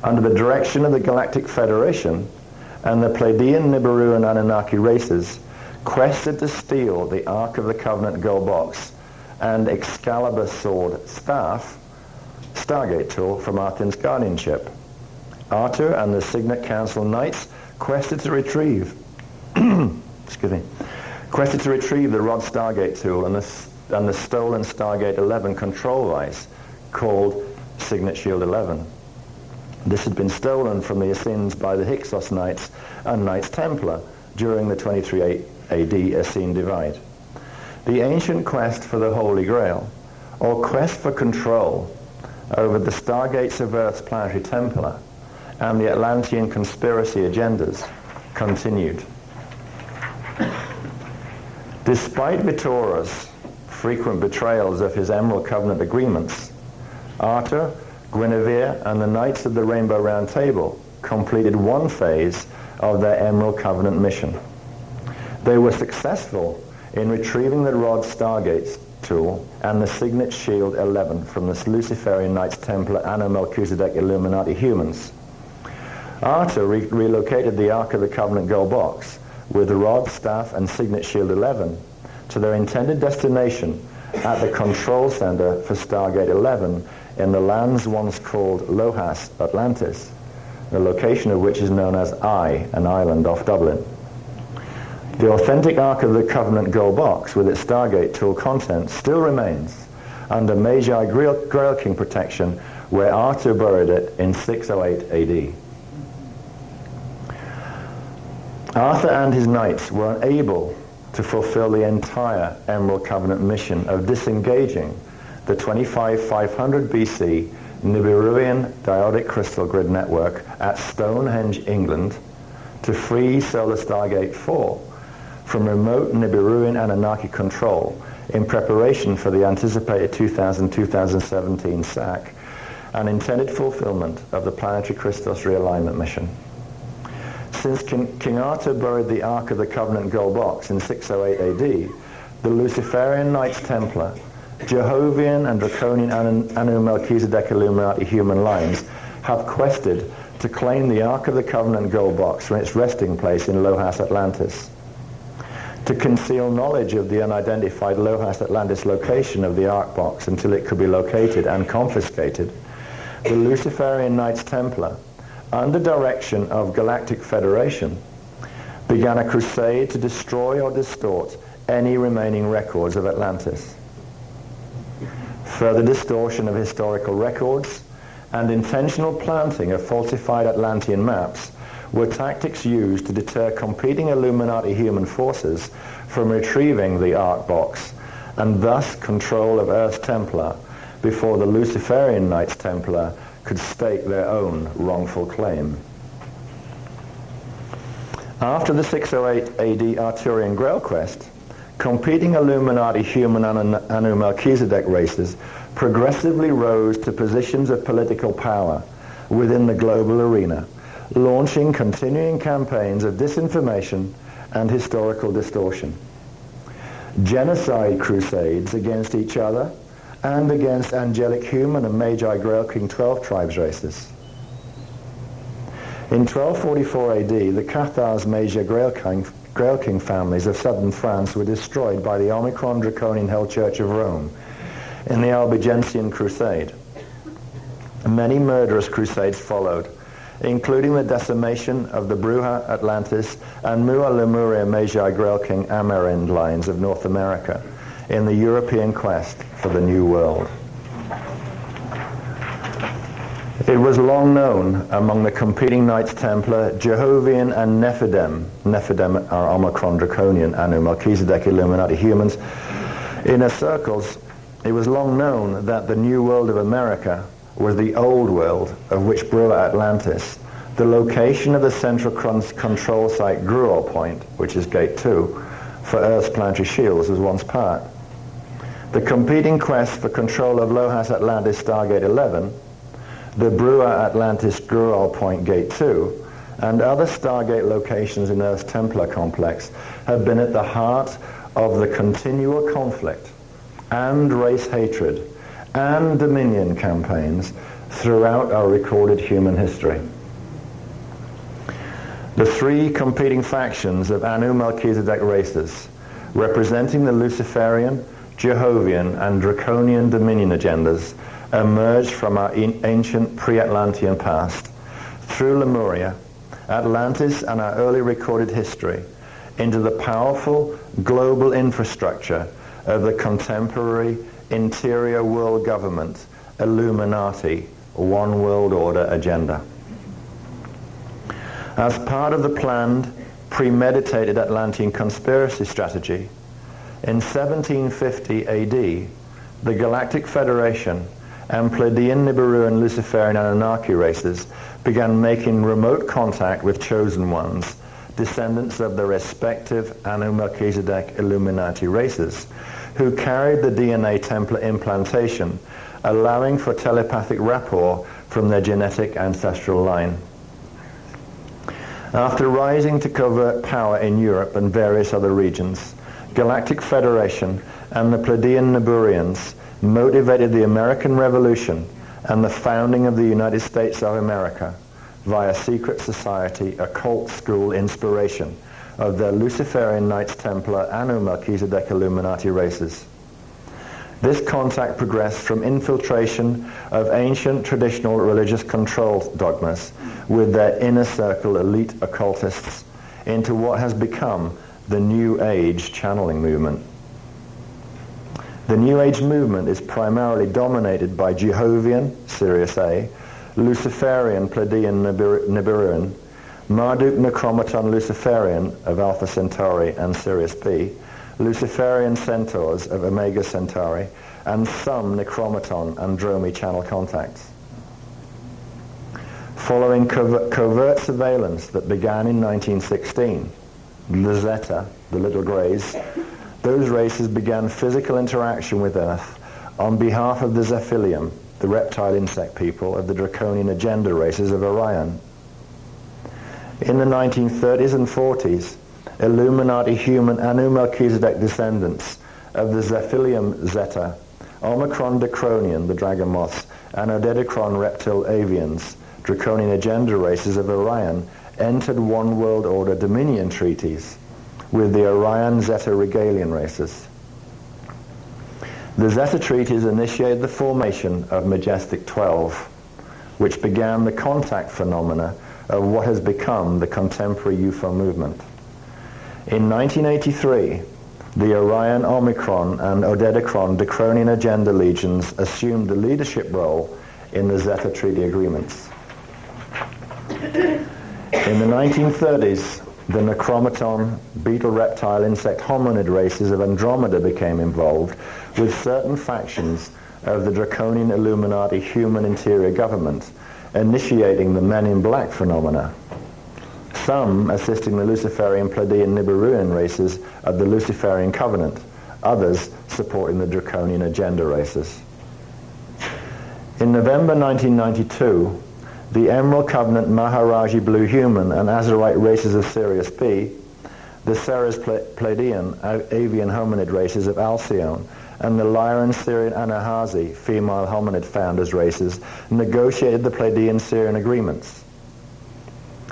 under the direction of the Galactic Federation and the Pleiadian Nibiruan Anunnaki races, quested to steal the Ark of the Covenant gold box and Excalibur sword staff, Stargate tool, from Arthur's guardianship. Arthur and the Signet Council Knights quested to retrieve quested to retrieve the Rod Stargate tool and the stolen Stargate 11 control device called Signet Shield 11. This had been stolen from the Essenes by the Hyksos Knights and Knights Templar during the 23 AD Essene Divide. The ancient quest for the Holy Grail, or quest for control over the Stargates of Earth's planetary Templar and the Atlantean conspiracy agendas, continued. Despite Vittora's frequent betrayals of his Emerald Covenant agreements, Arthur, Guinevere, and the Knights of the Rainbow Round Table completed one phase of their Emerald Covenant mission. They were successful in retrieving the Rod Stargate tool and the Signet Shield 11 from the Luciferian Knights Templar Anno Melchizedek Illuminati humans. Arthur relocated the Ark of the Covenant gold box with the Rod, Staff, and Signet Shield 11 to their intended destination at the control center for Stargate 11 in the lands once called Lohas, Atlantis, the location of which is known as an island off Dublin. The authentic Ark of the Covenant gold box with its Stargate tool content still remains under Magi Grail King protection, where Arthur buried it in 608 AD. Arthur and his knights were unable to fulfill the entire Emerald Covenant mission of disengaging the 25500 BC Nibiruan Diodic Crystal Grid Network at Stonehenge, England, to free Solar Stargate 4 from remote Nibiruan Anunnaki control in preparation for the anticipated 2000-2017 SAC and intended fulfillment of the Planetary Christos Realignment mission. Since King Arthur buried the Ark of the Covenant gold box in 608 AD, the Luciferian Knights Templar, Jehovian and Draconian Anu Melchizedek Illuminati human lines have quested to claim the Ark of the Covenant gold box from its resting place in Lohas, Atlantis. To conceal knowledge of the unidentified Lohas, Atlantis location of the Ark box until it could be located and confiscated, the Luciferian Knights Templar, under direction of Galactic Federation, began a crusade to destroy or distort any remaining records of Atlantis. Further distortion of historical records and intentional planting of falsified Atlantean maps were tactics used to deter competing Illuminati human forces from retrieving the Ark box and thus control of Earth's Templar before the Luciferian Knights Templar could stake their own wrongful claim. After the 608 AD Arthurian Grail quest, competing Illuminati human Anu Melchizedek races progressively rose to positions of political power within the global arena, launching continuing campaigns of disinformation and historical distortion. Genocide crusades against each other and against angelic human and Magi Grail King 12 tribes races. In 1244 AD, the Cathars major Grail King families of southern France were destroyed by the Omicron Draconian Hell Church of Rome in the Albigensian Crusade. Many murderous crusades followed, including the decimation of the Bruja Atlantis and Mua Lemuria Magi Grail King Amerind lines of North America in the European quest for the New World. It was long known among the competing Knights Templar, Jehovian and Nephidim are Omicron Draconian, Anu Melchizedek Illuminati humans. In their circles, it was long known that the New World of America was the old world of which Bruja Atlantis, the location of the central control site Gruel Point, which is Gate 2, for Earth's planetary shields was once part. The competing quest for control of Lohas Atlantis Stargate 11, the Bruja Atlantis Gruel Point Gate 2, and other Stargate locations in Earth's Templar complex have been at the heart of the continual conflict and race hatred and dominion campaigns throughout our recorded human history. The three competing factions of Anu Melchizedek races, representing the Luciferian, Jehovian, and Draconian dominion agendas, emerged from our ancient pre-Atlantean past, through Lemuria, Atlantis, and our early recorded history, into the powerful global infrastructure of the contemporary interior world government, Illuminati, One World Order agenda. As part of the planned, premeditated Atlantean conspiracy strategy, in 1750 AD, the Galactic Federation and Pleiadian, Nibiruan, Luciferian, and Anunnaki races began making remote contact with chosen ones, descendants of the respective Anu Melchizedek Illuminati races, who carried the DNA Templar implantation, allowing for telepathic rapport from their genetic ancestral line. After rising to covert power in Europe and various other regions, Galactic Federation and the Pleiadian Niburians motivated the American Revolution and the founding of the United States of America via secret society, occult school inspiration of their Luciferian Knights Templar Anu Melchizedek Illuminati races. This contact progressed from infiltration of ancient traditional religious control dogmas with their inner circle elite occultists into what has become the New Age channeling movement. The New Age movement is primarily dominated by Jehovian, Sirius A, Luciferian, Pleiadian, Nibiruan, Marduk Necromaton Luciferian of Alpha Centauri and Sirius P, Luciferian Centaurs of Omega Centauri, and some Necromaton and Dromi channel contacts. Following covert surveillance that began in 1916, the Zeta, the Little Greys, those races began physical interaction with Earth on behalf of the Zephilium, the reptile insect people of the Draconian agenda races of Orion. In the 1930s and 40s, Illuminati human Anu Melchizedek descendants of the Zephilium Zeta, Omicron Draconian, the Dragon Moths, and Odedicron Reptile Avians, Draconian agenda races of Orion, entered One World Order Dominion treaties with the Orion Zeta Regalian races. The Zeta treaties initiated the formation of Majestic 12, which began the contact phenomena of what has become the contemporary UFO movement. In 1983, the Orion, Omicron, and Odedicron Draconian agenda legions assumed the leadership role in the Zeta Treaty agreements. In the 1930s, the Necromaton, beetle, reptile, insect, hominid races of Andromeda became involved with certain factions of the Draconian Illuminati human interior government, initiating the Men in Black phenomena. Some assisting the Luciferian, Pleiadian, Nibiruan races of the Luciferian Covenant, others supporting the Draconian agenda races. In November 1992, the Emerald Covenant Maharaji Blue Human and Azurite races of Sirius B, the Ceres Pleiadian avian hominid races of Alcyone, and the Lyran Syrian Anahazi female hominid founders races negotiated the Pleiadian Syrian agreements.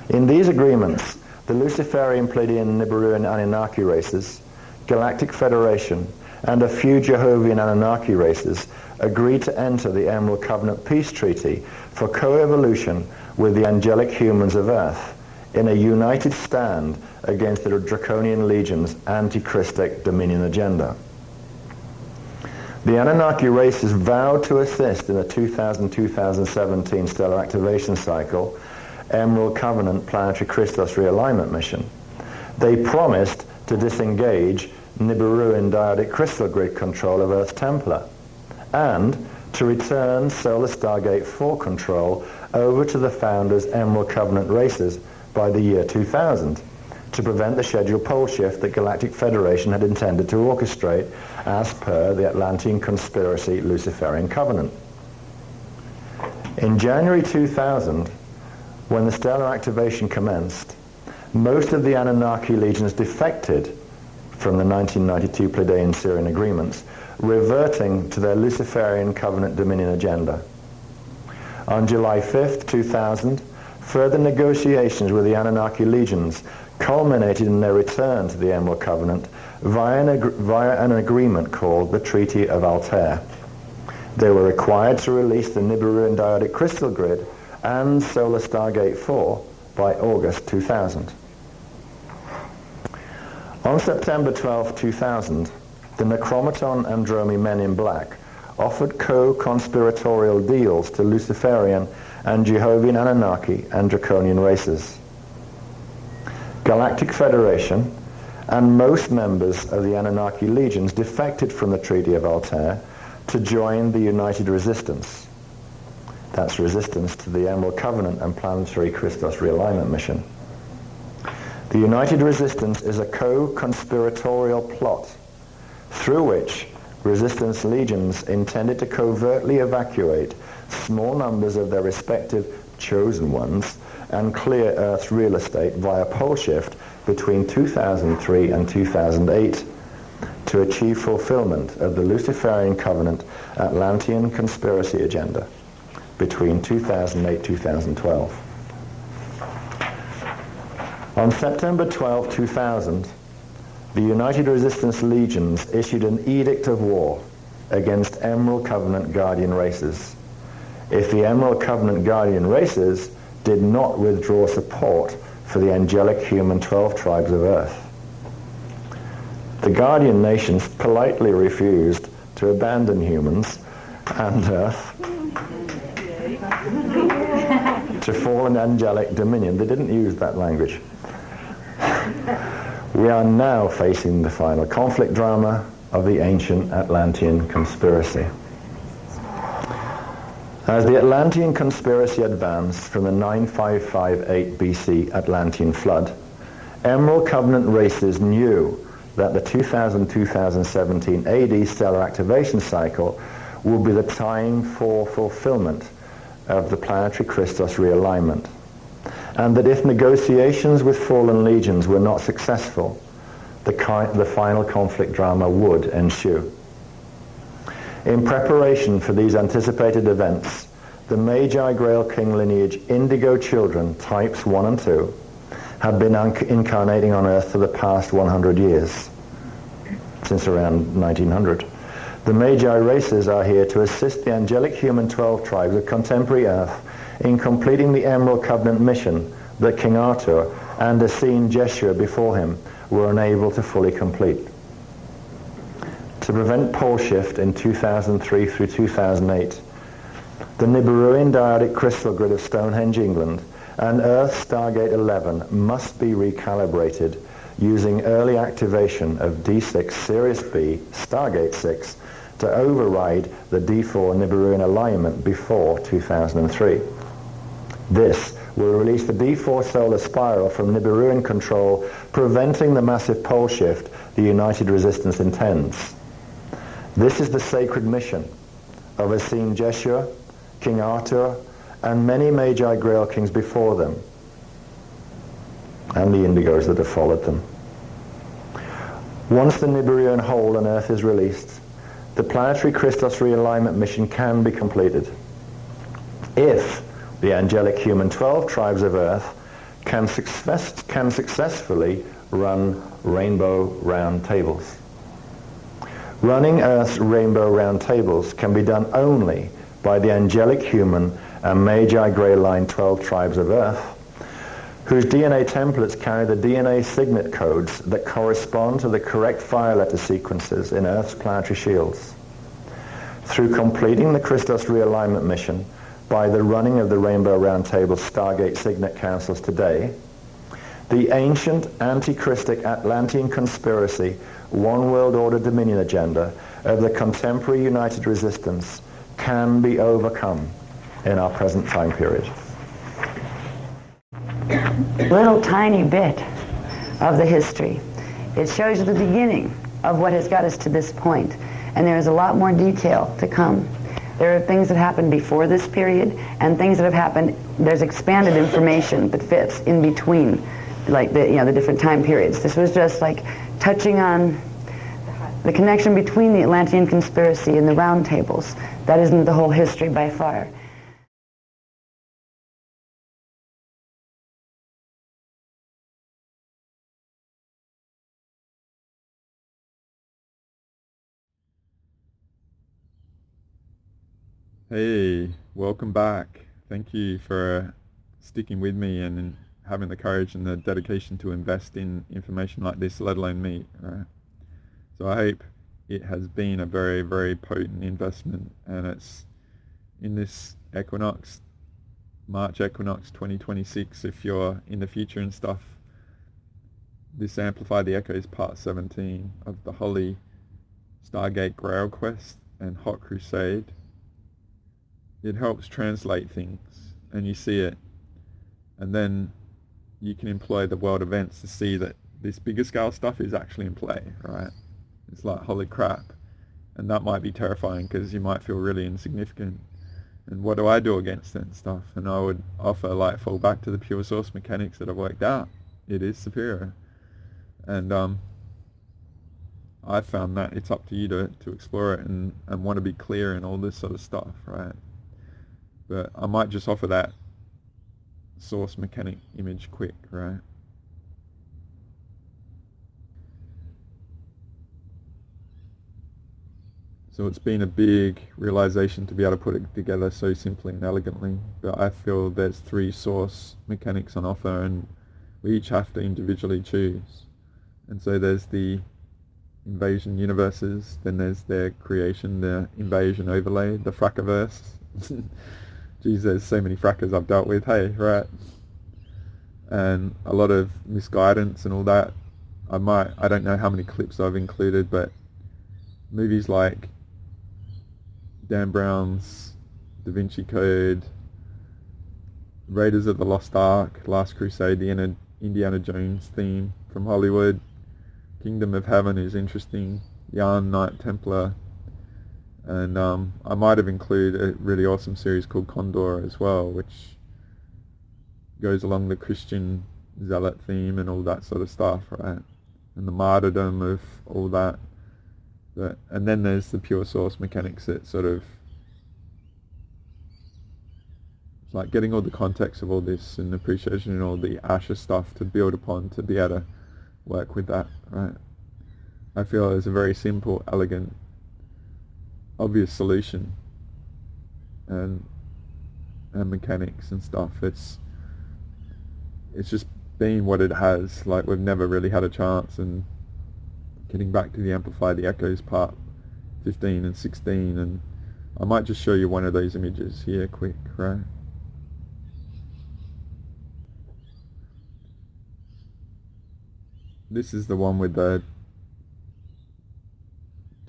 In these agreements, the Luciferian, Pleiadian, Nibiruan, Anunnaki races, Galactic Federation, and a few Jehovian Anunnaki races agreed to enter the Emerald Covenant Peace Treaty for co-evolution with the angelic humans of Earth in a united stand against the Draconian Legion's anti-Christic dominion agenda. The Anunnaki races vowed to assist in the 2000-2017 stellar activation cycle Emerald Covenant Planetary Christos Realignment mission. They promised to disengage Nibiruan Dyadic Crystal Grid control of Earth Templar and to return Solar Stargate 4 control over to the founders' Emerald Covenant races by the year 2000 to prevent the scheduled pole shift that Galactic Federation had intended to orchestrate as per the Atlantean Conspiracy Luciferian Covenant. In January 2000, when the stellar activation commenced, most of the Anunnaki legions defected from the 1992 Pleiadian Syrian agreements, reverting to their Luciferian Covenant Dominion agenda. On July 5th, 2000, further negotiations with the Anunnaki legions culminated in their return to the Emerald Covenant via an agreement called the Treaty of Altair. They were required to release the Nibiruan Dyadic Crystal Grid and Solar Stargate 4 by August 2000. On September 12, 2000, the Necromaton Andromi Men in Black offered co-conspiratorial deals to Luciferian and Jehovian Anunnaki and Draconian races. Galactic Federation and most members of the Anunnaki legions defected from the Treaty of Altair to join the United Resistance. That's resistance to the Emerald Covenant and Planetary Christos Realignment mission. The United Resistance is a co-conspiratorial plot through which resistance legions intended to covertly evacuate small numbers of their respective chosen ones and clear Earth's real estate via pole shift between 2003 and 2008 to achieve fulfillment of the Luciferian Covenant Atlantean conspiracy agenda between 2008-2012. On September 12, 2000, the United Resistance Legions issued an edict of war against Emerald Covenant Guardian races if the Emerald Covenant Guardian races did not withdraw support for the angelic human 12 tribes of Earth. The Guardian nations politely refused to abandon humans and Earth to fallen angelic dominion. They didn't use that language. We are now facing the final conflict drama of the ancient Atlantean conspiracy. As the Atlantean conspiracy advanced from the 9558 BC Atlantean flood, Emerald Covenant races knew that the 2000-2017 AD stellar activation cycle would be the time for fulfillment of the planetary Christos realignment, and that if negotiations with fallen legions were not successful, the final conflict drama would ensue. In preparation for these anticipated events, the Magi Grail King lineage Indigo children, types 1 and 2, have been incarnating on Earth for the past 100 years, since around 1900. The Magi races are here to assist the angelic human 12 tribes of contemporary Earth in completing the Emerald Covenant mission that King Arthur and Essene Jeshua before him were unable to fully complete. To prevent pole shift in 2003 through 2008, the Nibiruan Dyadic Crystal Grid of Stonehenge, England, and Earth Stargate 11 must be recalibrated using early activation of D6 Sirius B Stargate 6 to override the D4 Nibiruan alignment before 2003. This will release the D4 solar spiral from Nibiruan control, preventing the massive pole shift the United Resistance intends. This is the sacred mission of Essene Jeshua, King Arthur, and many Magi Grail kings before them, and the Indigos that have followed them. Once the Nibiruan hold on Earth is released, the planetary Christos realignment mission can be completed. If the angelic human 12 tribes of Earth can successfully run rainbow round tables. Running Earth's rainbow round tables can be done only by the angelic human and Magi Grail line 12 tribes of Earth, whose DNA templates carry the DNA signet codes that correspond to the correct fire letter sequences in Earth's planetary shields. Through completing the Christos realignment mission by the running of the Rainbow Roundtable Stargate Signet Councils today, the ancient anti-Christic Atlantean conspiracy One World Order Dominion agenda of the contemporary United Resistance can be overcome in our present time period.
Little tiny bit of the history. It shows you the beginning of what has got us to this point, and there is a lot more detail to come. There are things that happened before this period and things that have happened. There's expanded information that fits in between, like the different time periods. This was just like touching on the connection between the Atlantean conspiracy and the round tables. That isn't the whole history by far.
Hey, welcome back. Thank you for sticking with me and having the courage and the dedication to invest in information like this, let alone me. Right? So I hope it has been a very, very potent investment, and it's in this equinox, March equinox 2026, if you're in the future and stuff. This Amplify the Echoes part 17 of the Holy Stargate Grail quest and Hot Crusade. It helps translate things, and you see it, and then you can employ the world events to see that this bigger scale stuff is actually in play, right? It's like, holy crap. And that might be terrifying because you might feel really insignificant. And what do I do against it and stuff? And I would offer, like, fall back to the pure source mechanics that I've worked out. It is superior. And I found that it's up to you to explore it and want to be clear in all this sort of stuff, right? But I might just offer that source mechanic image quick, right? So it's been a big realization to be able to put it together so simply and elegantly. But I feel there's 3 source mechanics on offer, and we each have to individually choose. And so there's the invasion universes, then there's their creation, the invasion overlay, the frackaverse. Geez, there's so many frackers I've dealt with, hey, right? And a lot of misguidance and all that. I don't know how many clips I've included, but movies like Dan Brown's Da Vinci Code, Raiders of the Lost Ark, Last Crusade, the Indiana Jones theme from Hollywood, Kingdom of Heaven is interesting, Yarn Knight Templar, and I might have included a really awesome series called Condor as well, which goes along the Christian zealot theme and all that sort of stuff, right? And the martyrdom of all that. And then there's the pure source mechanics that sort of, it's like getting all the context of all this and appreciation and all the Asher stuff to build upon to be able to work with that, right? I feel it's a very simple, elegant, obvious solution and mechanics and stuff. It's just been what it has. Like, we've never really had a chance. And getting back to the Amplify the Echoes part 15 and 16, and I might just show you one of those images here quick, right? This is the one with the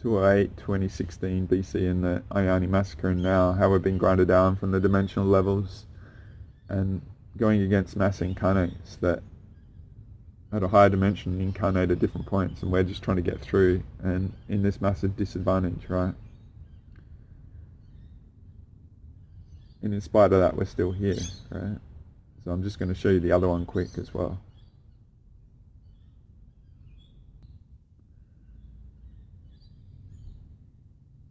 208-2016 BC and the Ayani massacre, and now how we've been grinded down from the dimensional levels and going against mass incarnates that at a higher dimension incarnate at different points, and we're just trying to get through and in this massive disadvantage, right? And in spite of that, we're still here, right? So I'm just going to show you the other one quick as well.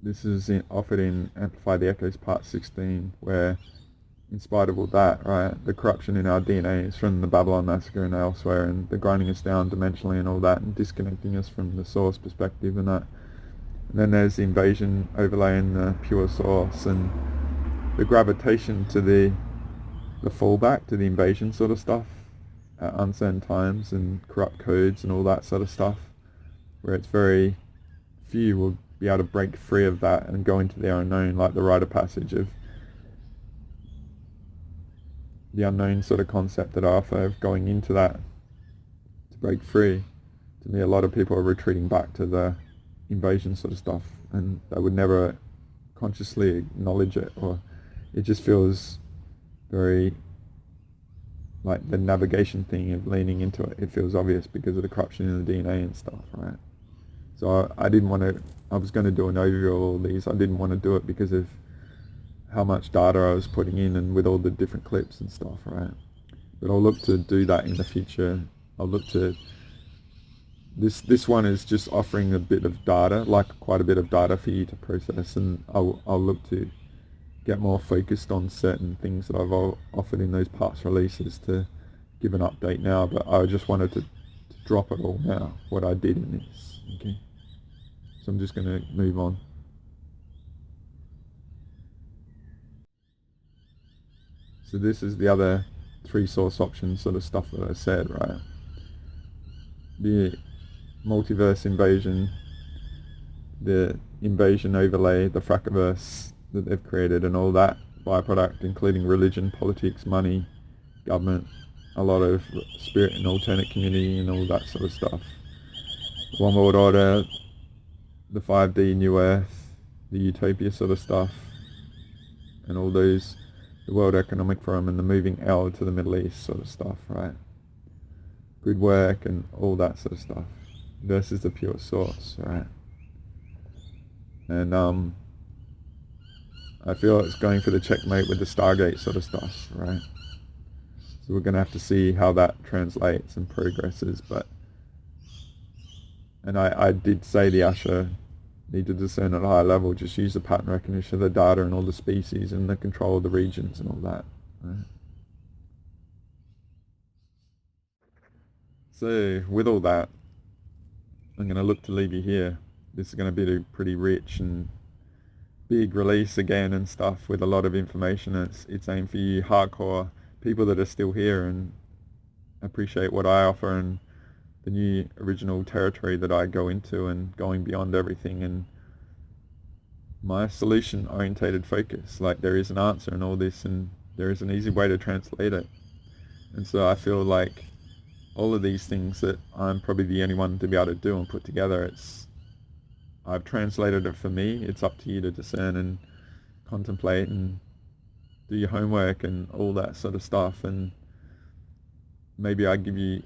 This is offered in Amplify the Echoes part 16, where in spite of all that, right, the corruption in our DNA is from the Babylon massacre and elsewhere, and the grinding us down dimensionally and all that, and disconnecting us from the source perspective and that. And then there's the invasion overlaying the pure source, and the gravitation to the fallback to the invasion sort of stuff at uncertain times, and corrupt codes and all that sort of stuff, where it's very few will be able to break free of that and go into the unknown, like the rite of passage of the unknown sort of concept that I offer of going into that to break free. To me, a lot of people are retreating back to the invasion sort of stuff, and they would never consciously acknowledge it, or it just feels very like the navigation thing of leaning into it. It feels obvious because of the corruption in the DNA and stuff, right? So I didn't want to, I was going to do an overview of all these. I didn't want to do it because of how much data I was putting in and with all the different clips and stuff, right? But I'll look to do that in the future. I'll look to, this one is just offering a bit of data, like quite a bit of data for you to process, and I'll look to get more focused on certain things that I've offered in those parts releases to give an update now, but I just wanted to drop it all now, what I did in this, okay? So I'm just going to move on. So this is the other 3 source options sort of stuff that I said, right? The multiverse invasion, the invasion overlay, the frackiverse that they've created, and all that byproduct, including religion, politics, money, government, a lot of spirit and alternate community and all that sort of stuff. One World Order, the 5D New Earth, the Utopia sort of stuff, and all those, the World Economic Forum and the moving L to the Middle East sort of stuff, right? Good work and all that sort of stuff versus the pure source, right? And I feel it's going for the checkmate with the Stargate sort of stuff, right? So we're going to have to see how that translates and progresses, but, and I did say the Asher need to discern at a higher level, just use the pattern recognition of the data and all the species and the control of the regions and all that, right? So with all that, I'm going to look to leave you here. This is going to be a pretty rich and big release again and stuff with a lot of information. It's aimed for you hardcore people that are still here and appreciate what I offer and the new original territory that I go into and going beyond everything and my solution orientated focus. Like there is an answer in all this and there is an easy way to translate it. And so I feel like all of these things that I'm probably the only one to be able to do and put together, I've translated it for me. It's up to you to discern and contemplate and do your homework and all that sort of stuff. And maybe I give you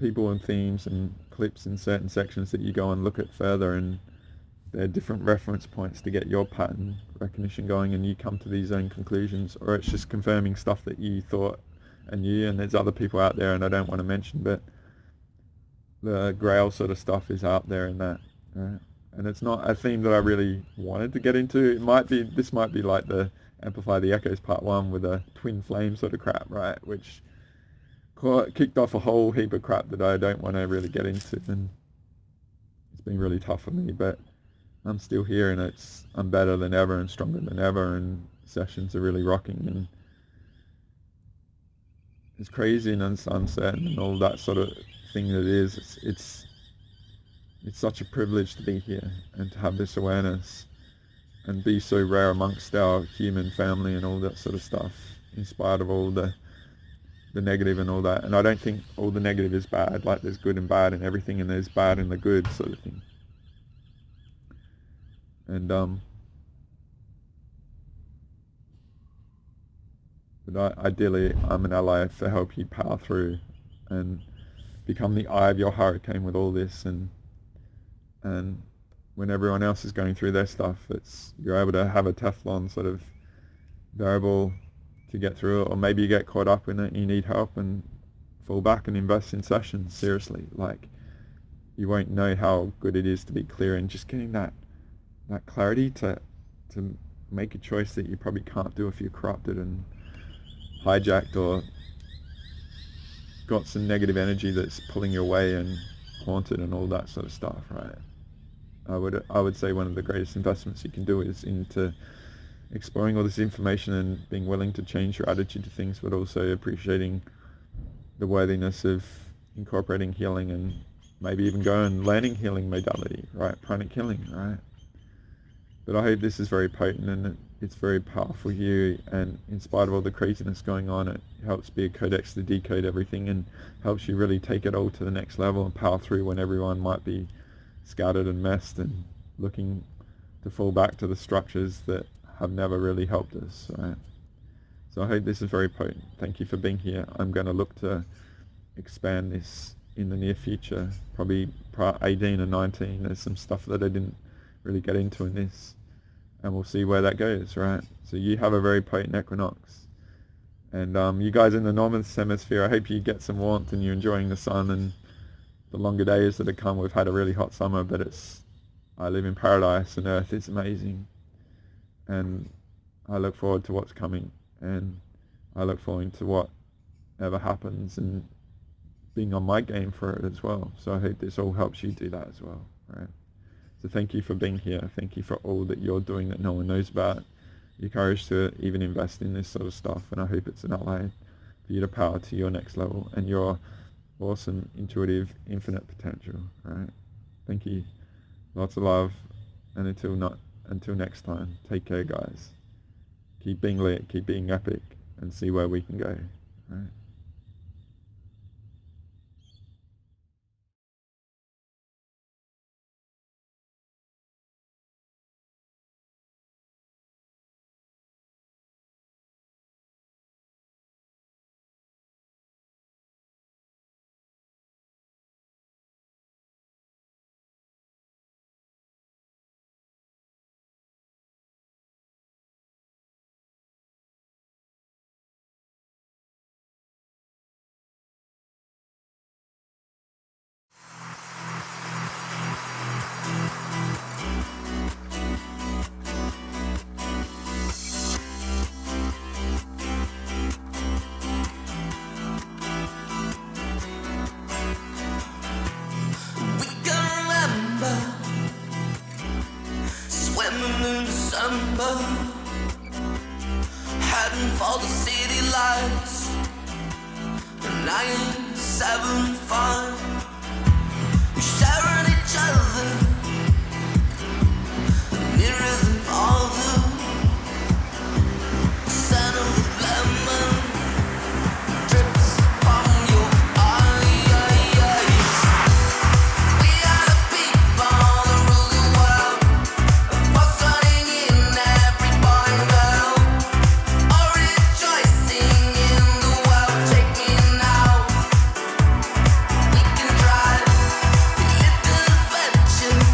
people and themes and clips in certain sections that you go and look at further, and there are different reference points to get your pattern recognition going, and you come to these own conclusions, or it's just confirming stuff that you thought and you, and there's other people out there and I don't want to mention, but the Grail sort of stuff is out there in that, right? And it's not a theme that I really wanted to get into. This might be like the Amplify the Echoes part 1 with a twin flame sort of crap, right? Which kicked off a whole heap of crap that I don't want to really get into, and it's been really tough for me, but I'm still here and I'm better than ever and stronger than ever, and sessions are really rocking, and it's crazy and uncertain and all that sort of thing that it is. It's such a privilege to be here and to have this awareness and be so rare amongst our human family and all that sort of stuff, in spite of all the negative and all that. And I don't think all the negative is bad. Like there's good and bad in everything, and there's bad in the good sort of thing. And but ideally I'm an ally to help you power through and become the eye of your hurricane with all this, and when everyone else is going through their stuff, you're able to have a Teflon sort of variable to get through it, or maybe you get caught up in it and you need help and fall back and invest in sessions. Seriously, like you won't know how good it is to be clear and just getting that clarity to make a choice that you probably can't do if you're corrupted, and hijacked or got some negative energy that's pulling you away and haunted and all that sort of stuff, right? I would say one of the greatest investments you can do is into exploring all this information and being willing to change your attitude to things, but also appreciating the worthiness of incorporating healing and maybe even go and learning healing modality, right? Pranic healing, right? But I hope this is very potent and it's very powerful for you, and in spite of all the craziness going on, it helps be a codex to decode everything and helps you really take it all to the next level and power through when everyone might be scattered and messed and looking to fall back to the structures that have never really helped us, right? So I hope this is very potent. Thank you for being here. I'm going to look to expand this in the near future, probably 18 and 19. There's some stuff that I didn't really get into in this, and we'll see where that goes, right? So you have a very potent equinox, and you guys in the northern hemisphere, I hope you get some warmth and you're enjoying the sun and the longer days that have come. We've had a really hot summer, but I live in paradise and Earth is amazing, and I look forward to what's coming, and I look forward to whatever happens and being on my game for it as well. So I hope this all helps you do that as well, right? So thank you for being here. Thank you for all that you're doing that no one knows about. Your courage to even invest in this sort of stuff, and I hope it's an outlet for you to power to your next level and your awesome, intuitive, infinite potential, right? Thank you. Lots of love, and until next time, take care, guys. Keep being lit, keep being epic, and see where we can go, right?
Heading for the city lights, 975. We're sharing each other, mirrors and father. Scent of lemon drips from your eyes. We are the people that rule the world. What's running in every boy and girl? All rejoicing in the world. Take me now. We can try. We live in adventure.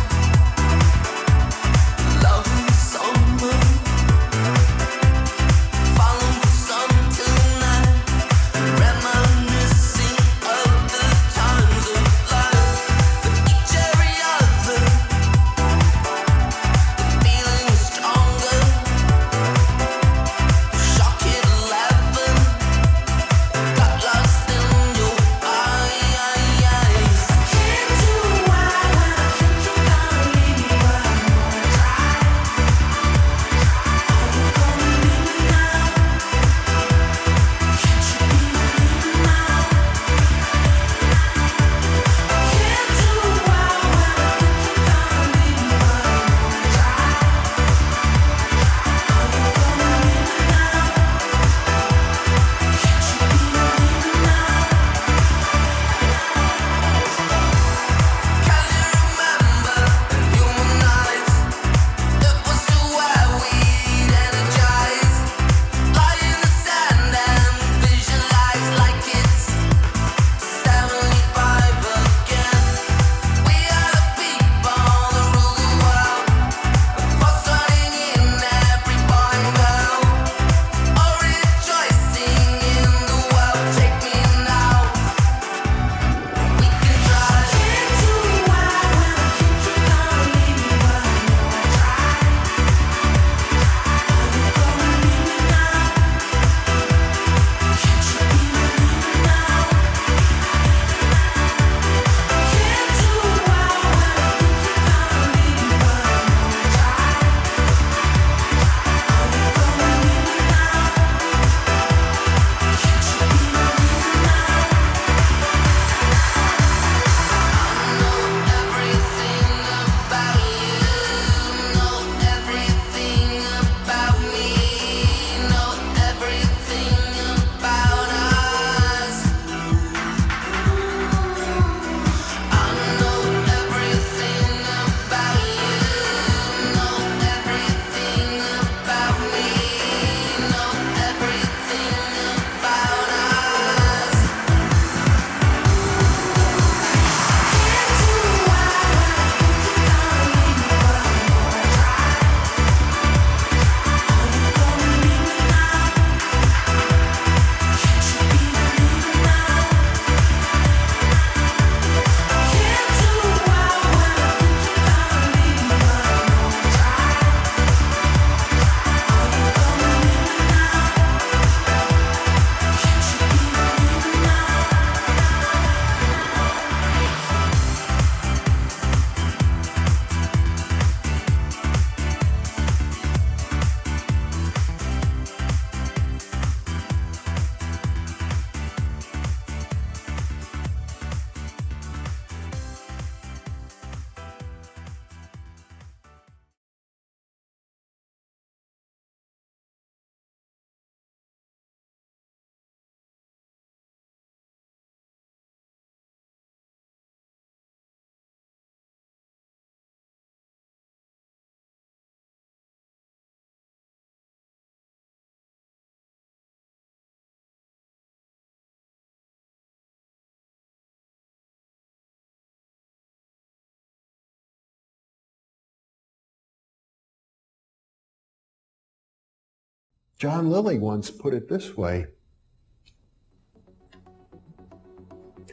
John Lilly once put it this way: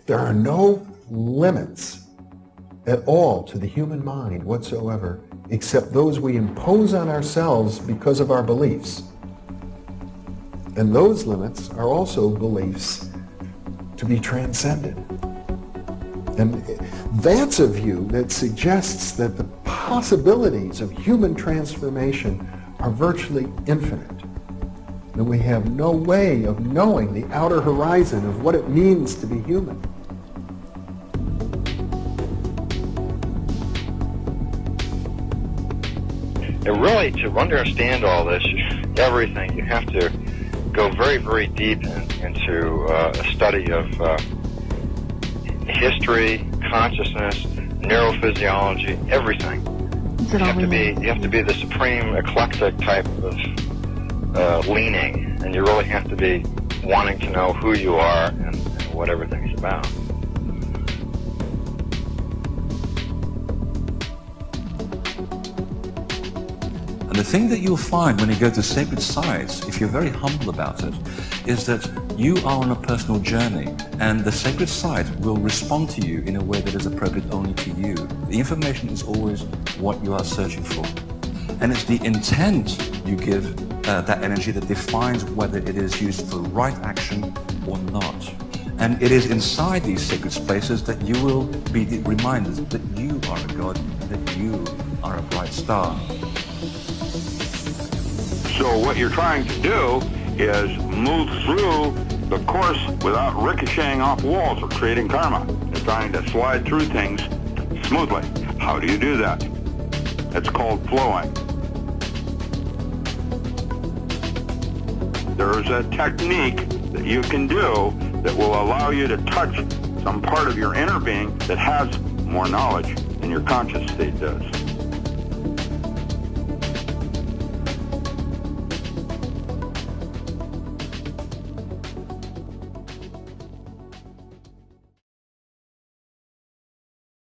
there are no limits at all to the human mind whatsoever, except those we impose on ourselves because of our beliefs. And those limits are also beliefs to be transcended. And that's a view that suggests that the possibilities of human transformation are virtually infinite. And we have no way of knowing the outer horizon of what it means to be human.
And really, to understand all this, everything, you have to go very, very deep into a study of history, consciousness, neurophysiology, everything. You have to be the supreme eclectic type of leaning, and you really have to be wanting to know who you are and what everything's about.
And the thing that you'll find when you go to sacred sites, if you're very humble about it, is that you are on a personal journey, and the sacred site will respond to you in a way that is appropriate only to you. The information is always what you are searching for. And it's the intent you give that energy that defines whether it is used for right action or not. And it is inside these sacred spaces that you will be reminded that you are a god, that you are a bright star.
So what you're trying to do is move through the course without ricocheting off walls or creating karma. You're trying to slide through things smoothly. How do you do that? It's called flowing. There's a technique that you can do that will allow you to touch some part of your inner being that has more knowledge than your conscious state does.